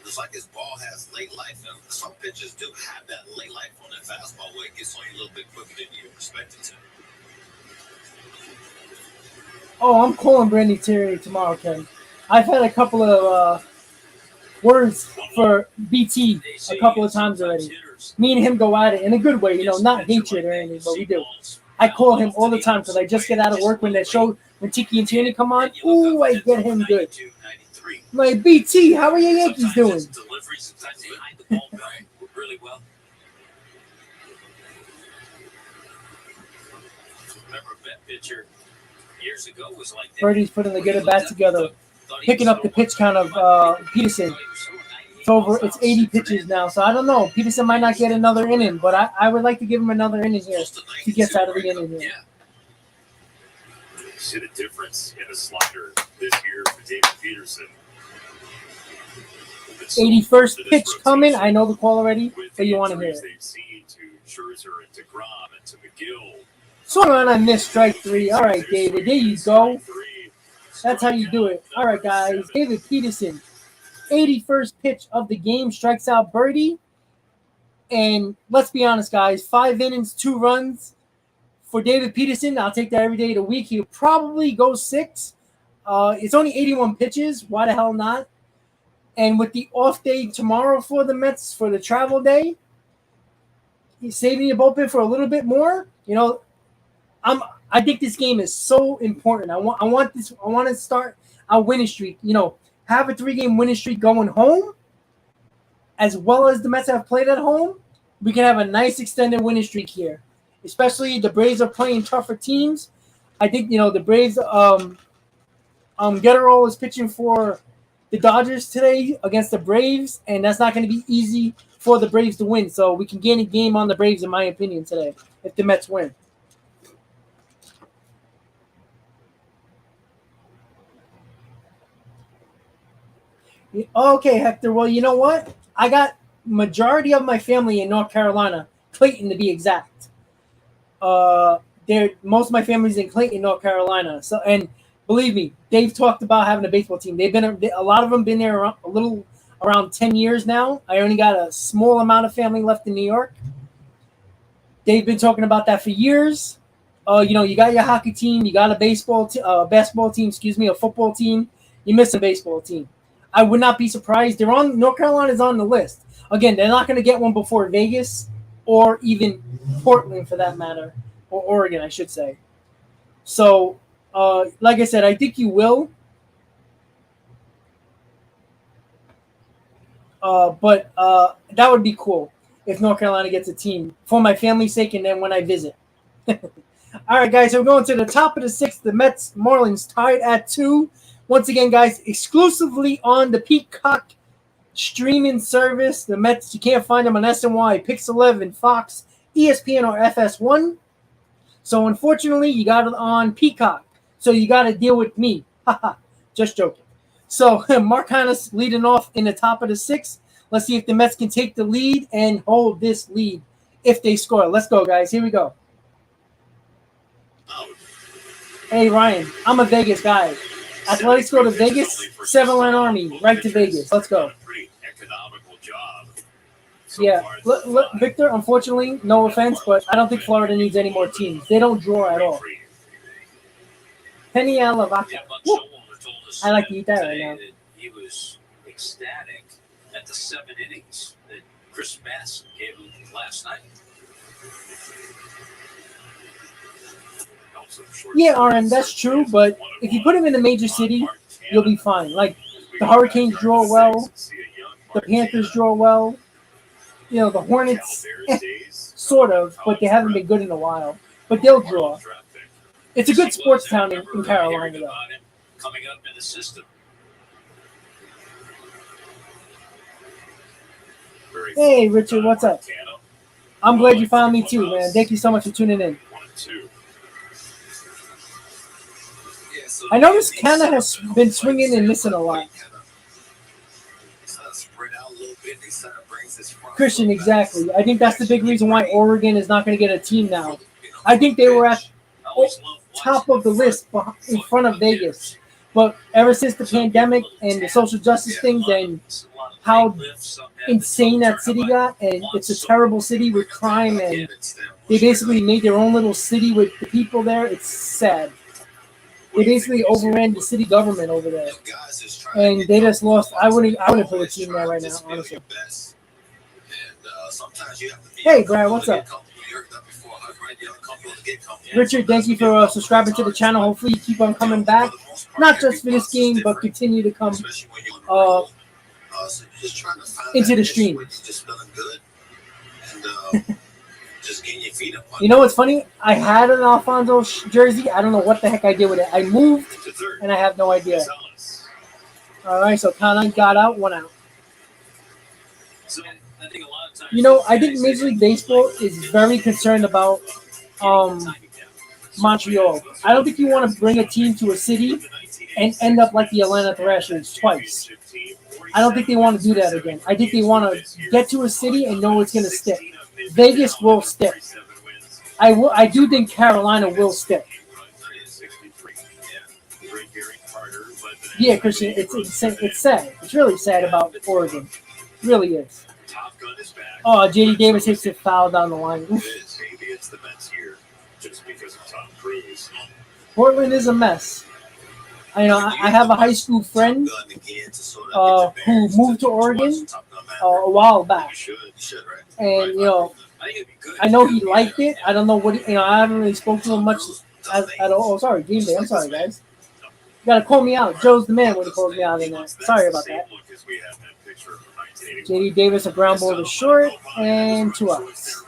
It's like his ball has late life. And some pitchers do have that late life on their fastball where it gets on you a little bit quicker than you expect it to. Oh, I'm calling Brandy Terry tomorrow, Ken. I've had a couple of words for BT a couple of times already. Me and him go at it in a good way, not hatred or anything, but we do. I call him all the time because I just get out of work when Tiki and Tierney come on. Ooh, I get him good. I'm like, BT, how are your Yankees doing? Sometimes behind the ball really well. Remember that pitcher years ago was like that. Birdie's putting the good at bat together. Picking up the pitch count of Peterson. It's 80 pitches now, so I don't know. Peterson might not get another inning, but I would like to give him another inning here if he gets out of the inning here. See the difference in a slider this year for David Peterson. 81st pitch coming. I know the call already, but you want to hear it. They've seen to Scherzer and to Grom and to McGill. Swung on, I missed strike 3. All right, David, there you go. That's how you do it. All right, guys. David Peterson, 81st pitch of the game, strikes out Birdie. And let's be honest, guys, 5 innings, 2 runs. For David Peterson, I'll take that every day of the week. He'll probably go 6. It's only 81 pitches. Why the hell not? And with the off day tomorrow for the Mets for the travel day, saving your bullpen for a little bit more, I think this game is so important. I want to start a winning streak. Have a 3-game winning streak going home, as well as the Mets have played at home. We can have a nice extended winning streak here. Especially the Braves are playing tougher teams. I think the Braves. Getterol is pitching for the Dodgers today against the Braves, and that's not going to be easy for the Braves to win. So we can gain a game on the Braves, in my opinion, today if the Mets win. Okay, Hector. Well, you know what? I got majority of my family in North Carolina, Clayton to be exact. Most of my family's in Clayton, North Carolina. So, and believe me, they've talked about having a baseball team. A lot of them been there around 10 years now. I only got a small amount of family left in New York. They've been talking about that for years. You got your hockey team, you got a basketball team, a football team. You miss a baseball team. I would not be surprised. North Carolina's on the list. Again, they're not going to get one before Vegas or even Portland for that matter, or Oregon, I should say. So, like I said, I think you will. But that would be cool if North Carolina gets a team for my family's sake and then when I visit. All right, guys, so we're going to the top of the 6th. The Mets Marlins tied at 2. Once again, guys, exclusively on the Peacock streaming service. The Mets, you can't find them on SNY, Pix 11, Fox, ESPN, or FS1. So, unfortunately, you got it on Peacock. So, you got to deal with me. Haha, just joking. So, Mark Hannes leading off in the top of the 6th. Let's see if the Mets can take the lead and hold this lead if they score. Let's go, guys. Here we go. Hey, Ryan, I'm a Vegas guy. Athletics go to Vegas, 7-line Army, right to Vegas. Let's go. Yeah, Victor, unfortunately, no offense, but I don't think Florida needs any more teams. They don't draw at all. Penny Alavaca. I like to eat that right now. He was ecstatic at the 7 innings that Chris Bass gave him last night. Yeah, RM, that's true, but if you put him in a major city, you'll be fine. Like, the Hurricanes draw well, the Panthers draw well, the Hornets, sort of, but they haven't been good in a while. But they'll draw. It's a good sports town in Carolina, though. Coming up in the system. Hey, Richard, what's up? I'm glad you found me, too, man. Thank you so much for tuning in. I noticed Canada has been swinging and missing a lot. Christian, exactly. I think that's the big reason why Oregon is not going to get a team now. I think they were at top of the list in front of Vegas. But ever since the pandemic and the social justice things and how insane that city got, and it's a terrible city with crime, and they basically made their own little city with the people there, it's sad. They basically overran the city government over there, and they just lost. I wouldn't put a team there right now, honestly. Hey, Brad, what's up? Richard, thank you for subscribing to the channel. Hopefully, you keep on coming back, not just for this game, but continue to come into the stream. You know what's funny? I had an Alfonso jersey. I don't know what the heck I did with it. I moved, and I have no idea. All right, so Conan got out, 1 out. I think Major League Baseball is very concerned about Montreal. I don't think you want to bring a team to a city and end up like the Atlanta Thrashers twice. I don't think they want to do that again. I think they want to get to a city and know it's going to stick. Vegas will stick. I do think Carolina will stick. Yeah, Christian, it's sad. It's really sad about Oregon. It really is. Oh, JD Davis hits it foul down the line. Portland is a mess. I have a high school friend who moved to Oregon a while back. And, I think it'd be good. I know he liked it. I don't know what I haven't really spoken to him much at all. Oh, sorry, game day. I'm sorry, guys. You gotta call me out. Joe's the man when he calls me out in that. Sorry about that. JD Davis, a ground ball to short, and 2 outs.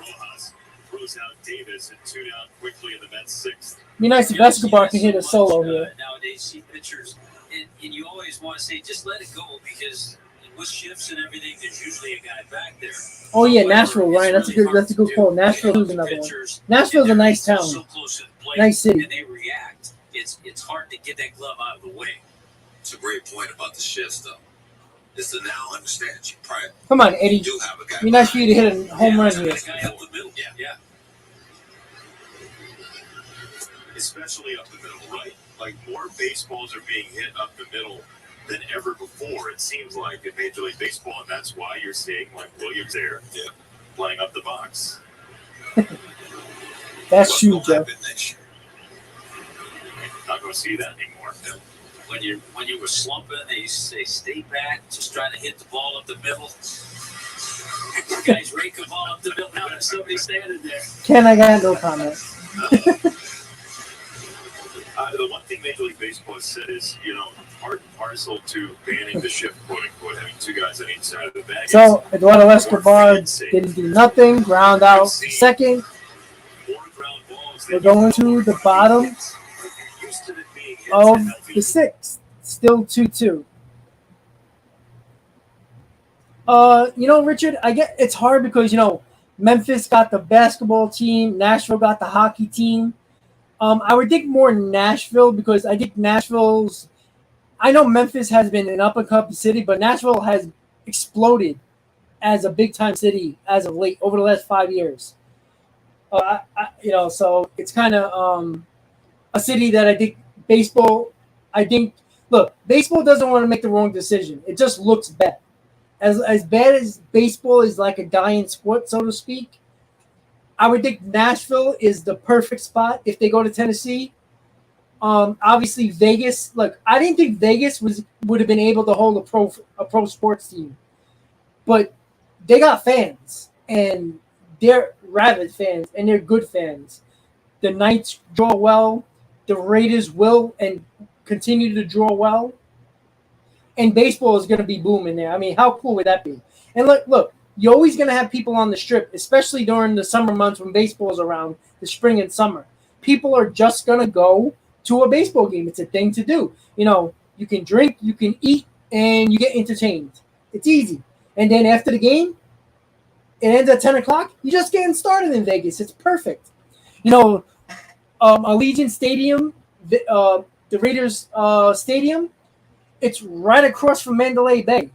Be nice if Escobar can hit a solo here. Nowadays, see pitchers, and you always want to say, just let it go, because with shifts and everything, there's usually a guy back there. Oh yeah, Nashville, Ryan. That's a good call. Nashville is another one. Nashville's a nice town, nice city. And they react. It's hard to get that glove out of the way. It's a great point about the shifts, though. Is to now understand you probably Come on, Eddie. do have a guy. Be nice for you to hit a home run here. Yeah. Especially up the middle, right? Like, more baseballs are being hit up the middle than ever before, it seems like, in Major League Baseball, and that's why you're seeing, like, Williams there playing up the box. That's true, Joe. Not going to see that anymore. When you were slumping, they say stay back, just trying to hit the ball up the middle. Guys rake the ball up the middle. Now there's somebody standing there. Ken, I got no comment. The one thing Major League Baseball has said is, part and parcel to banning the shift, quote unquote, having 2 guys on each side of the bag. So Eduardo Escobar didn't do nothing. Ground out second. We're going to the bottom of the 6th. Still 2-2. Richard, I get it's hard because Memphis got the basketball team, Nashville got the hockey team. I would think more Nashville because I think I know Memphis has been an up-and-coming city, but Nashville has exploded as a big-time city as of late over the last 5 years. So it's kind of a city that I think baseball. Baseball doesn't want to make the wrong decision. It just looks bad. As bad as baseball is, like a dying sport, so to speak. I would think Nashville is the perfect spot if they go to Tennessee. Obviously, Vegas. Look, I didn't think Vegas would have been able to hold a pro sports team, but they got fans, and they're rabid fans, and they're good fans. The Knights draw well. The Raiders will and continue to draw well. And baseball is going to be booming there. I mean, how cool would that be? And look. You're always going to have people on the strip, especially during the summer months when baseball is around, the spring and summer. People are just going to go to a baseball game. It's a thing to do. You can drink, you can eat, and you get entertained. It's easy. And then after the game, it ends at 10 o'clock. You're just getting started in Vegas. It's perfect. Allegiant Stadium, the Raiders Stadium, it's right across from Mandalay Bay.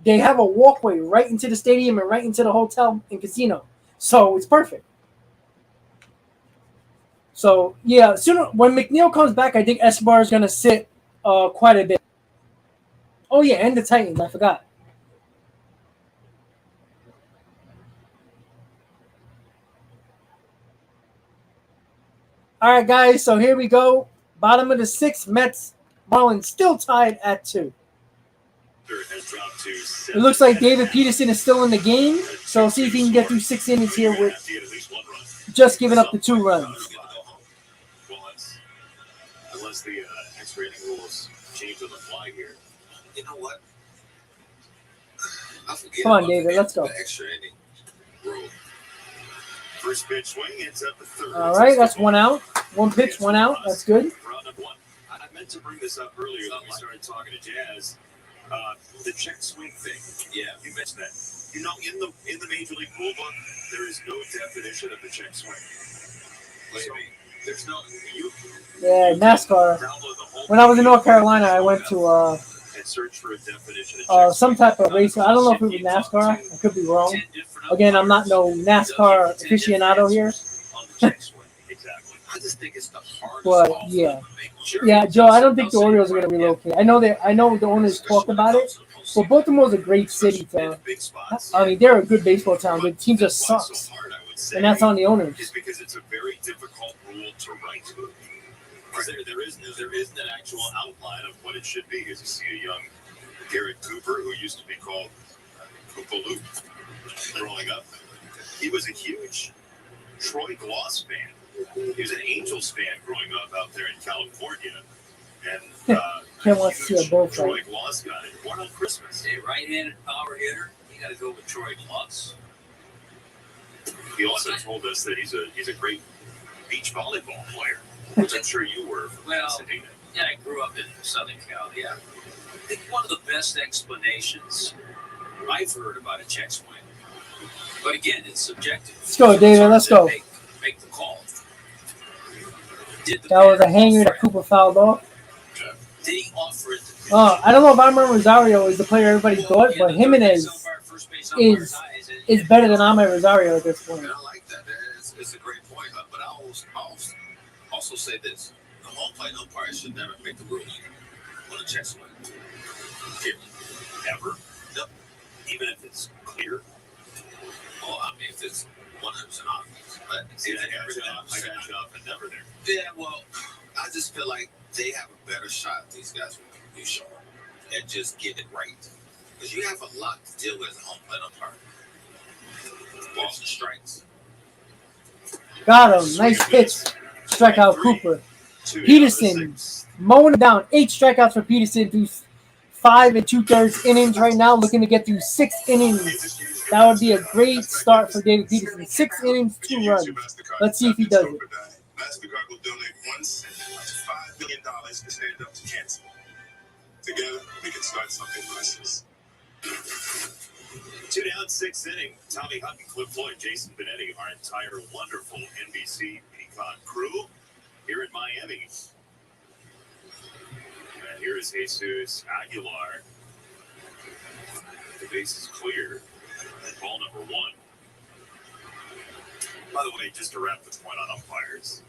They have a walkway right into the stadium and right into the hotel and casino. So it's perfect. So, yeah, when McNeil comes back, I think Escobar is going to sit quite a bit. Oh, yeah, and the Titans. I forgot. All right, guys, so here we go. Bottom of the 6th, Mets, Marlins still tied at 2. It looks like David Peterson is still in the game, so see if he can get through 6 innings here with just giving up the 2 runs. Unless the extra inning rules change on the fly here. You know what? I forget. Come on, David, let's go. The extra inning rule. First pitch swing, it's at the 3rd. All right, that's 1 out. 1 pitch, 1 out. That's good. I meant to bring this up earlier when we started talking to Jazz. The check swing thing. Yeah, you mentioned that. In the Major League rule book, there is no definition of the check swing. There's no. Yeah, NASCAR. When I was in North Carolina, I went to and search for a definition of some type of race. I don't know if it was NASCAR. I could be wrong. Again, I'm not no NASCAR aficionado here. I just think it's the hardest. But yeah, Joe. I don't think the Orioles are going to relocate. I know the owners talked about it, but Baltimore is a great city. I mean, they're a good baseball town. The team just sucks, and that's on the owners. Is because it's a very difficult rule to write. There isn't an actual outline of what it should be. As you see a young Garrett Cooper, who used to be called Koopaloo, growing up. he was a huge Troy Gloss fan. He was an Angels fan growing up out there in California. And Can't wait to see a bullfight. Troy Gloss guy, born on Christmas. A right-handed power hitter. You got to go with Troy Gloss. He also told us that he's a great beach volleyball player, which I'm sure you were from Pasadena. Yeah, I grew up in Southern Cal. Yeah, I think one of the best explanations I've heard about a check swing, but again, it's subjective. Let's go, David. Let's go. Make the call. That was a hanger that Cooper fouled off. Did he offer it? I don't know if Amar Rosario is the player everybody thought, but Jimenez is better than Amar Rosario at this point. And I like that. It's a great point. But I also say this: the home plate umpire should never make the ruling on a check swing. Period. Ever? Yep. Even if it's clear? Well, I mean, if it's 100% obvious. But I got you off and never there. Yeah, well, I just feel like they have a better shot, these guys, with you show and just get it right. Because you have a lot to deal with as a home plate umpire. Balls and strikes. Got him. Nice pitch. Strikeout Cooper. Peterson mowing him down. 8 strikeouts for Peterson through 5 2/3 innings right now, looking to get through 6 innings. That would be a great start for David Peterson. 6 innings, 2 runs. Let's see if he does it. MasterCard will donate 1 cent up to $5 billion to stand up to cancer. Together, we can start something priceless. 2 down, 6th inning. Tommy Huck, Cliff Floyd, Jason Benetti, our entire wonderful NBC Peacock crew here in Miami. And here is Jesus Aguilar. The base is clear. Ball number 1. By the way, just to wrap the point on umpires,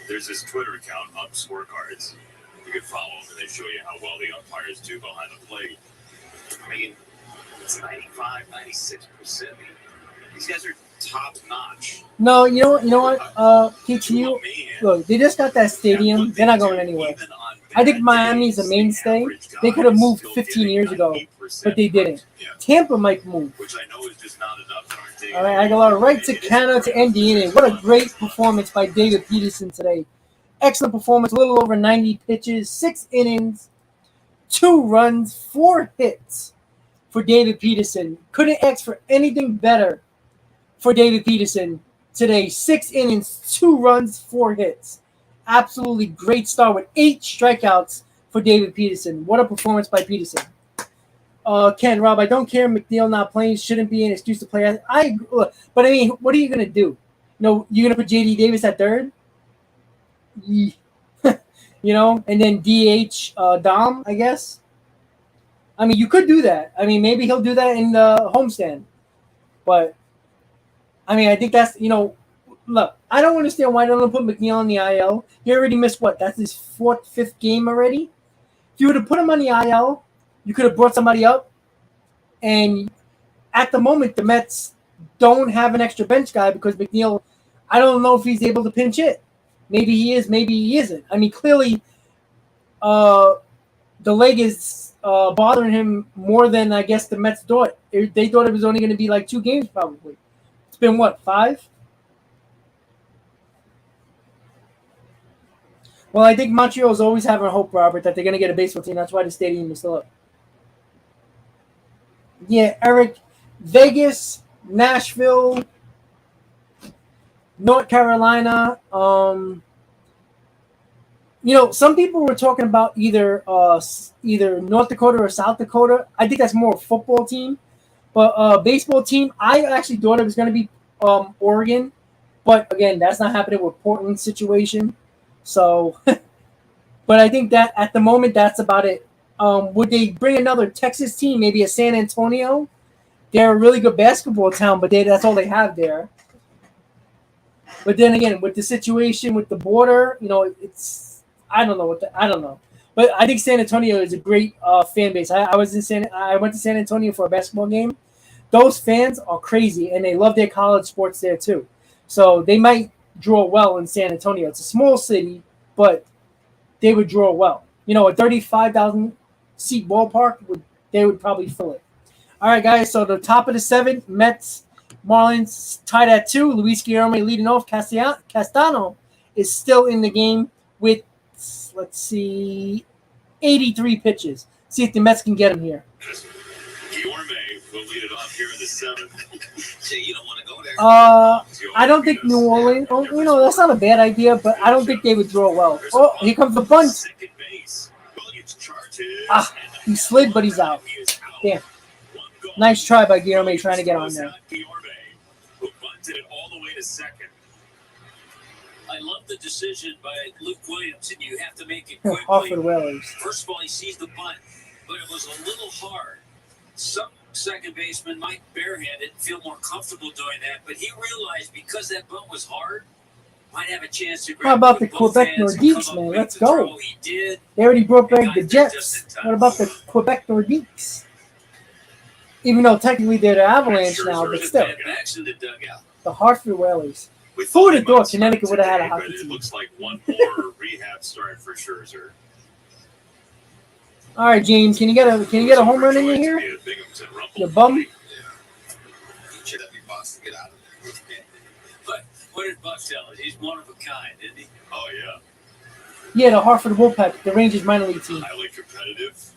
there's this Twitter account, Ump Scorecards. You can follow them, and they show you how well the umpires do behind the plate. I mean, it's 95, 96%. These guys are top notch. No, you know what? PTU, look, they just got that stadium. They're not going anywhere. I think Miami's a mainstay. They could have moved 15 years ago, but they didn't. Tampa might move. Which I know is just not enough. All right, Aguilar right to Canada to end the inning. What a great performance by David Peterson today. Excellent performance, a little over 90 pitches, 6 innings, 2 runs, 4 hits for David Peterson. Couldn't ask for anything better for David Peterson today. 6 innings, 2 runs, 4 hits. Absolutely great start with 8 strikeouts for David Peterson. What a performance by Peterson. Ken, Rob, I don't care. McNeil not playing shouldn't be an excuse to play. But I mean, what are you going to do? No, you're going to put J.D. Davis at third? You know, and then DH Dom, I guess. I mean, you could do that. I mean, maybe he'll do that in the homestand. But, I mean, I think that's, look, I don't understand why they don't put McNeil on the IL. He already missed what? That's his 4th, 5th game already? If you would have put him on the IL, you could have brought somebody up. And at the moment, the Mets don't have an extra bench guy because McNeil, I don't know if he's able to pinch hit. Maybe he is, maybe he isn't. I mean, clearly the leg is bothering him more than I guess the Mets thought. They thought it was only going to be like 2 games probably. It's been what, 5? Well, I think Montreal's always having hope, Robert, that they're going to get a baseball team. That's why the stadium is still up. Yeah, Eric, Vegas, Nashville, North Carolina. Some people were talking about either North Dakota or South Dakota. I think that's more a football team. But baseball team, I actually thought it was going to be Oregon. But, again, that's not happening with Portland's situation. So, but I think that at the moment, that's about it. Would they bring another Texas team, maybe a San Antonio? They're a really good basketball town, but that's all they have there. But then again, with the situation with the border, it's I don't know. But I think San Antonio is a great fan base. I went to San Antonio for a basketball game. Those fans are crazy, and they love their college sports there too. So they might draw well in San Antonio. It's a small city, but they would draw well. A 35,000 seat ballpark they would probably fill it. All right, guys. So the top of the 7th, Mets Marlins tied at 2. Luis Guillorme leading off. Castano is still in the game with, let's see, 83 pitches. See if the Mets can get him here. Guillorme will lead it off here in the 7th. Jay, you don't want to go there. I don't think New Orleans, that's not a bad idea, but I don't think they would draw well. Oh, here comes the bunt. Second base. Williams charges. He slid, but he's out. Damn. Nice try by Guillorme trying to get on there. Guillorme, who bunted it all the way to second. I love the decision by Luke Williams, and you have to make it quickly. Off for the Whalers. First of all, he sees the bunt, but it was a little hard. Some second baseman might barehand it and feel more comfortable doing that, but he realized because that bunt was hard, might have a chance to grab. How about the with both Quebec hands and Nordiques, come up man? with Let's the go. throw. He did. They already brought back the Jets. What about the Quebec Nordiques? Even though technically they're the Avalanche now, but still. Backs in the dugout. The Hartford Whalers. We Who would thought have he thought might start Connecticut would have had a today, hockey but it team? looks like one more rehab start for Scherzer. All right, James, can you get a home run in you here? You bum. You should have your boss to get out of there. But what did Buck tell us? He's one of a kind, isn't he? Oh, yeah. Yeah, the Hartford Wolfpack, the Rangers minor league team. Highly competitive.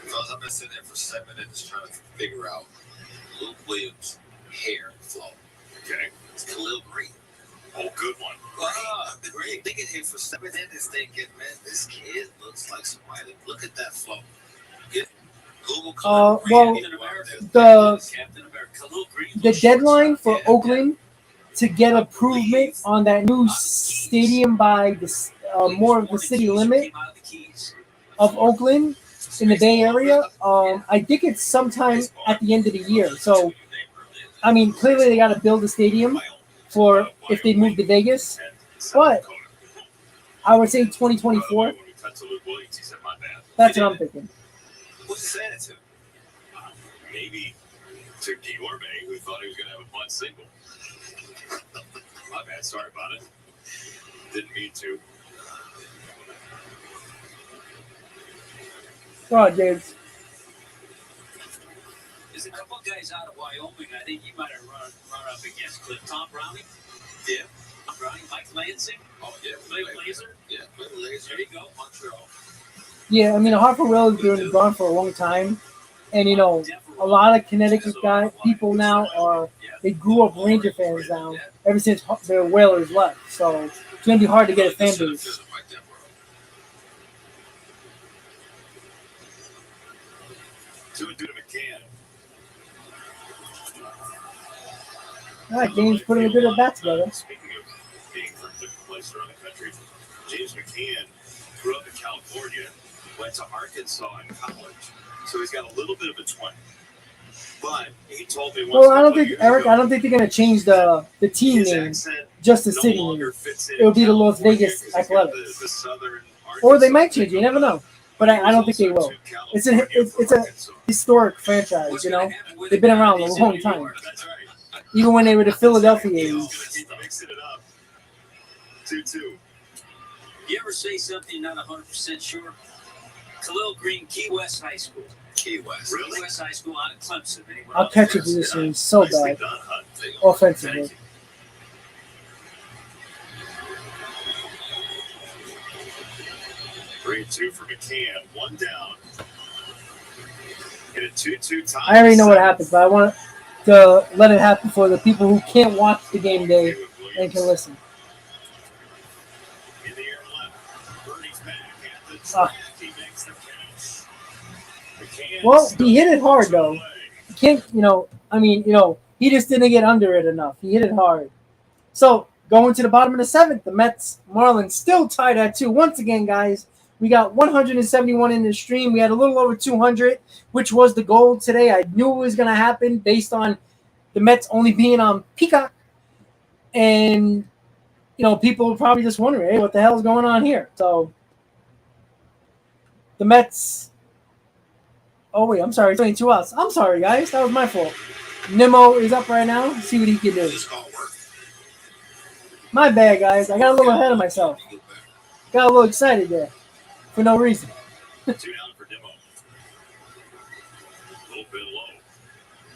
Fellas, I've been sitting there for 7 minutes trying to figure out Luke Williams' hair flow. Okay. It's Khalil Green. Oh, good one. Green thinking here for 7 minutes thinking, man, this kid looks like somebody. Look at that flow. Get Google Khalil Green. Well, Captain America. Captain America. Khalil Green the looks deadline short. for Yeah. Oakland to get improvement on that new stadium by the more of the city limit of Oakland in the Bay Area, I think it's sometime at the end of the year. So, I mean, clearly they got to build a stadium for if they move to Vegas, but I would say 2024. That's what I'm thinking. Who's he saying it to? Maybe to Guillorme, who thought he was going to have a bunt single. My bad. Sorry about it. Didn't mean to. Go on, James. There's a couple of guys out of Wyoming I think you might have run up against. Tom Browning? Yeah. Tom Browning, Mike Lansing? Oh, yeah. Blake Laser? Yeah, Blake Laser. There you go. Montreal. Yeah, I mean, the Hartford Whalers have been gone for a long time. And, you know, a lot of Connecticut people now they grew up Ranger fans now ever since the Whalers left. So it's going to be hard to get a fan base. 2-2 to McCann. All right, James putting a good at bat together. Speaking of being from different places around the country, James McCann grew up in California, went to Arkansas in college, so he's got a little bit of a twang. But he told me once. Well, I don't think Eric. I don't think they're going to change the team name, just the city name. It'll be the Las Vegas Athletics, or they might change it. You never know. But I don't think they will. It's a historic franchise, you know. They've been around a long time. Even when they were the Philadelphia A's. Mixing it up. 2-2. You ever say something not 100% sure? Khalil Green, Key West High School. Key West. Really? Key West High School out of Clemson. Our catcher position is so Nicely bad done, huh? offensively. 3-2 for McCann. One down. And a 2-2 tie. I already know what happens, but I want to let it happen for the people who can't watch the game day and can listen. In the air left. Birdie's back at the Ah. track. He makes the catch. McCann Well, still he hit it hard, though. away. You can't, he just didn't get under it enough. He hit it hard. So, going to the bottom of the 7th, the Mets Marlins still tied at 2. Once again, guys, we got 171 in the stream. We had a little over 200, which was the goal today. I knew it was going to happen based on the Mets only being on Peacock. And, people were probably just wondering, hey, what the hell is going on here? So, the Mets. Oh, wait, I'm sorry. 22 outs. I'm sorry, guys. That was my fault. Nimmo is up right now. Let's see what he can do. My bad, guys. I got a little ahead of myself. Got a little excited there for no reason. 2 down for Demo. A little bit low.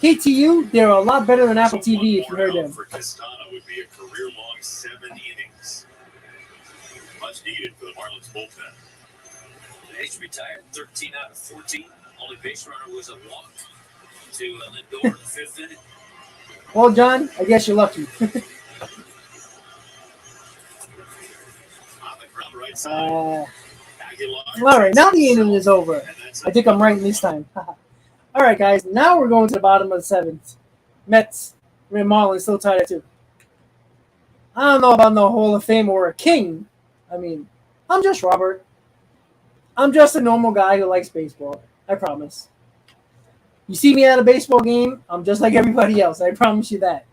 KTU, they're a lot better than Apple TV if you heard them. For Castano would be a career-long 7 innings. Much needed for the Marlins bullpen. H retired 13 out of 14. Only base runner was a walk to Lindor in the 5th inning. Well, John, I guess you're lucky. On the ground right side. All right, now the inning is over. I think I'm right this time. All right, guys, now we're going to the bottom of the 7th. Mets, Marlins still tied at 2. I don't know about no Hall of Fame or a king. I mean, I'm just Robert. I'm just a normal guy who likes baseball. I promise. You see me at a baseball game, I'm just like everybody else. I promise you that.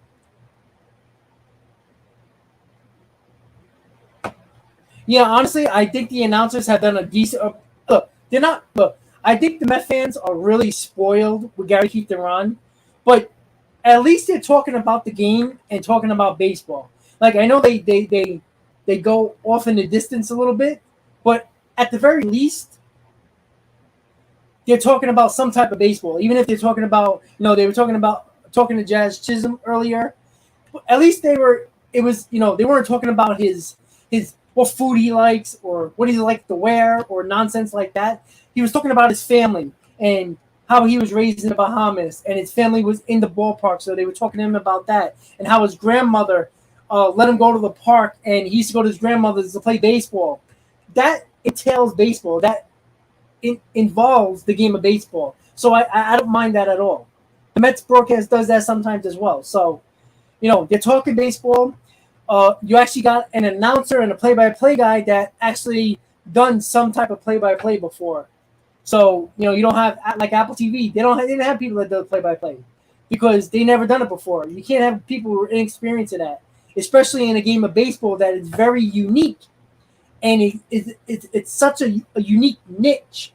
Yeah, honestly, I think the announcers have done a decent. They're not. Look, I think the Met fans are really spoiled with Gary Keith and Ron, but at least they're talking about the game and talking about baseball. Like I know they go off in the distance a little bit, but at the very least, they're talking about some type of baseball. Even if they're talking about, they were talking to Jazz Chisholm earlier. At least they were. It was, they weren't talking about his what food he likes or what he likes to wear or nonsense like that. He was talking about his family and how he was raised in the Bahamas and his family was in the ballpark. So they were talking to him about that and how his grandmother let him go to the park and he used to go to his grandmother's to play baseball. That entails baseball. That involves the game of baseball. So I don't mind that at all. The Mets broadcast does that sometimes as well. So, they're talking baseball. You actually got an announcer and a play-by-play guy that actually done some type of play-by-play before. So, you don't have, like Apple TV, they didn't have people that do play-by-play because they never done it before. You can't have people who are inexperienced in that, especially in a game of baseball that is very unique. And it's such a unique niche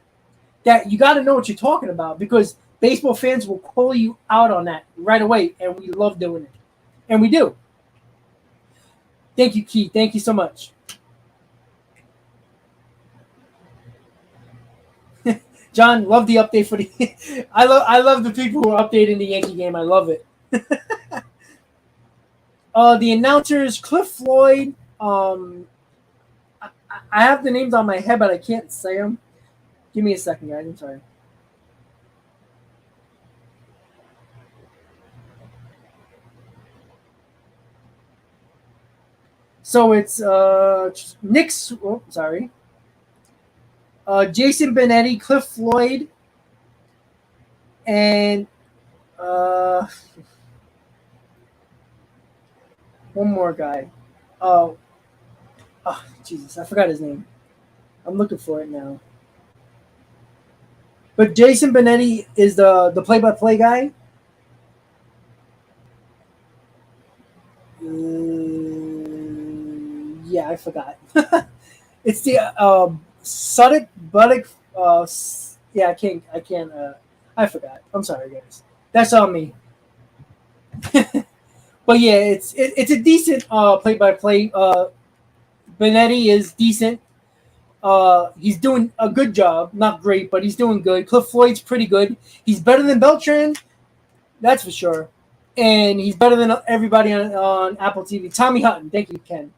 that you got to know what you're talking about because baseball fans will call you out on that right away, and we love doing it. And we do. Thank you, Keith. Thank you so much. John, love the update for the. I love the people who are updating the Yankee game. I love it. The announcers, Cliff Floyd. I have the names on my head, but I can't say them. Give me a second, guys. I'm sorry. So it's Nick's. Oh, sorry. Jason Benetti, Cliff Floyd, and one more guy. Oh, Jesus, I forgot his name. I'm looking for it now. But Jason Benetti is the play-by-play guy. Yeah, I forgot. It's the Sudic Buddick. Yeah, I can't. I forgot. I'm sorry, guys. That's on me. But yeah, it's a decent play-by-play. Benetti is decent. He's doing a good job. Not great, but he's doing good. Cliff Floyd's pretty good. He's better than Beltran. That's for sure. And he's better than everybody on Apple TV. Tommy Hutton. Thank you, Ken.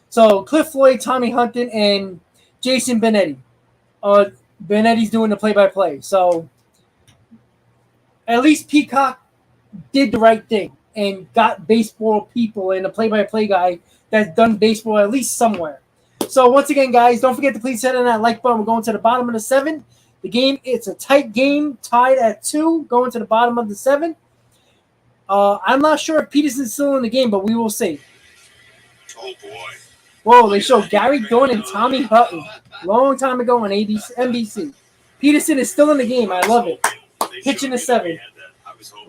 So Cliff Floyd, Tommy Hutton, and Jason Benetti. Benetti's doing the play-by-play. So at least Peacock did the right thing and got baseball people and a play-by-play guy that's done baseball at least somewhere. So once again, guys, don't forget to please hit on that like button. We're going to the bottom of the 7th. The game, it's a tight game, tied at 2, going to the bottom of the 7th. I'm not sure if Peterson's still in the game, but we will see. Oh, boy. Whoa, they show Gary Dorn and Tommy Hutton. Long time ago on NBC. Peterson is still in the game. I love it. Pitching the 7th.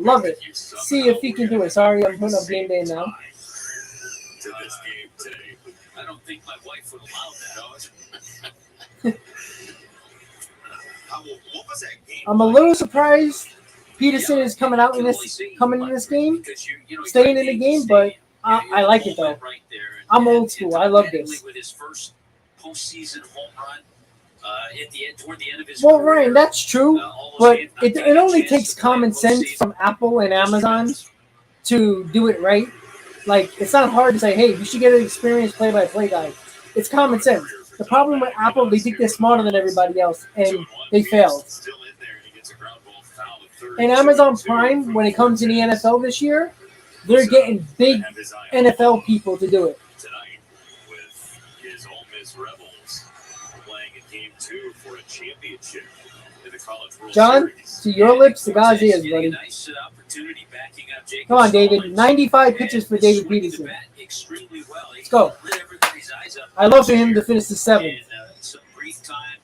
Love it. See if he can do it. Sorry, I'm putting up game day now. To this game today. I don't think my wife would allow that. What was that game? I'm a little surprised Peterson is coming in this game, staying in the game, but I like it though. I'm old school. I love this. With his first postseason home run, Toward the end of his Well, career, Ryan, that's true, but it only chance takes to play common a sense postseason. from Apple and Amazon to do it right. Like, it's not hard to say, hey, you should get an experienced play-by-play guy. It's common sense. The problem with Apple, they think they're smarter than everybody else, and they failed. Still in there, and he gets a ground ball foul to third. And Amazon Prime, when it comes to the NFL this year, they're getting big NFL people to do it. Tonight with his Ole Miss Rebels playing in Game 2 for a championship in the College World John, Series. to your lips, to God's ears, Getting a buddy. nice opportunity backing up Jacob Come on, David. Stallings. 95 pitches for And David swinging the Peterson. bat extremely well. He Let's go. lit everybody's eyes up I love for him to finish the seventh. in some brief time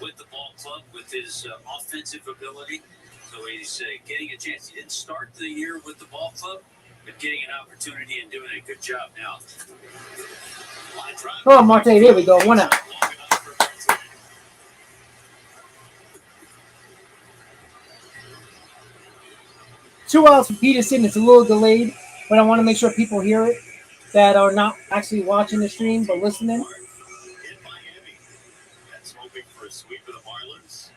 with the ball club, with his offensive ability. So he's getting a chance. He didn't start the year with the ball club, but getting an opportunity and doing a good job now. Line drive. Come on, Marte. There we go. 1 out. Long enough for Marte. 2 outs for Peterson. It's a little delayed, but I want to make sure people hear it that are not actually watching the stream but listening. In Miami. That's hoping for a sweep of the Marlins.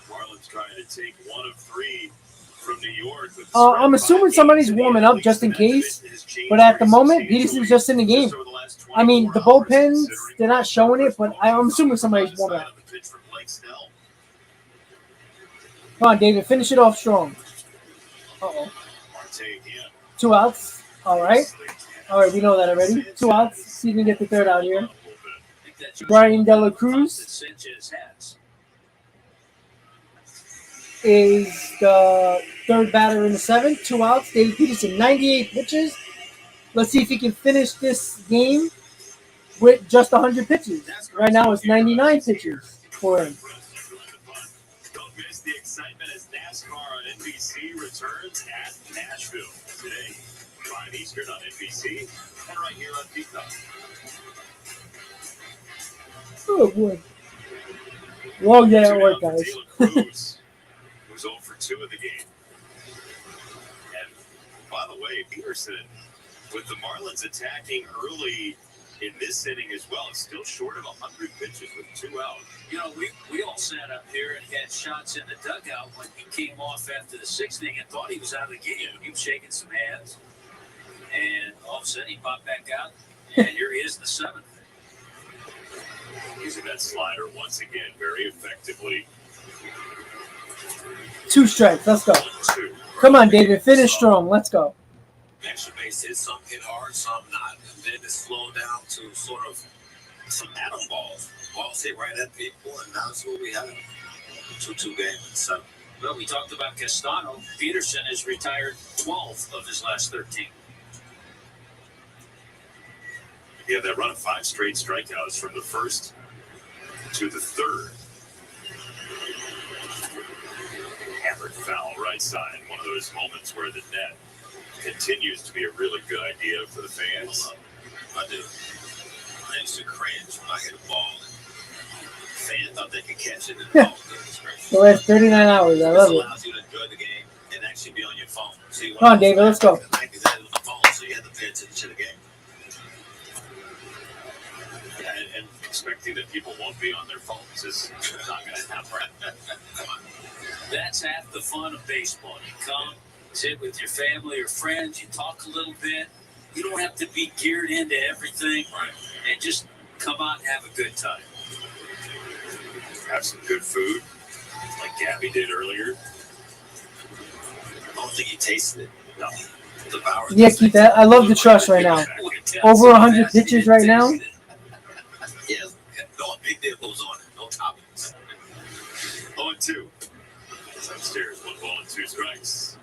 Marlins trying to take 1 of 3 from New York. with the I'm spread assuming 5 somebody's games in the warming up NL just in East, and that case, has changed but at the pretty moment, substantially Peterson's just in the game. just over the last I mean, the 24 hours, bullpens, considering they're not showing it, but I'm assuming somebody's Side warming of up. the pitch from Blake Snell. Come on, David. Finish it off strong. Uh-oh. Marte again. 2 outs. All right. All right, we know that already. 2 outs. See if we can get the third out here. I think that's Brian De La that Cruz Sanchez has. is the third batter in the seventh. 2 outs. David Peterson, 98 pitches. Let's see if he can finish this game with just 100 pitches. Right now it's 99 pitches for him. Don't miss the excitement as NASCAR on NBC returns at Nashville today. 5 Eastern on NBC and right here on Peacock. Oh, boy. Long day at work, guys. Taylor Cruz, who's 0 for 2 in the game. And by the way, Peterson, with the Marlins attacking early in this inning as well, is still short of 100 pitches with 2 out. You know, we all sat up here and had shots in the dugout when he came off after the 6th inning and thought he was out of the game. He was shaking some hands. And all of a sudden he popped back out, and here he is in the 7th. Using that slider once again very effectively. 2 strikes. Let's go. 1-2. Come on, David. Finish strong. Let's go. Extra base hits, some hit hard, some not. And then it's slowed down to sort of some atom balls. Balls hit right at people, and that's what we have. 2-2 game in 7. Well, we talked about Castano. Peterson has retired 12 of his last 13. He had that run of 5 straight strikeouts from the first to the third. Hammered foul right side. One of those moments where the net continues to be a really good idea for the fans. I do. I used to cringe when I hit a ball. Fans thought they could catch it. And the ball was great. The last 39 hours. I love This it. allows you to enjoy the game and actually be on your phone. See, Come on, David, let's go. The 90s had it on the phone, so you had to pay attention to the game. Yeah, and expecting that people won't be on their phones is not going to happen. Come on. That's half the fun of baseball. You come, sit with your family or friends, you talk a little bit. You don't have to be geared into everything, and just come out and have a good time. Have some good food, like Gabby did earlier. I don't think he tasted it. No. The Bauer Yeah, keep that. I love the trust right now. Over 100 pitches right now. Yeah, no big deal goes on it. No toppings. 0-2. It's upstairs, 1 ball and 2 strikes.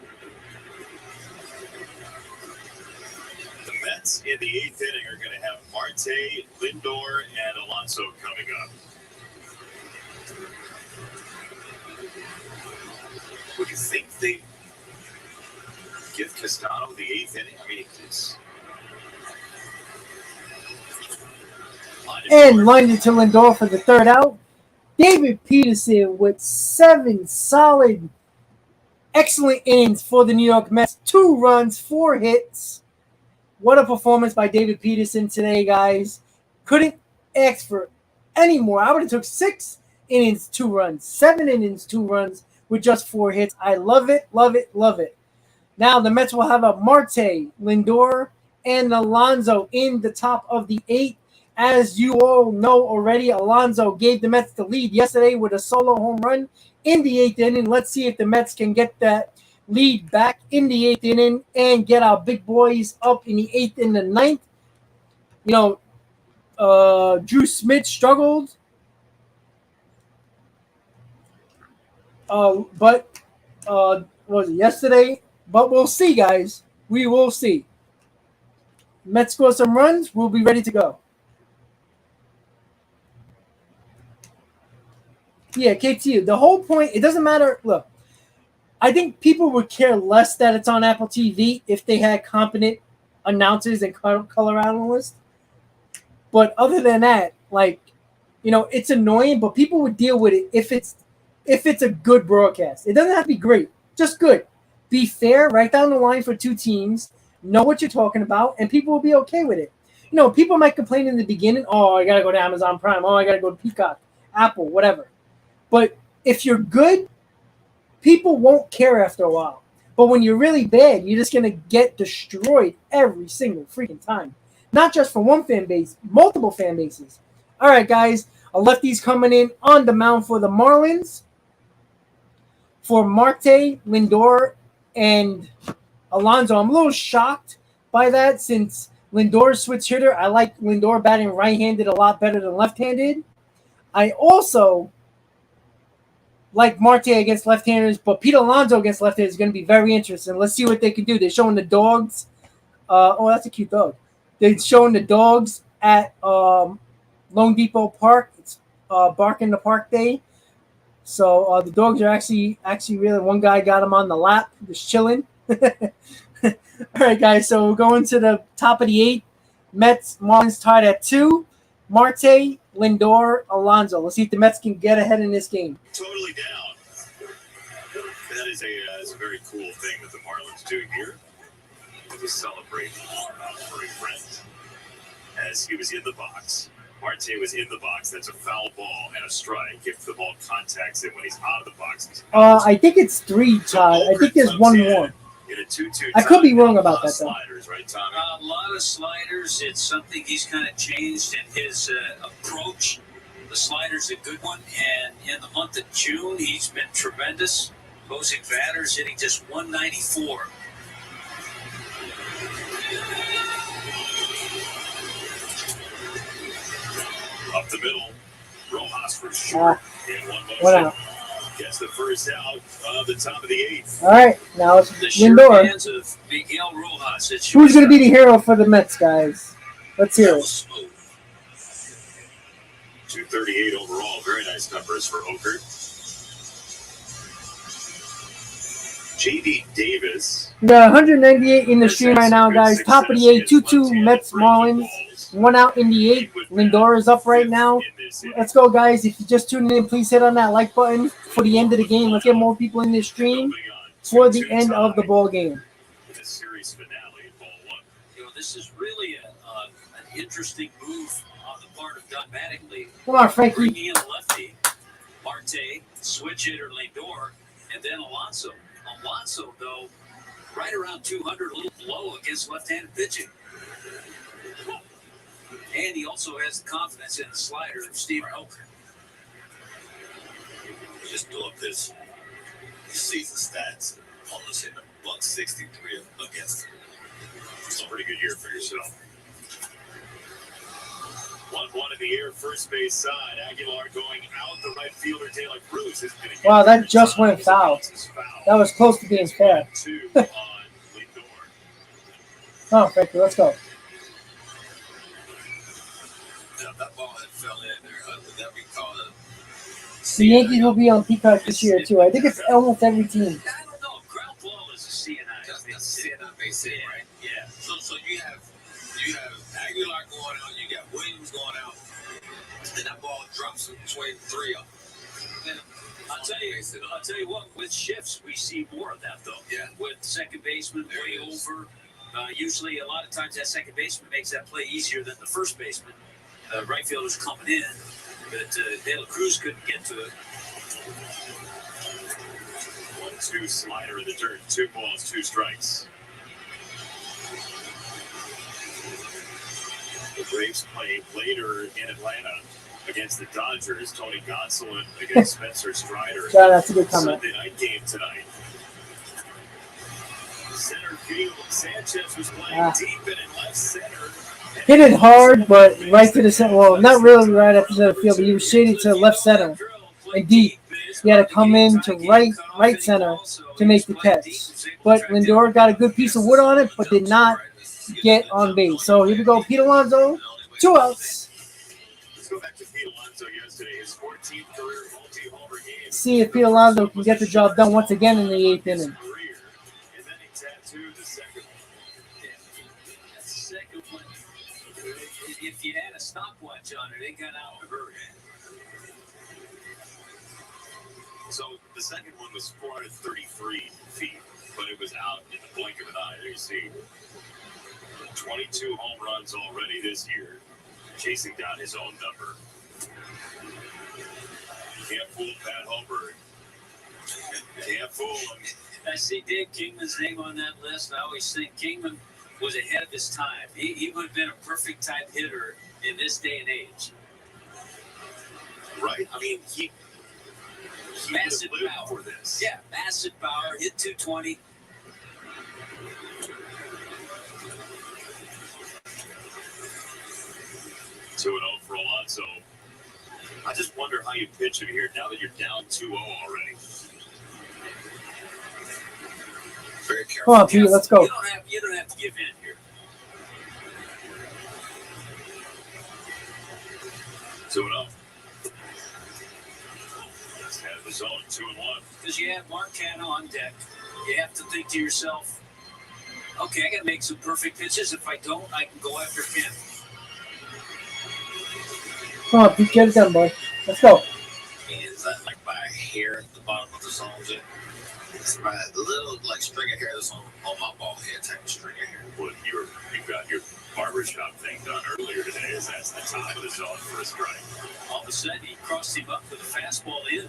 The Mets in the 8th inning are going to have Marte, Lindor, and Alonso coming up. Would you think they give Castano the 8th inning? I mean, it's... And lined it to Lindor for the third out. David Peterson with 7 solid, excellent innings for the New York Mets. 2 runs, 4 hits. What a performance by David Peterson today, guys. Couldn't ask for any more. I would have took 6 innings, 2 runs. 7 innings, 2 runs with just 4 hits. I love it, love it, love it. Now the Mets will have a Marte, Lindor, and Alonso in the top of the 8th. As you all know already, Alonso gave the Mets the lead yesterday with a solo home run in the 8th inning. Let's see if the Mets can get that lead back in the 8th inning and get our big boys up in the 8th and the 9th. You know, Drew Smith struggled, but was it yesterday? But we'll see, guys. We will see. Mets score some runs. We'll be ready to go. Yeah, KT. The whole point, it doesn't matter. Look, I think people would care less that it's on Apple TV if they had competent announcers and color analysts. But other than that, like, you know, it's annoying, but people would deal with it if it's a good broadcast. It doesn't have to be great, just good. Be fair, right down the line for 2 teams, know what you're talking about, and people will be okay with it. You know, people might complain in the beginning, oh, I got to go to Amazon Prime, oh, I got to go to Peacock, Apple, whatever. But if you're good, people won't care after a while. But when you're really bad, you're just going to get destroyed every single freaking time. Not just for one fan base, multiple fan bases. All right, guys, a lefty's coming in on the mound for the Marlins. For Marte, Lindor, and Alonso, I'm a little shocked by that since Lindor's switch hitter. I like Lindor batting right-handed a lot better than left-handed. I also like Marte against left-handers, but Pete Alonso against left-handers is going to be very interesting. Let's see what they can do. They're showing the dogs. Oh, that's a cute dog. They're showing the dogs at Lone Depot Park. It's Bark in the Park Day. So the dogs are actually really. One guy got him on the lap, just chilling. All right, guys. So we're going to the top of the 8th. Mets, Marlins tied at 2. Marte, Lindor, Alonso. Let's see if the Mets can get ahead in this game. Totally down. That is a very cool thing that the Marlins do here. To celebrate for a friend as he was in the box. Marte was in the box. That's a foul ball and a strike. If the ball contacts him when he's out of the box. I think it's 3, Todd. I think there's 1 more. In a 2-2 I could be wrong about that, though. Sliders, right, Tommy? A lot of sliders. It's something he's kind of changed in his approach. The slider's a good one, and in the month of June, he's been tremendous. Opposing batters hitting just 194. Up the middle, Rojas for short in one motion. What out? Gets the first out of the top of the 8th. All right, now it's The sure Lindor. hands of Miguel Rojas. Who's going to be the hero for the Mets, guys? Let's hear it. 238 overall. Very nice numbers for Okert. J.D. Davis. We got 198 in the stream right now, guys. Top of the 8th, 2-2 Mets, Marlins. 1 out in the 8th. Lindor is up right now. Let's go, guys. If you just tuned in, please hit on that like button for the end of the game. Let's get more people in this stream for the end of the ball game. The series finale, ball 1. You know, this is really an interesting move on the part of Don Mattingly. Come on, Frankie. Bringing in a lefty, Marte, switch hitter Lindor, and then Alonso. Alonso, though, right around 200, a little low against left-handed pitching. And he also has the confidence in the slider of Steven Okert. Just pull up this season stats. Almost hitting $163 against him. It's a pretty good year for yourself. 1-1 in the air, first base side. Aguilar going out. The right fielder, Taylor Cruz, has been Wow, that just went foul. That was close to being fair. 2 on Lindor. Oh, Frankie, let's go. Now, that ball that fell in there, would that be called a... The Yankees will be on Peacock this year, too. I think it's almost every team. I don't know. Ground ball is a CNI. That's CNI base hit, right? Yeah. So you have Aguilar going out, you got Williams going out, and that ball drops between 3 of them. And I'll tell you what, with shifts, we see more of that, though. Yeah. With second baseman way over. Usually, a lot of times, that second baseman makes that play easier than the first baseman. Right fielder's coming in. but De La Cruz couldn't get to it. 1-2 slider in the dirt. 2 balls, 2 strikes. The Braves play later in Atlanta against the Dodgers. Tony Gonsolin against Spencer Strider. Yeah, that's a good comment. Sunday night game tonight. Center field. Sanchez was playing deep and in left center. Hit it hard, but right to the center. Well, not really right up to the field, but he was shaded to left center and deep. He had to come in to right center to make the catch. But Lindor got a good piece of wood on it, but did not get on base. So here we go. Pete Alonso, 2 outs. Let's go back to Pete Alonso yesterday. His 14th career multi-homer game. See if Pete Alonso can get the job done once again in the 8th inning. And then he tattooed the second one. That second one, if you had a stopwatch on it, it got out of a hurry. So the second one was 433 feet, but it was out in the blink of an eye. There you see 22 home runs already this year, chasing down his own number. You can't fool Pat Holberg. Can't fool him. I see Dave Kingman's name on that list. I always think Kingman was ahead of his time. He would have been a perfect type hitter in this day and age. Right? I mean, he Massive lived power for this. Yeah, massive power. Hit 220. So 2-0 for Alonso. I just wonder how you pitch him here now that you're down 2-0 already. Very careful. Come on, Pete, let's go. You don't have to give in here. 2-0. Let's have the zone 2-1. Because you have Mark Canha on deck. You have to think to yourself, okay, I got to make some perfect pitches. If I don't, I can go after Ken. Come on, Pete, get it done, boy. Let's go. Is that like by hair at the bottom of the zone? It's by a little like string of hair that's on my ball head type of string of hair. Well, you got your barbershop thing done earlier today. Is that's the top of the zone for a strike. All of a sudden, he crossed him up with a fastball in.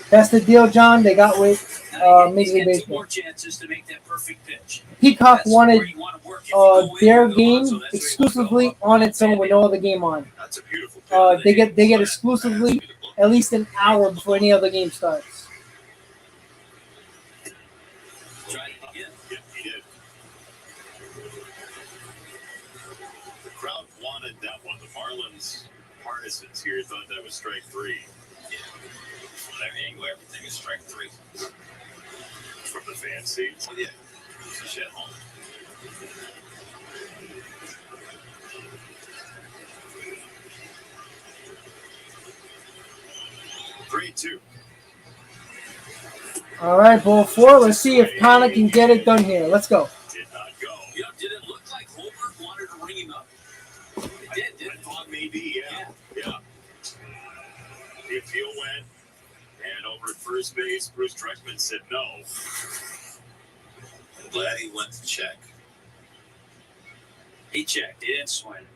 That's the deal, John. They got with Major League Baseball. More chances to make that perfect pitch. Peacock That's wanted where you want to work. If you go in, their you go game on, so that's where you exclusively want to go. on its own with no other game on. That's a beautiful pitch. They get exclusively at least an hour before any other game starts. Try it again. Yep, he did. The crowd wanted that one. The Marlins partisans here thought that was strike 3. Yeah. From that angle, everything is strike 3. From the fan seats. Yeah. It's a shit home. Three, 2. All right, ball 4. Let's see if Connor can get it done here. Let's go. Did not go. Yeah, did it look like Holbert wanted to ring him up? It did, didn't I it? thought maybe, yeah. The appeal went, and over at first base, Bruce Dreckman said no. I'm glad he went to check. He checked. He didn't swing.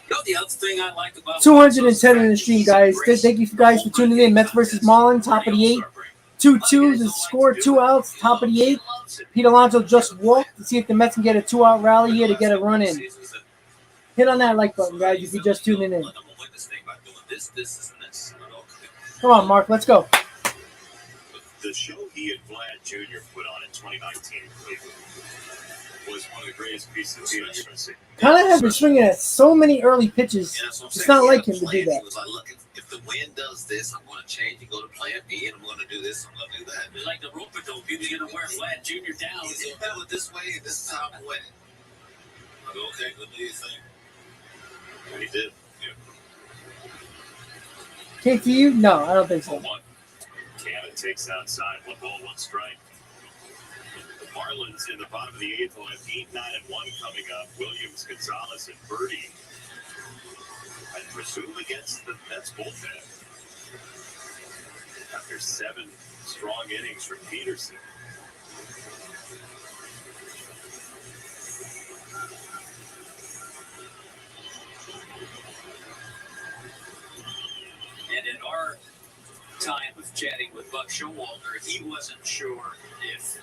You know, the other thing I like about 210 in the stream, guys. Thank you guys for tuning in. Mets versus Marlins, top of the 8. 2-2 is the score, 2 outs, top of the 8. Pete Alonso just walked to see if the Mets can get a 2-out rally here to get a run in. Hit on that like button, guys, if you're just tuning in. Come on, Mark, let's go. The show he and Vlad Jr. put on in 2019 in Cleveland was one of the greatest pieces of TV I've ever seen. Kind of has been swinging at so many early pitches. It's not like him to do that. He was like, look, if the wind does this, I'm going to change and go to plan B, and I'm going to do this, I'm going to do that. It's like the rope-a-dope. You're going to wear Vlad Jr. down. He's going to do it this way, and this is how I'm winning. I go, okay, go do your thing. And he did. KTU? No, I don't think so. 1. Cannon takes outside. 1 ball, 1 strike. The Marlins in the bottom of the 8th will have 8, 9, and 1 coming up. Williams, Gonzalez, and Birdie. I presume against the Mets bullpen. After 7 strong innings from Peterson. Buck Showalter, he wasn't sure if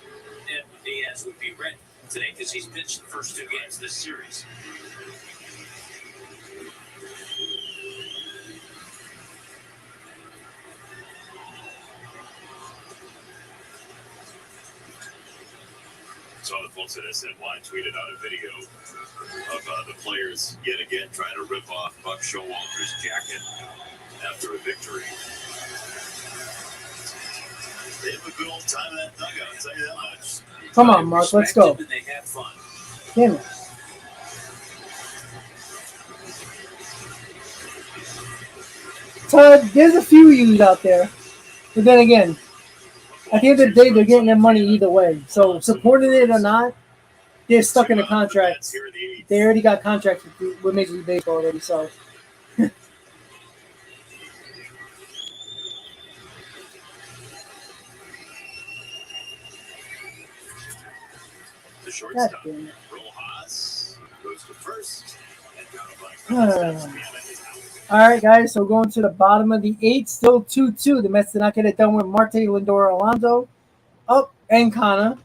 Edwin Diaz would be ready today because he's pitched the first 2 games of this series. Saw the folks at SNY tweeted out a video of the players yet again trying to rip off Buck Showalter's jacket after a victory. They have a good old time in that dugout, I'll tell you that much. Come on, Mark, let's go. And they had fun. Damn it. So there's a few yous out there, but then again, at the end of the day, they're getting their money either way. So supporting it or not, they're stuck in the contracts. They already got contracts with Major League Baseball already. So The shortstop, Rojas, goes to first. All right, guys. So going to the bottom of the 8th, still 2-2. The Mets did not get it done with Marte, Lindor, Alonso. Oh, and Connor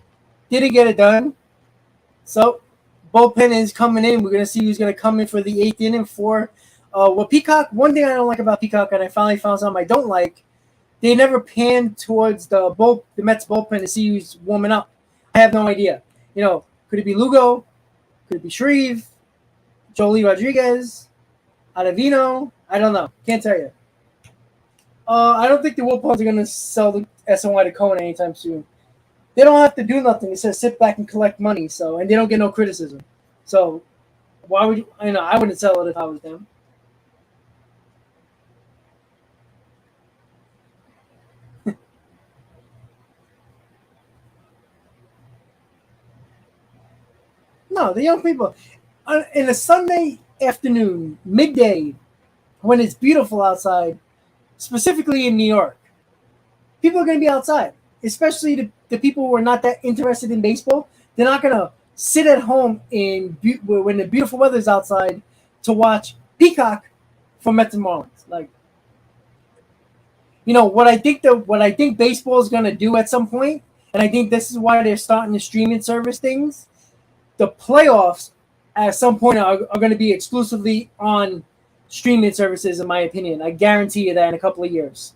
didn't get it done. So bullpen is coming in. We're gonna see who's gonna come in for the 8th inning for Peacock. One thing I don't like about Peacock, and I finally found something I don't like, they never pan towards the Mets bullpen to see who's warming up. I have no idea. You know, could it be Lugo? Could it be Shreve? Jolie Rodriguez? Adavino? I don't know. Can't tell you. I don't think the Wolfpaws are going to sell the SNY to Cohen anytime soon. They don't have to do nothing. It says sit back and collect money. So, and they don't get no criticism. So, why would you know? I wouldn't sell it if I was them. No, the young people. In a Sunday afternoon, midday, when it's beautiful outside, specifically in New York, people are going to be outside, especially the people who are not that interested in baseball. They're not going to sit at home when the beautiful weather is outside to watch Peacock for MetsvsMarlins. Like, you know, what I think baseball is going to do at some point, and I think this is why they're starting the streaming service things, the playoffs at some point are going to be exclusively on streaming services, in my opinion. I guarantee you that in a couple of years.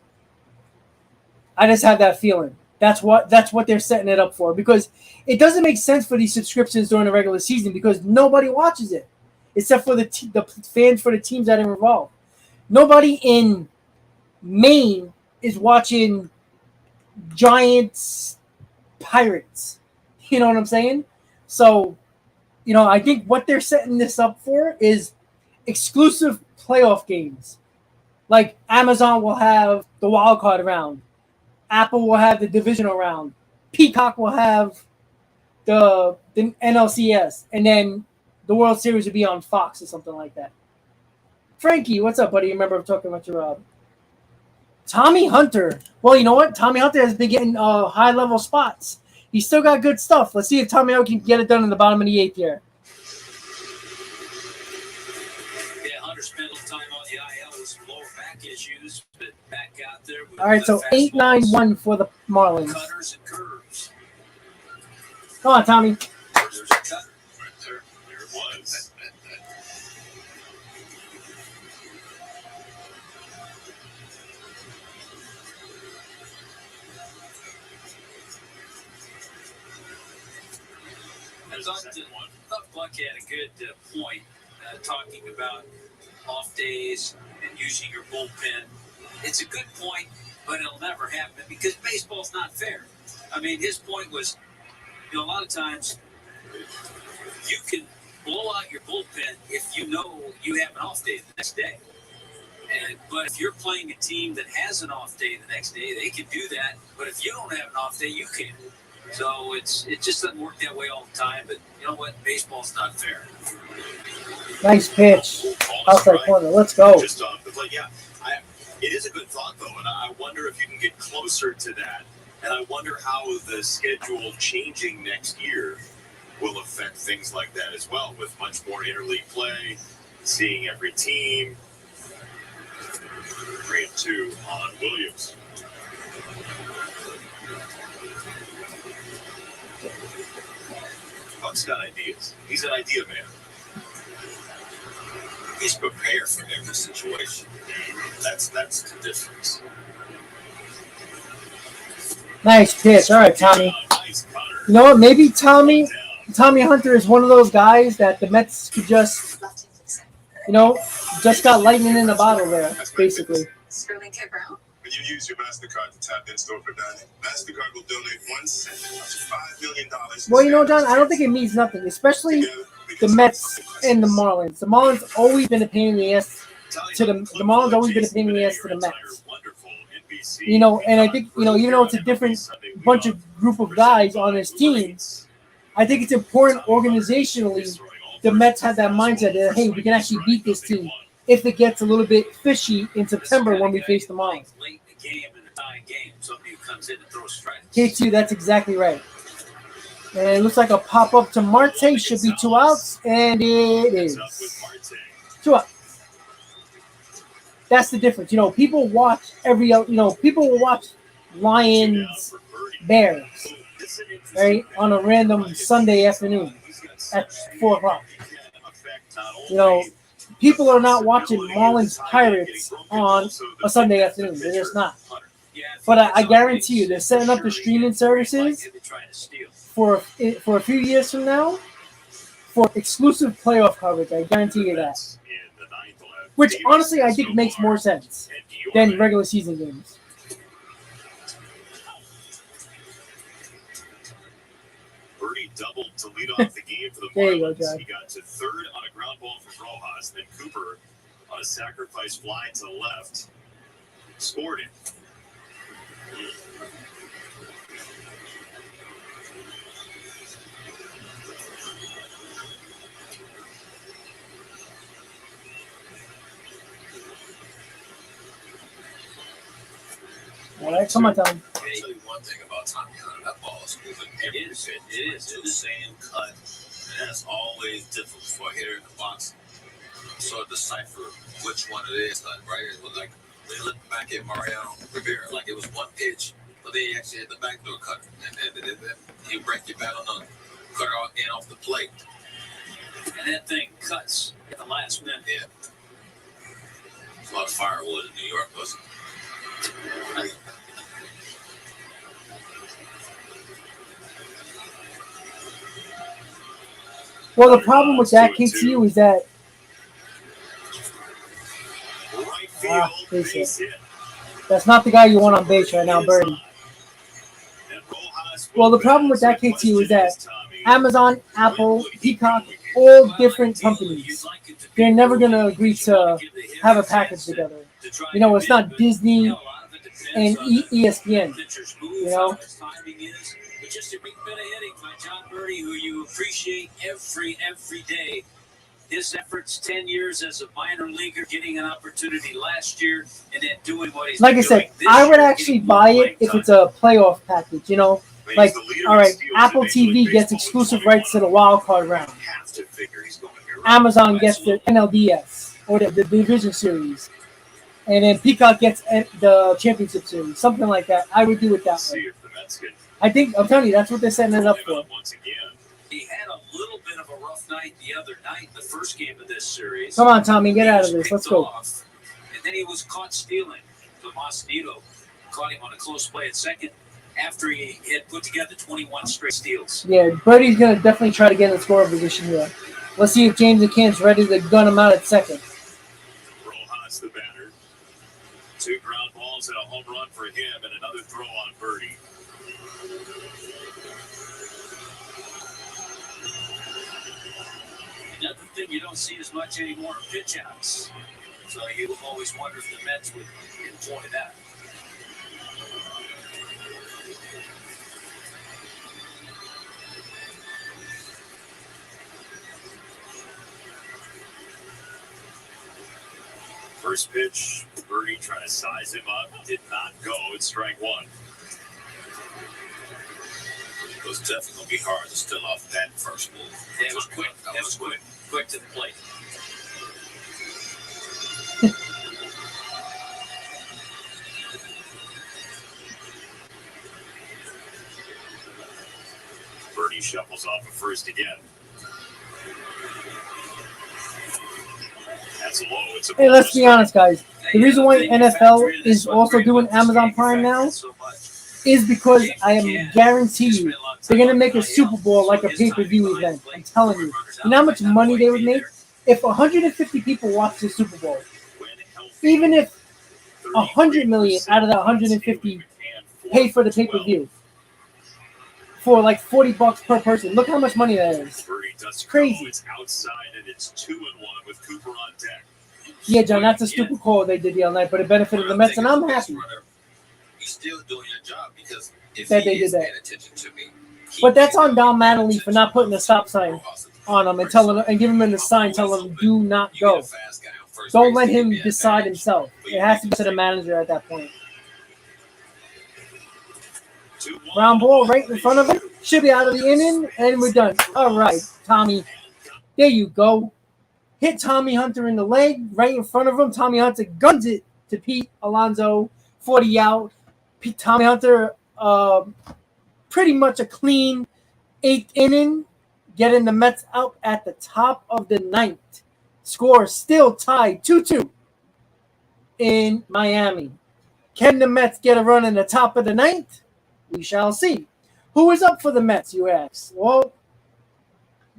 I just have that feeling. That's what they're setting it up for, because it doesn't make sense for these subscriptions during the regular season because nobody watches it except for the fans for the teams that are involved. Nobody in Maine is watching Giants Pirates. You know what I'm saying? So, you know, I think what they're setting this up for is exclusive playoff games. Like Amazon will have the wild card round. Apple will have the divisional round. Peacock will have the NLCS. And then the World Series will be on Fox or something like that. Frankie, what's up, buddy? You remember talking about your Tommy Hunter. Well, you know what? Tommy Hunter has been getting high-level spots. He's still got good stuff. Let's see if Tommy Hunter can get it done in the bottom of the 8th here. Yeah, Hunter spent a little time on the IL with some lower back issues, but back out there with all right, so 8-9-1 for the Marlins. Cutters and curves. Come on, Tommy. There's a cut. There it was. I thought Buck had a good point talking about off days and using your bullpen. It's a good point, but it'll never happen because baseball's not fair. I mean, his point was, you know, a lot of times you can blow out your bullpen if you know you have an off day the next day. But if you're playing a team that has an off day the next day, they can do that. But if you don't have an off day, you can't. So it just doesn't work that way all the time. But you know what? Baseball's not fair. Nice pitch. Outside corner. Let's go. Just off the plate. Yeah, it is a good thought, though. And I wonder if you can get closer to that. And I wonder how the schedule changing next year will affect things like that as well, with much more interleague play, seeing every team. 3-2 on Williams. Buck's got ideas. He's an idea man. He's prepared for every situation. That's the difference. Nice pitch. All right, Tommy. Nice cutter. You know what? Maybe Tommy Hunter is one of those guys that the Mets could just, just got lightning in a bottle there, basically. When you use your MasterCard to tap in store for dining, MasterCard will donate 1 cent up to $5 million. Well, John, I don't think it means nothing, especially the Mets and the Marlins. The Marlins always been a pain in the ass to the Marlins always been a pain in the ass to the Mets. And I think, even though it's a different bunch of group of guys on this team, I think it's important organizationally the Mets have that mindset that, hey, we can actually beat this team if it gets a little bit fishy in September when we face the Marlins. K2, that's exactly right. And it looks like a pop-up to Marte. Should be 2 outs, and it is. 2 outs. That's the difference. People watch people will watch Lions, Bears, right, on a random Sunday afternoon at 4 o'clock. People are not watching Marlins Pirates on a Sunday afternoon. They're just not. But I guarantee you, they're setting up the streaming services for a few years from now for exclusive playoff coverage. I guarantee you that. Which, honestly, I think makes more sense than regular season games. Birdie doubled to lead off the game for the Marlins. He got to third on a ground ball from Rojas. Then Cooper on a sacrifice fly to left scored it. All right, come on, Tom. I'll tell you one thing about Tommy Hunter. That ball is moving every bit. It is the same cut. And that's always difficult for a hitter in the box. Sort of decipher which one it is, right? It was like they looked back at Mariano Rivera like it was one pitch, but they actually had the backdoor cutter. And he break your bat on the cutter in off the plate. And that thing cuts at the last minute. Yeah. There's a lot of firewood in New York, wasn't it? Well, the problem with that, KTU, is that that's not the guy you want on base right now, Birdie. Well, the problem with that, KTU, is that Amazon, Apple, Peacock, all different companies, they're never going to agree to have a package together. It's not Disney and ESPN, Just a big bit of hitting by John Birdie, who you appreciate every day. His efforts, 10 years as a minor leaguer, getting an opportunity last year, and then doing what he's like I said, I would actually buy it if it's a playoff package. Like, all right, Apple TV gets exclusive rights to the wild card round. Amazon gets the NLDS or the division series. And then Peacock gets the championship series, something like that. I would do it that way. I'm telling you, that's what they're setting it up for. He had a little bit of a rough night the other night, the first game of this series. Come on, Tommy, get out of this. Let's go. And then he was caught stealing. Tomas Nido caught him on a close play at second after he had put together 21 straight steals. Yeah, Birdie's going to definitely try to get in the scoring position here. Let's see if James McCann's ready to gun him out at second. Rojas, the batter. 2 ground balls and a home run for him, and another throw on Birdie. Another thing you don't see as much anymore are pitch outs. So you always wonder if the Mets would employ that. First pitch, Birdie trying to size him up. Did not go. It's strike 1. It was definitely going to be hard to steal off that first move. Yeah, it was quick. That was quick. Quick to the plate. Birdie shuffles off a first and again. That's low. It's a Hey, let's be honest, guys. The reason why NFL is also doing Amazon Prime now is because I am guarantee you they're going to make a Super Bowl like a pay-per-view event. I'm telling you. You know how much money they would make if 150 people watch the Super Bowl? Even if 100 million out of the 150 pay for the pay-per-view for like $40 per person. Look how much money that is. It's crazy. It's outside and it's 2-1 with Cooper on deck. Yeah, John, that's a stupid call they did the other night, but it benefited the Mets, and I'm happy. You're still doing your job because if that he they did is that. paying attention to me, But that's on Don Mattingly for not putting a stop sign on him and telling and giving him the sign telling him do not go. Don't let him decide himself. It has to be to the manager at that point. Round ball right in front of him. Should be out of the inning, and we're done. All right, Tommy. There you go. Hit Tommy Hunter in the leg right in front of him. Tommy Hunter guns it to Pete Alonso. 40 out. Tommy Hunter, pretty much a clean 8th inning, getting the Mets out at the top of the 9th. Score still tied 2-2 in Miami. Can the Mets get a run in the top of the 9th? We shall see. Who is up for the Mets, you ask? Well,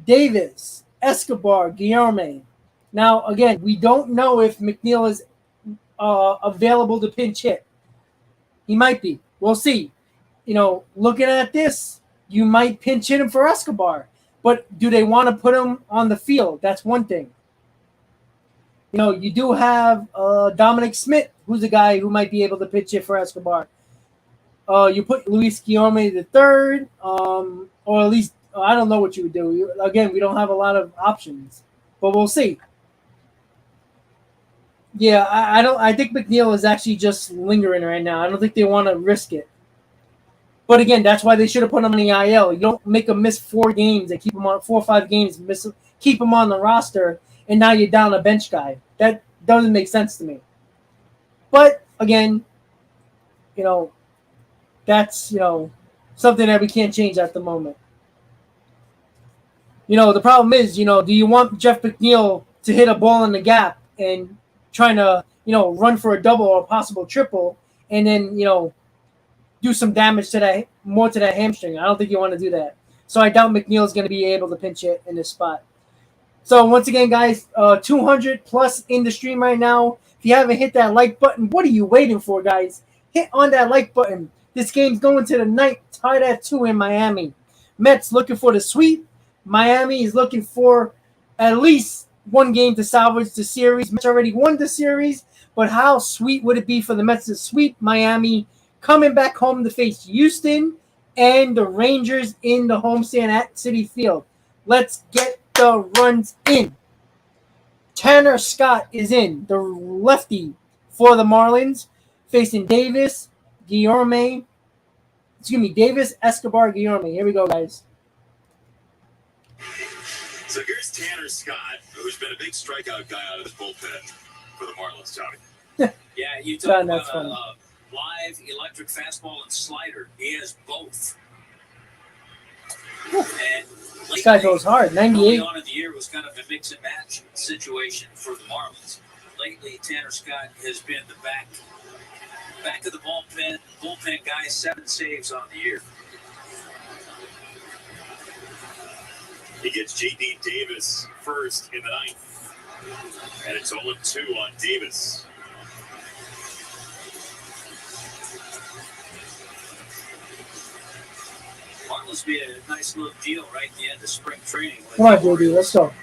Davis, Escobar, Guillorme. Now, again, we don't know if McNeil is available to pinch hit. He might be. We'll see. You know, looking at this, you might pinch hit him for Escobar. But do they want to put him on the field? That's one thing. You know, you do have Dominic Smith, who's a guy who might be able to pitch hit for Escobar. You put Luis Guillorme the third, or at least I don't know what you would do. Again, we don't have a lot of options, but we'll see. Yeah, I don't. I think McNeil is actually just lingering right now. I don't think they want to risk it. But again, that's why they should have put him on the IL. You don't make him miss 4 games and keep him on 4 or 5 games, keep him on the roster, and now you're down a bench guy. That doesn't make sense to me. But again, you know, that's something that we can't change at the moment. You know, the problem is, do you want Jeff McNeil to hit a ball in the gap and trying to, run for a double or a possible triple and then, do some damage to that hamstring? I don't think you want to do that. So I doubt McNeil's going to be able to pinch it in this spot. So once again, guys, 200 plus in the stream right now. If you haven't hit that like button, what are you waiting for, guys? Hit on that like button. This game's going to the 9th, tied at 2 in Miami. Mets looking for the sweep. Miami is looking for at least 1 game to salvage the series. Mets already won the series, but how sweet would it be for the Mets to sweep Miami, coming back home to face Houston and the Rangers in the homestand at Citi Field? Let's get the runs in. Tanner Scott is in, the lefty for the Marlins, facing Davis, Davis, Escobar, Guillorme. Here we go, guys. So here's Tanner Scott, who's been a big strikeout guy out of his bullpen for the Marlins, Tommy. Yeah, you talk about live electric fastball and slider. He has both. And this guy goes hard. 98. Early on in the year was kind of a mix and match situation for the Marlins. Lately, Tanner Scott has been the back of the bullpen guy, 7 saves on the year. He gets J.D. Davis first in the 9th. And it's 0-2 on Davis. Marlins made a nice little deal right at the end of spring training. Come on, JD, let's go.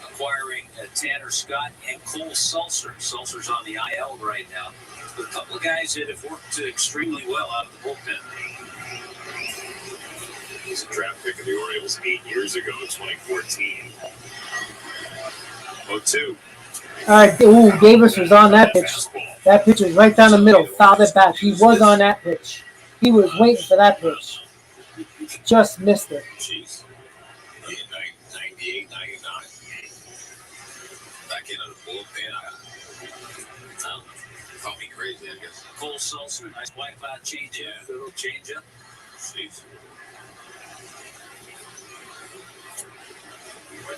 Acquiring Tanner Scott and Cole Sulser. Sulser's on the IL right now. But a couple of guys that have worked extremely well out of the bullpen. He's a draft pick of the Orioles 8 years ago, 2014. 0-2. All right, Davis was on that pitch. That pitch was right down the middle, fouled it back. He was on that pitch. He was waiting for that pitch. Just missed it. Jeez. 98, 99. Back into the bullpen. Call me crazy, I guess. Cole Sulser, nice wipeout changeup, little changeup. Jeez.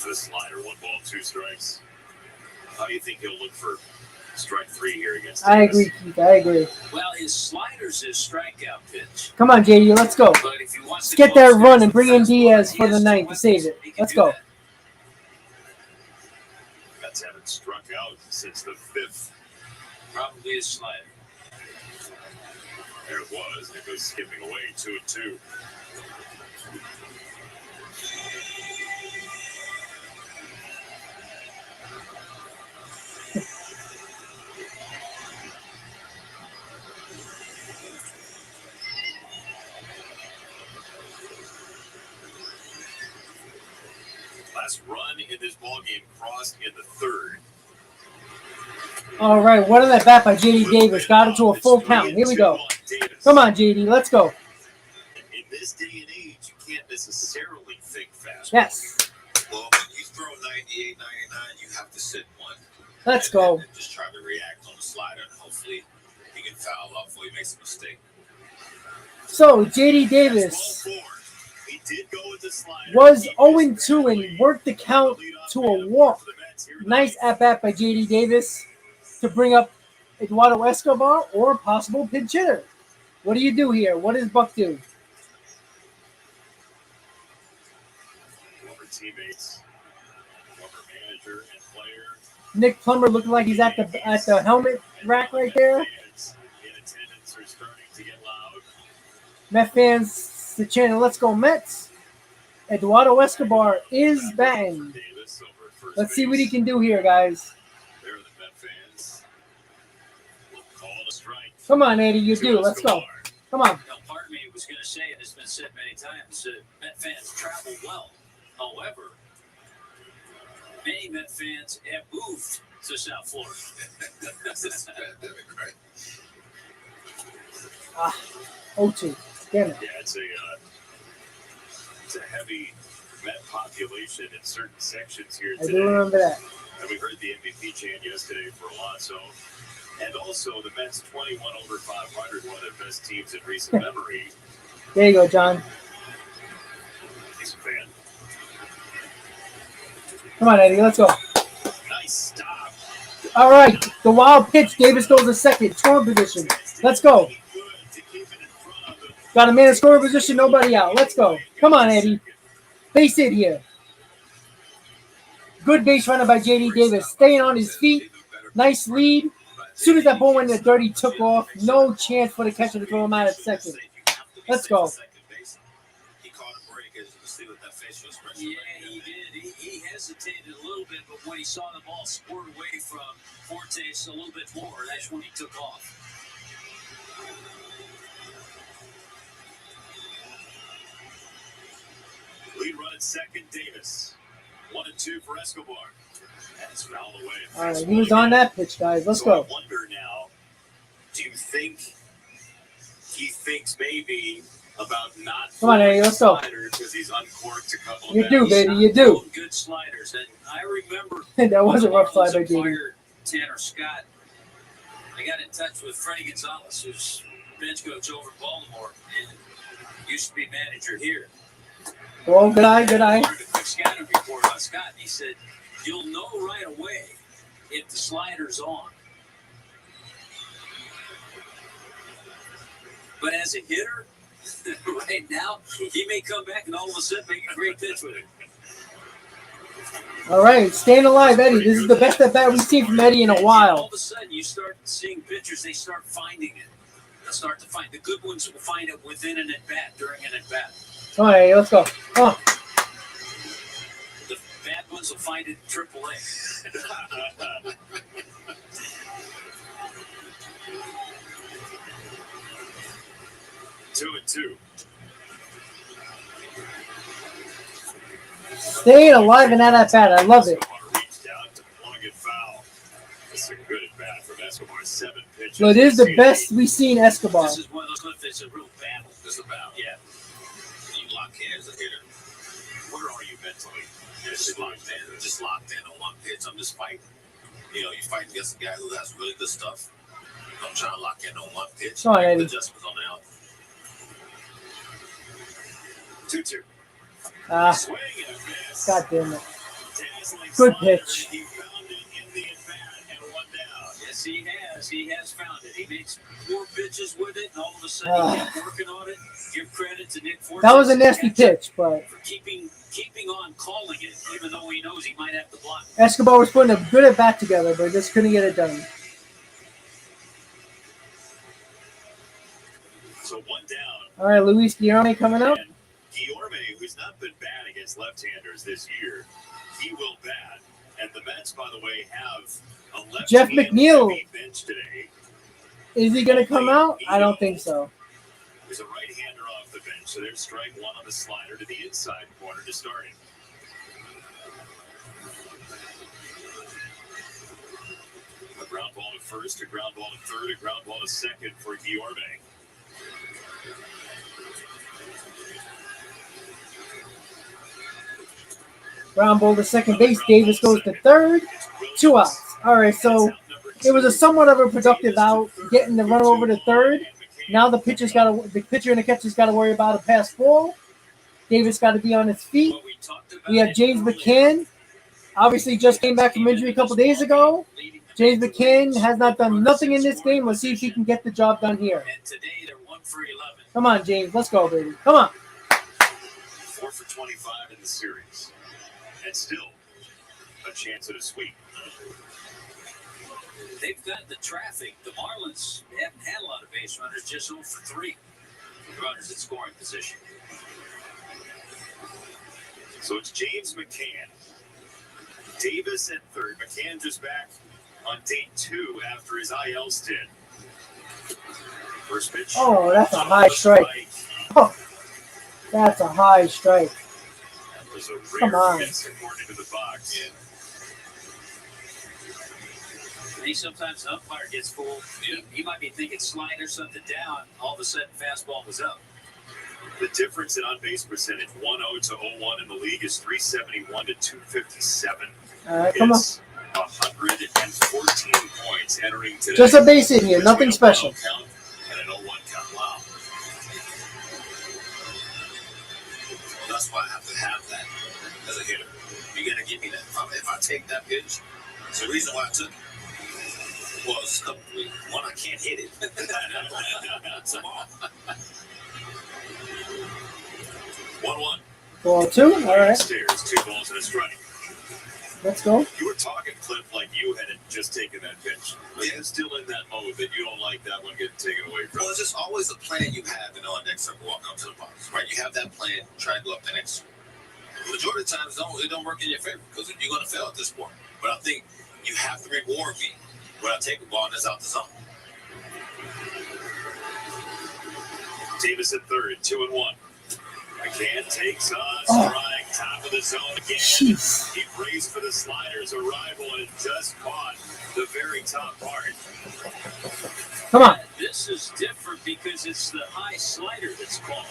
To the slider, 1 ball, 2 strikes. How do you think he'll look for strike 3 here against Davis? I agree, Keith. I agree. Well, his slider's his strikeout pitch. Come on, JD. Let's go. But if you want Let's get that run and bring in Diaz for the ninth to save it. Let's go. Mets haven't struck out since the 5th. Probably his slider. There it was. It goes skipping away, 2-2. Last run in this ballgame crossed in the 3rd. All right, what an at bat by JD Davis. Got it to a full count. Here we go. Come on, JD. Let's go. In this day and age, you can't necessarily think fast. Yes. Well, when you throw 98, 99, you have to sit one. Let's go. And just try to react on the slider, and hopefully he can foul off before he makes a mistake. So, JD Davis He did go with the slider. was 0-2 and worked the count to a walk. Nice at bat by JD Davis to bring up Eduardo Escobar or a possible pinch hitter. What do you do here? What does Buck do? Former teammates, former manager and player. Nick Plummer looking like he's at the helmet rack right there. Fans in attendance are starting to get loud. Met fans, the channel Let's Go Mets. Eduardo Escobar is batting. Davis over first Let's see what he base. can do here, guys. There are the Met fans. Call a strike. Come on, Eddie, you to do. Let's go. Escobar. Come on. Now, part of me was going to say, and it's been said many times, that Met fans travel well. However, many Met fans have moved to South Florida. This is a pandemic, right? 0-2. Damn it. Yeah, it's a heavy Met population in certain sections here I today. do remember that. And we heard the MVP chant yesterday for Alonso. And also the Mets 21 over 500, one of their best teams in recent memory. There you go, John. He's a fan. Come on, Eddie. Let's go. Nice stop. All right. The wild pitch. Davis goes to second. Scoring position. Let's go. Good to keep it in front of the Got a man in scoring position. Nobody out. Let's go. Come on, Eddie. Base hit here. Good base runner by JD Davis. Staying on his feet. Nice lead. As soon as that ball went in the dirt, he took off. No chance for the catcher to throw him out at second. Let's go. He caught a break, as you can see with that facial expression. Yeah, he did. He hesitated a little bit, but when he saw the ball squirt away from Fortes a little bit more, that's when he took off. lead run at second, Davis. 1-2 for Escobar. That's fouled away. All right, he was on that pitch, guys. Let's So go. I wonder now, do you think he thinks maybe about not Come on, Eddie, let's go. because he's uncorked a couple of You do, bats? baby. You do. Good sliders. And I remember That was a rough slide by Marlins JD. acquired Tanner Scott. I got in touch with Freddie Gonzalez, who's bench coach over in Baltimore and used to be manager here. Well, good eye, good eye. I wanted a quick scouting report on Scott, and he said, you'll know right away if the slider's on. But as a hitter, right now, he may come back and all of a sudden make a great pitch with it. All right, staying alive, Eddie. This is the best at bat we've seen from Eddie in a All while. of a sudden, you start seeing pitchers, they start finding it. They'll start to find the good ones will find it within an at-bat, during an at-bat. Come on, Eddie, let's go. Come on. The bad ones will find it in AAA. 2-2. Staying alive in that at bat. I love it. Escobar reached out to plug it foul. This is a good at bat from Escobar. 7 pitches. So it is the best we've seen Escobar. This is one of those clips that's a real battle. This is a battle. Yeah. You lock hands, a hitter. Where are you mentally? Just locked in. Just locked in on one pitch. I'm just fighting. You know, you fight against a guy who has really good stuff. I'm trying to lock in on one pitch. Come on, Eddie. Adjustments on the out. 2-2. Ah, Swing and a miss. God damn it. Good pitch. He found it in the at-bat and one down. Yes, he has. He has found it. He makes 4 pitches with it, and all of a sudden he kept working on it. Give credit to Nick Fortes. That was a nasty pitch, but for keeping on calling it, even though he knows he might have to block it. Escobar was putting a good at bat together, but just couldn't get it done. So one down. All right, Luis Guillorme coming up. And Guillorme, who's not been bad against left-handers this year, he will bat. And the Mets, by the way, have a left Jeff McNeil. bench today. Is he going to come out? I don't think so. There's a right-hander off the bench, so there's strike one on the slider to the inside corner to start it. A ground ball to first, a ground ball to third, a ground ball to second for Guillorme. Ground ball to second base. Davis goes to third. 2 outs. All right, so it was a somewhat of a productive out, getting the runner over to third. Now the pitcher and the catcher's got to worry about a pass ball. Davis got to be on his feet. We have James McCann. Obviously, just came back from injury a couple days ago. James McCann has not done nothing in this game. Let's see if he can get the job done here. Come on, James. Let's go, baby. Come on. 4 for 25 in the series. And still a chance at a sweep. They've got the traffic. The Marlins haven't had a lot of base runners, just 0 for 3 runners in scoring position. So it's James McCann. Davis at third. McCann just back on day 2 after his IL stint. First pitch. Oh, that's a high strike. Oh, that's a high strike. That was a Come rare on. miss according to the box. Yeah. Sometimes the umpire gets fooled. He might be thinking slide or something down. All of a sudden, fastball was up. The difference in on-base percentage, 1-0 to 0-1 in the league, is 371 to 257. All right, come on. It's 114 points entering today. Just a base hit here, nothing special. Count and an 0-1 count. Wow. That's why I have to have that as a hitter. You're going to give me that. If I take that pitch, it's the reason why I took it. Well, it's a couple of weeks. One, I can't hit it. It's a ball. 1-1. Ball 2. All right, Stairs, 2 balls and a strike. let's go. You were talking, Cliff, like you had just taken that pitch. But you're still in that mode that you don't like that one getting taken away from. Well, it's just always a plan you have in on next time walking up to the box, right? You have that plan, try to go up the next. Majority of the times, it don't work in your favor because you're going to fail at this point. But I think you have to reward me when I take a ball that's out the zone. Davis at third, 2-1. McCann takes on strike, top of the zone again. Jeez. He braced for the slider's arrival and just caught the very top part. Come on. This is different because it's the high slider that's called.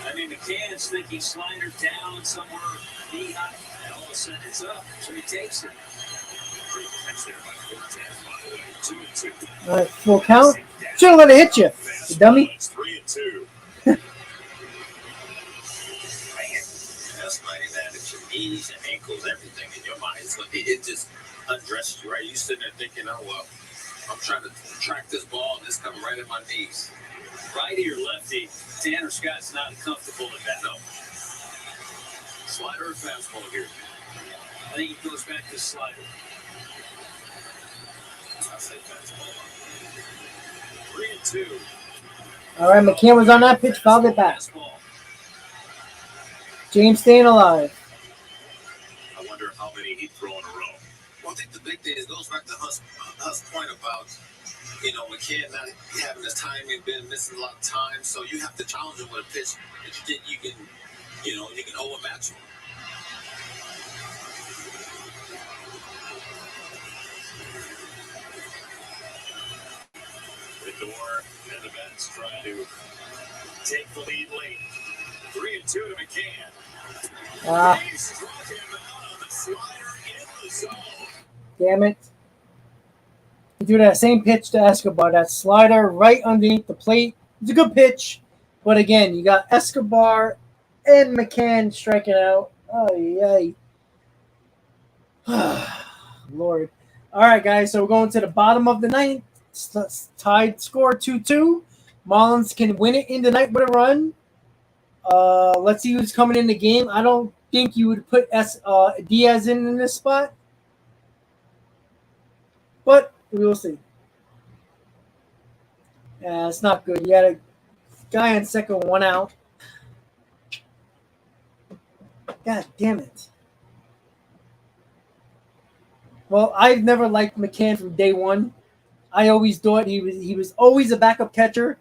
I mean, McCann's thinking slider down somewhere knee high, and all of a sudden it's up, so he takes it. Great catch there by Fortes, by the way. 2-2. All right, full count. Should have let it hit you, you dummy. It's 3-2. That's right, that at your knees and ankles, everything in your mind. So it just undressed you, right? You sitting there thinking, oh, well, I'm trying to track this ball and it's coming right at my knees. Righty or lefty, Tanner Scott's not comfortable at that. No. Slider or fastball here? I think he goes back to slider. I say fastball. 3-2. All right, McCann was on that pitch, fouled it back. Fastball. James staying alive. I wonder how many he'd throw in a row. Well, I think the big thing is goes back to Husk's point about, McCann not having his timing, been missing a lot of time. So you have to challenge him with a pitch that you can overmatch him. The door and the Mets try to take the lead late. 3-2 to McCann. He struck him out on the slider in the zone. Damn it. You do that same pitch to Escobar, that slider right underneath the plate. It's a good pitch, but again, you got Escobar and McCann striking out. Oh, yay. Lord. All right, guys. So we're going to the bottom of the ninth. Tied score 2-2. Marlins can win it in the night with a run. Let's see who's coming in the game. I don't think you would put Diaz in this spot, but we will see. It's not good. You had a guy on second, one out. God damn it. Well, I've never liked McCann from day one. I always thought he was always a backup catcher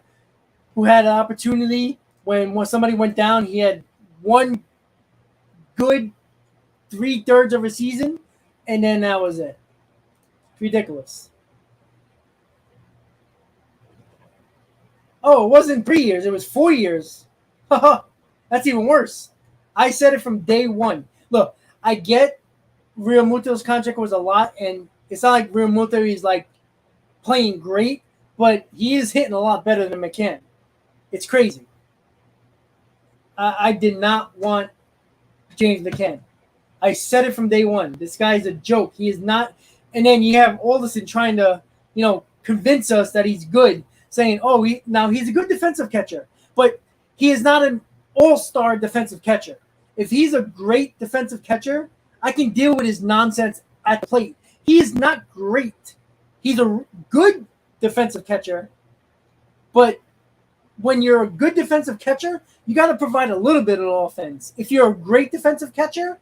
who had an opportunity when somebody went down. He had one good 3/3 of a season, and then that was it. Ridiculous. Oh, it wasn't 3 years. It was 4 years. That's even worse. I said it from day one. Look, I get Real Muto's contract was a lot, and it's not like Real Muto is like playing great, but he is hitting a lot better than McCann. It's crazy. I did not want James McCann. I said it from day one. This guy's a joke. He is not. And then you have Alderson trying to, convince us that he's good, saying, "Oh, he's a good defensive catcher," but he is not an all-star defensive catcher. If he's a great defensive catcher, I can deal with his nonsense at the plate. He is not great. He's a good defensive catcher, but when you're a good defensive catcher, you got to provide a little bit of offense. If you're a great defensive catcher,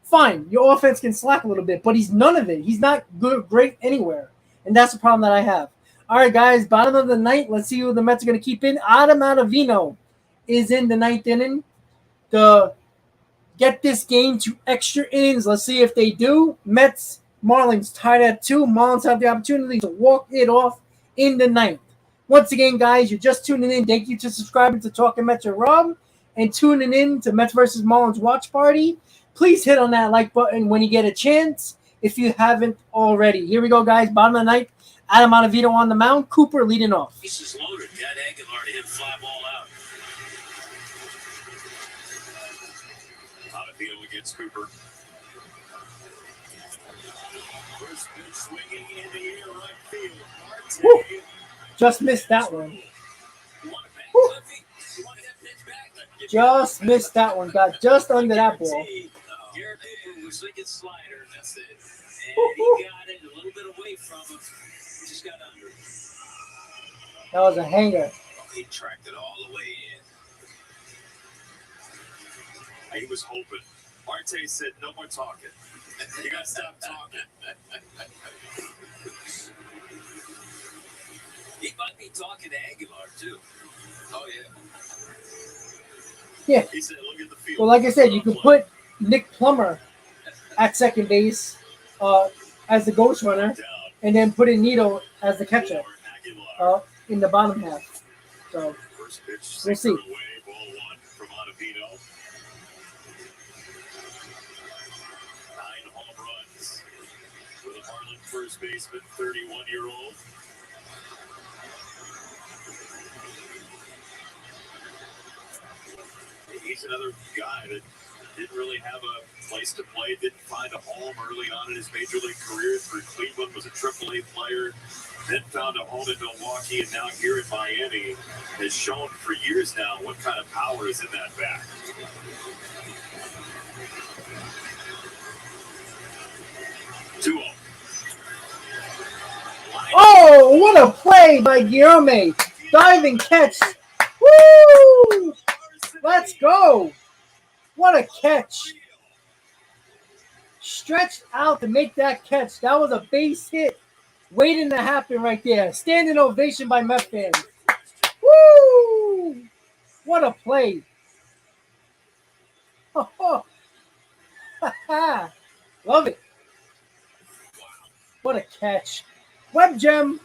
fine, your offense can slack a little bit, but he's none of it. He's not great anywhere, and that's the problem that I have. All right, guys, bottom of the ninth. Let's see who the Mets are going to keep in. Adam Ottavino is in the ninth inning to get this game to extra innings. Let's see if they do. Mets Marlins tied at 2. Marlins have the opportunity to walk it off in the ninth. Once again, guys, you're just tuning in. Thank you for subscribing to Talking Mets with Rob and tuning in to Mets vs. Marlins Watch Party. Please hit on that like button when you get a chance if you haven't already. Here we go, guys. Bottom of the ninth. Adam Ottavino on the mound. Cooper leading off. This is loaded. Got Aguilar to hit fly ball out. Ottavino against Cooper. First pitch swinging in the air right field. Woo. Just missed that one. Woo. Just missed that one. Got just under that ball. Garrett Cooper was thinking slider. That's it. And he got it a little bit away from him. Just got under. That was a hanger. He tracked it all the way in. He was hoping. Marte said, "No more talking. You got to stop talking." He might be talking to Aguilar, too. Oh, yeah. Yeah. He said, "Look at the field." Well, like I said, you can put Nick Plummer at second base as the ghost runner, and then put in Nito as the catcher in the bottom half. So First pitch, we'll see. away, ball one from Ottavino. 9 home runs for the Marlins first baseman, 31-year-old. He's another guy that didn't really have a place to play, didn't find a home early on in his major league career. Through Cleveland, was a AAA player, then found a home in Milwaukee, and now here in Miami has shown for years now what kind of power is in that bat. Oh, what a play by Guillaume. Diving catch. Woo! Let's go. What a catch. Stretched out to make that catch. That was a base hit waiting to happen right there. Standing ovation by Mets fans. Woo! What a play. Love it. What a catch. Web gem.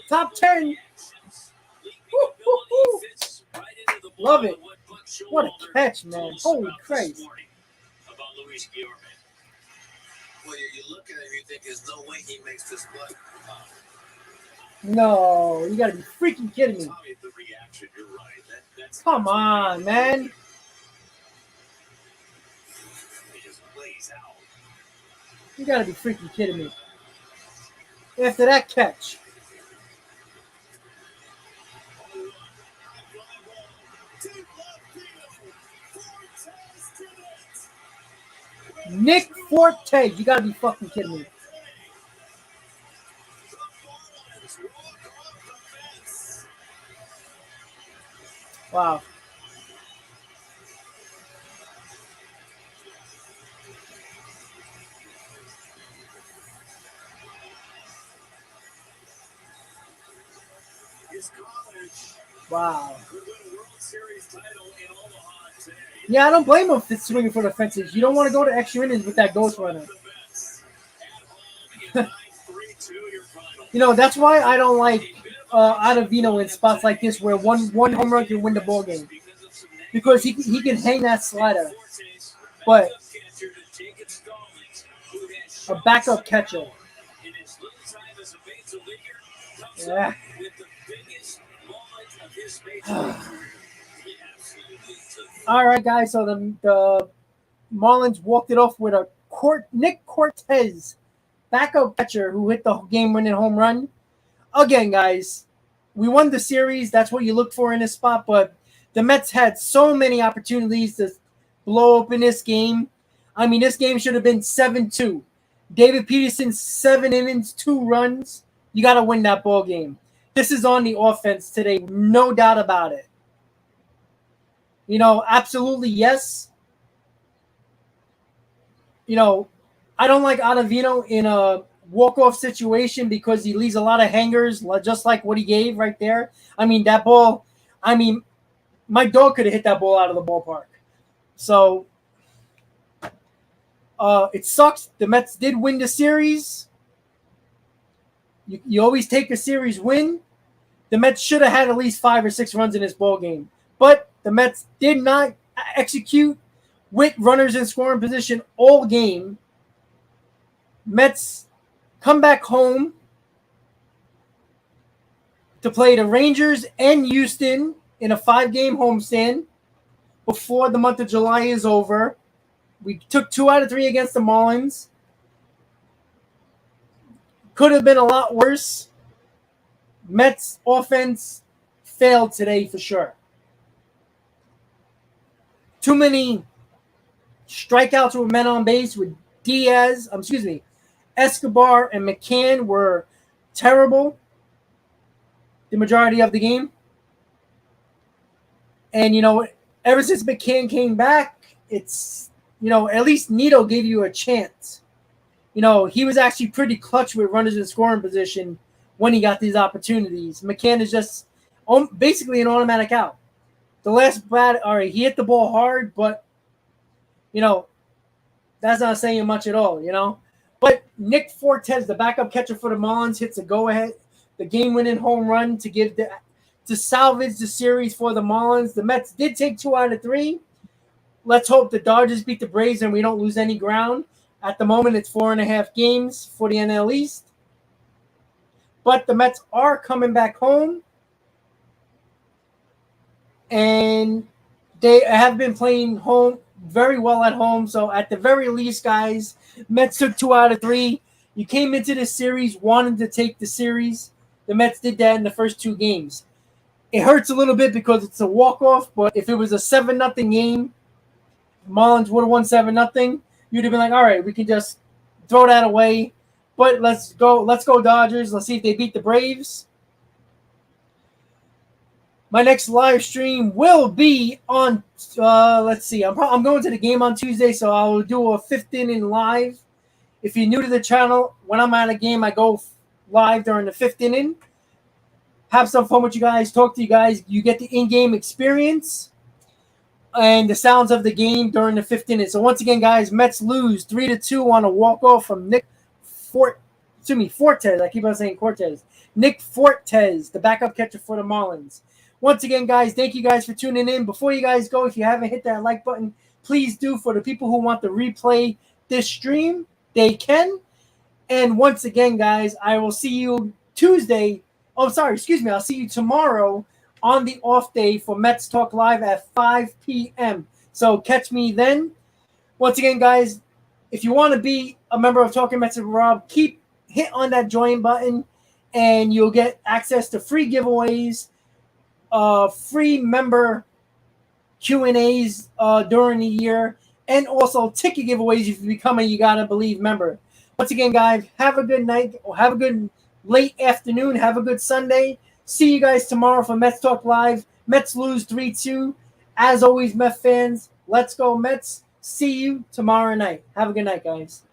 Top 10. Woo-hoo-hoo. Love it. What a catch, man. Holy Christ. Well, you look at him, you think there's no way he makes this play. No, you gotta be freaking kidding me. Tommy, the reaction, you're right. That's Come on, man. He just plays out. You gotta be freaking kidding me. After that catch. Nick Forte. You gotta be fucking kidding me. Wow. Wow. Yeah, I don't blame him for swinging for the fences. You don't want to go to extra innings with that ghost runner. You know, that's why I don't like Ottavino in spots like this where one home run can win the ball game. Because he can hang that slider. But a backup catcher. Yeah. All right, guys. So the Marlins walked it off with a Nick Cortez, backup catcher, who hit the game-winning home run. Again, guys, we won the series. That's what you look for in this spot. But the Mets had so many opportunities to blow open this game. I mean, this game should have been 7-2. David Peterson, 7 innings, 2 runs. You got to win that ball game. This is on the offense today, no doubt about it. You know, absolutely yes. You know, I don't like Ottavino in a walk-off situation because he leaves a lot of hangers, just like what he gave right there. I mean, that ball, my dog could have hit that ball out of the ballpark. So, it sucks. The Mets did win the series. You always take a series win. The Mets should have had at least 5 or 6 runs in this ball game. But the Mets did not execute with runners in scoring position all game. Mets come back home to play the Rangers and Houston in a 5-game homestand before the month of July is over. We took 2 out of 3 against the Marlins. Could have been a lot worse. Mets offense failed today for sure. Too many strikeouts with men on base with Escobar and McCann were terrible the majority of the game. And, you know, ever since McCann came back, it's, you know, at least Nito gave you a chance. You know, he was actually pretty clutch with runners in scoring position when he got these opportunities. McCann is just basically an automatic out. The last bat, all right, he hit the ball hard, but, you know, that's not saying much at all, you know. But Nick Fortes, the backup catcher for the Marlins, hits a go-ahead, the game-winning home run to salvage the series for the Marlins. The Mets did take 2 out of 3. Let's hope the Dodgers beat the Braves and we don't lose any ground. At the moment, it's 4.5 games for the NL East. But the Mets are coming back home. And they have been playing home very well at home. So at the very least, guys, Mets took 2 out of 3. You came into this series wanting to take the series. The Mets did that in the first 2 games. It hurts a little bit because it's a walk-off, but if it was a 7-0 game, Marlins would have won 7-0. You'd have been like, all right, we can just throw that away. But let's go Dodgers. Let's see if they beat the Braves. My next live stream will be on, let's see, I'm going to the game on Tuesday, so I'll do a 5th inning live. If you're new to the channel, when I'm at a game, I go live during the 5th inning. Have some fun with you guys, talk to you guys. You get the in-game experience and the sounds of the game during the 5th inning. So once again, guys, Mets lose 3-2 on a walk-off from Nick Fortes. I keep on saying Cortez. Nick Fortes, the backup catcher for the Marlins. Once again, guys, thank you guys for tuning in. Before you guys go, if you haven't hit that like button, please do. For the people who want to replay this stream, they can. And once again, guys, I will see you Tuesday. Oh, sorry, excuse me. I'll see you tomorrow on the off day for Mets Talk Live at 5 p.m. So catch me then. Once again, guys, if you want to be a member of Talking Mets with Rob, hit on that join button, and you'll get access to free giveaways, free member Q&As during the year, and also ticket giveaways if you become a You Gotta Believe member. Once again, guys, have a good night, or have a good late afternoon, have a good Sunday. See you guys tomorrow for Mets Talk Live. Mets lose 3-2. As always, Mets fans, let's go Mets. See you tomorrow night. Have a good night, guys.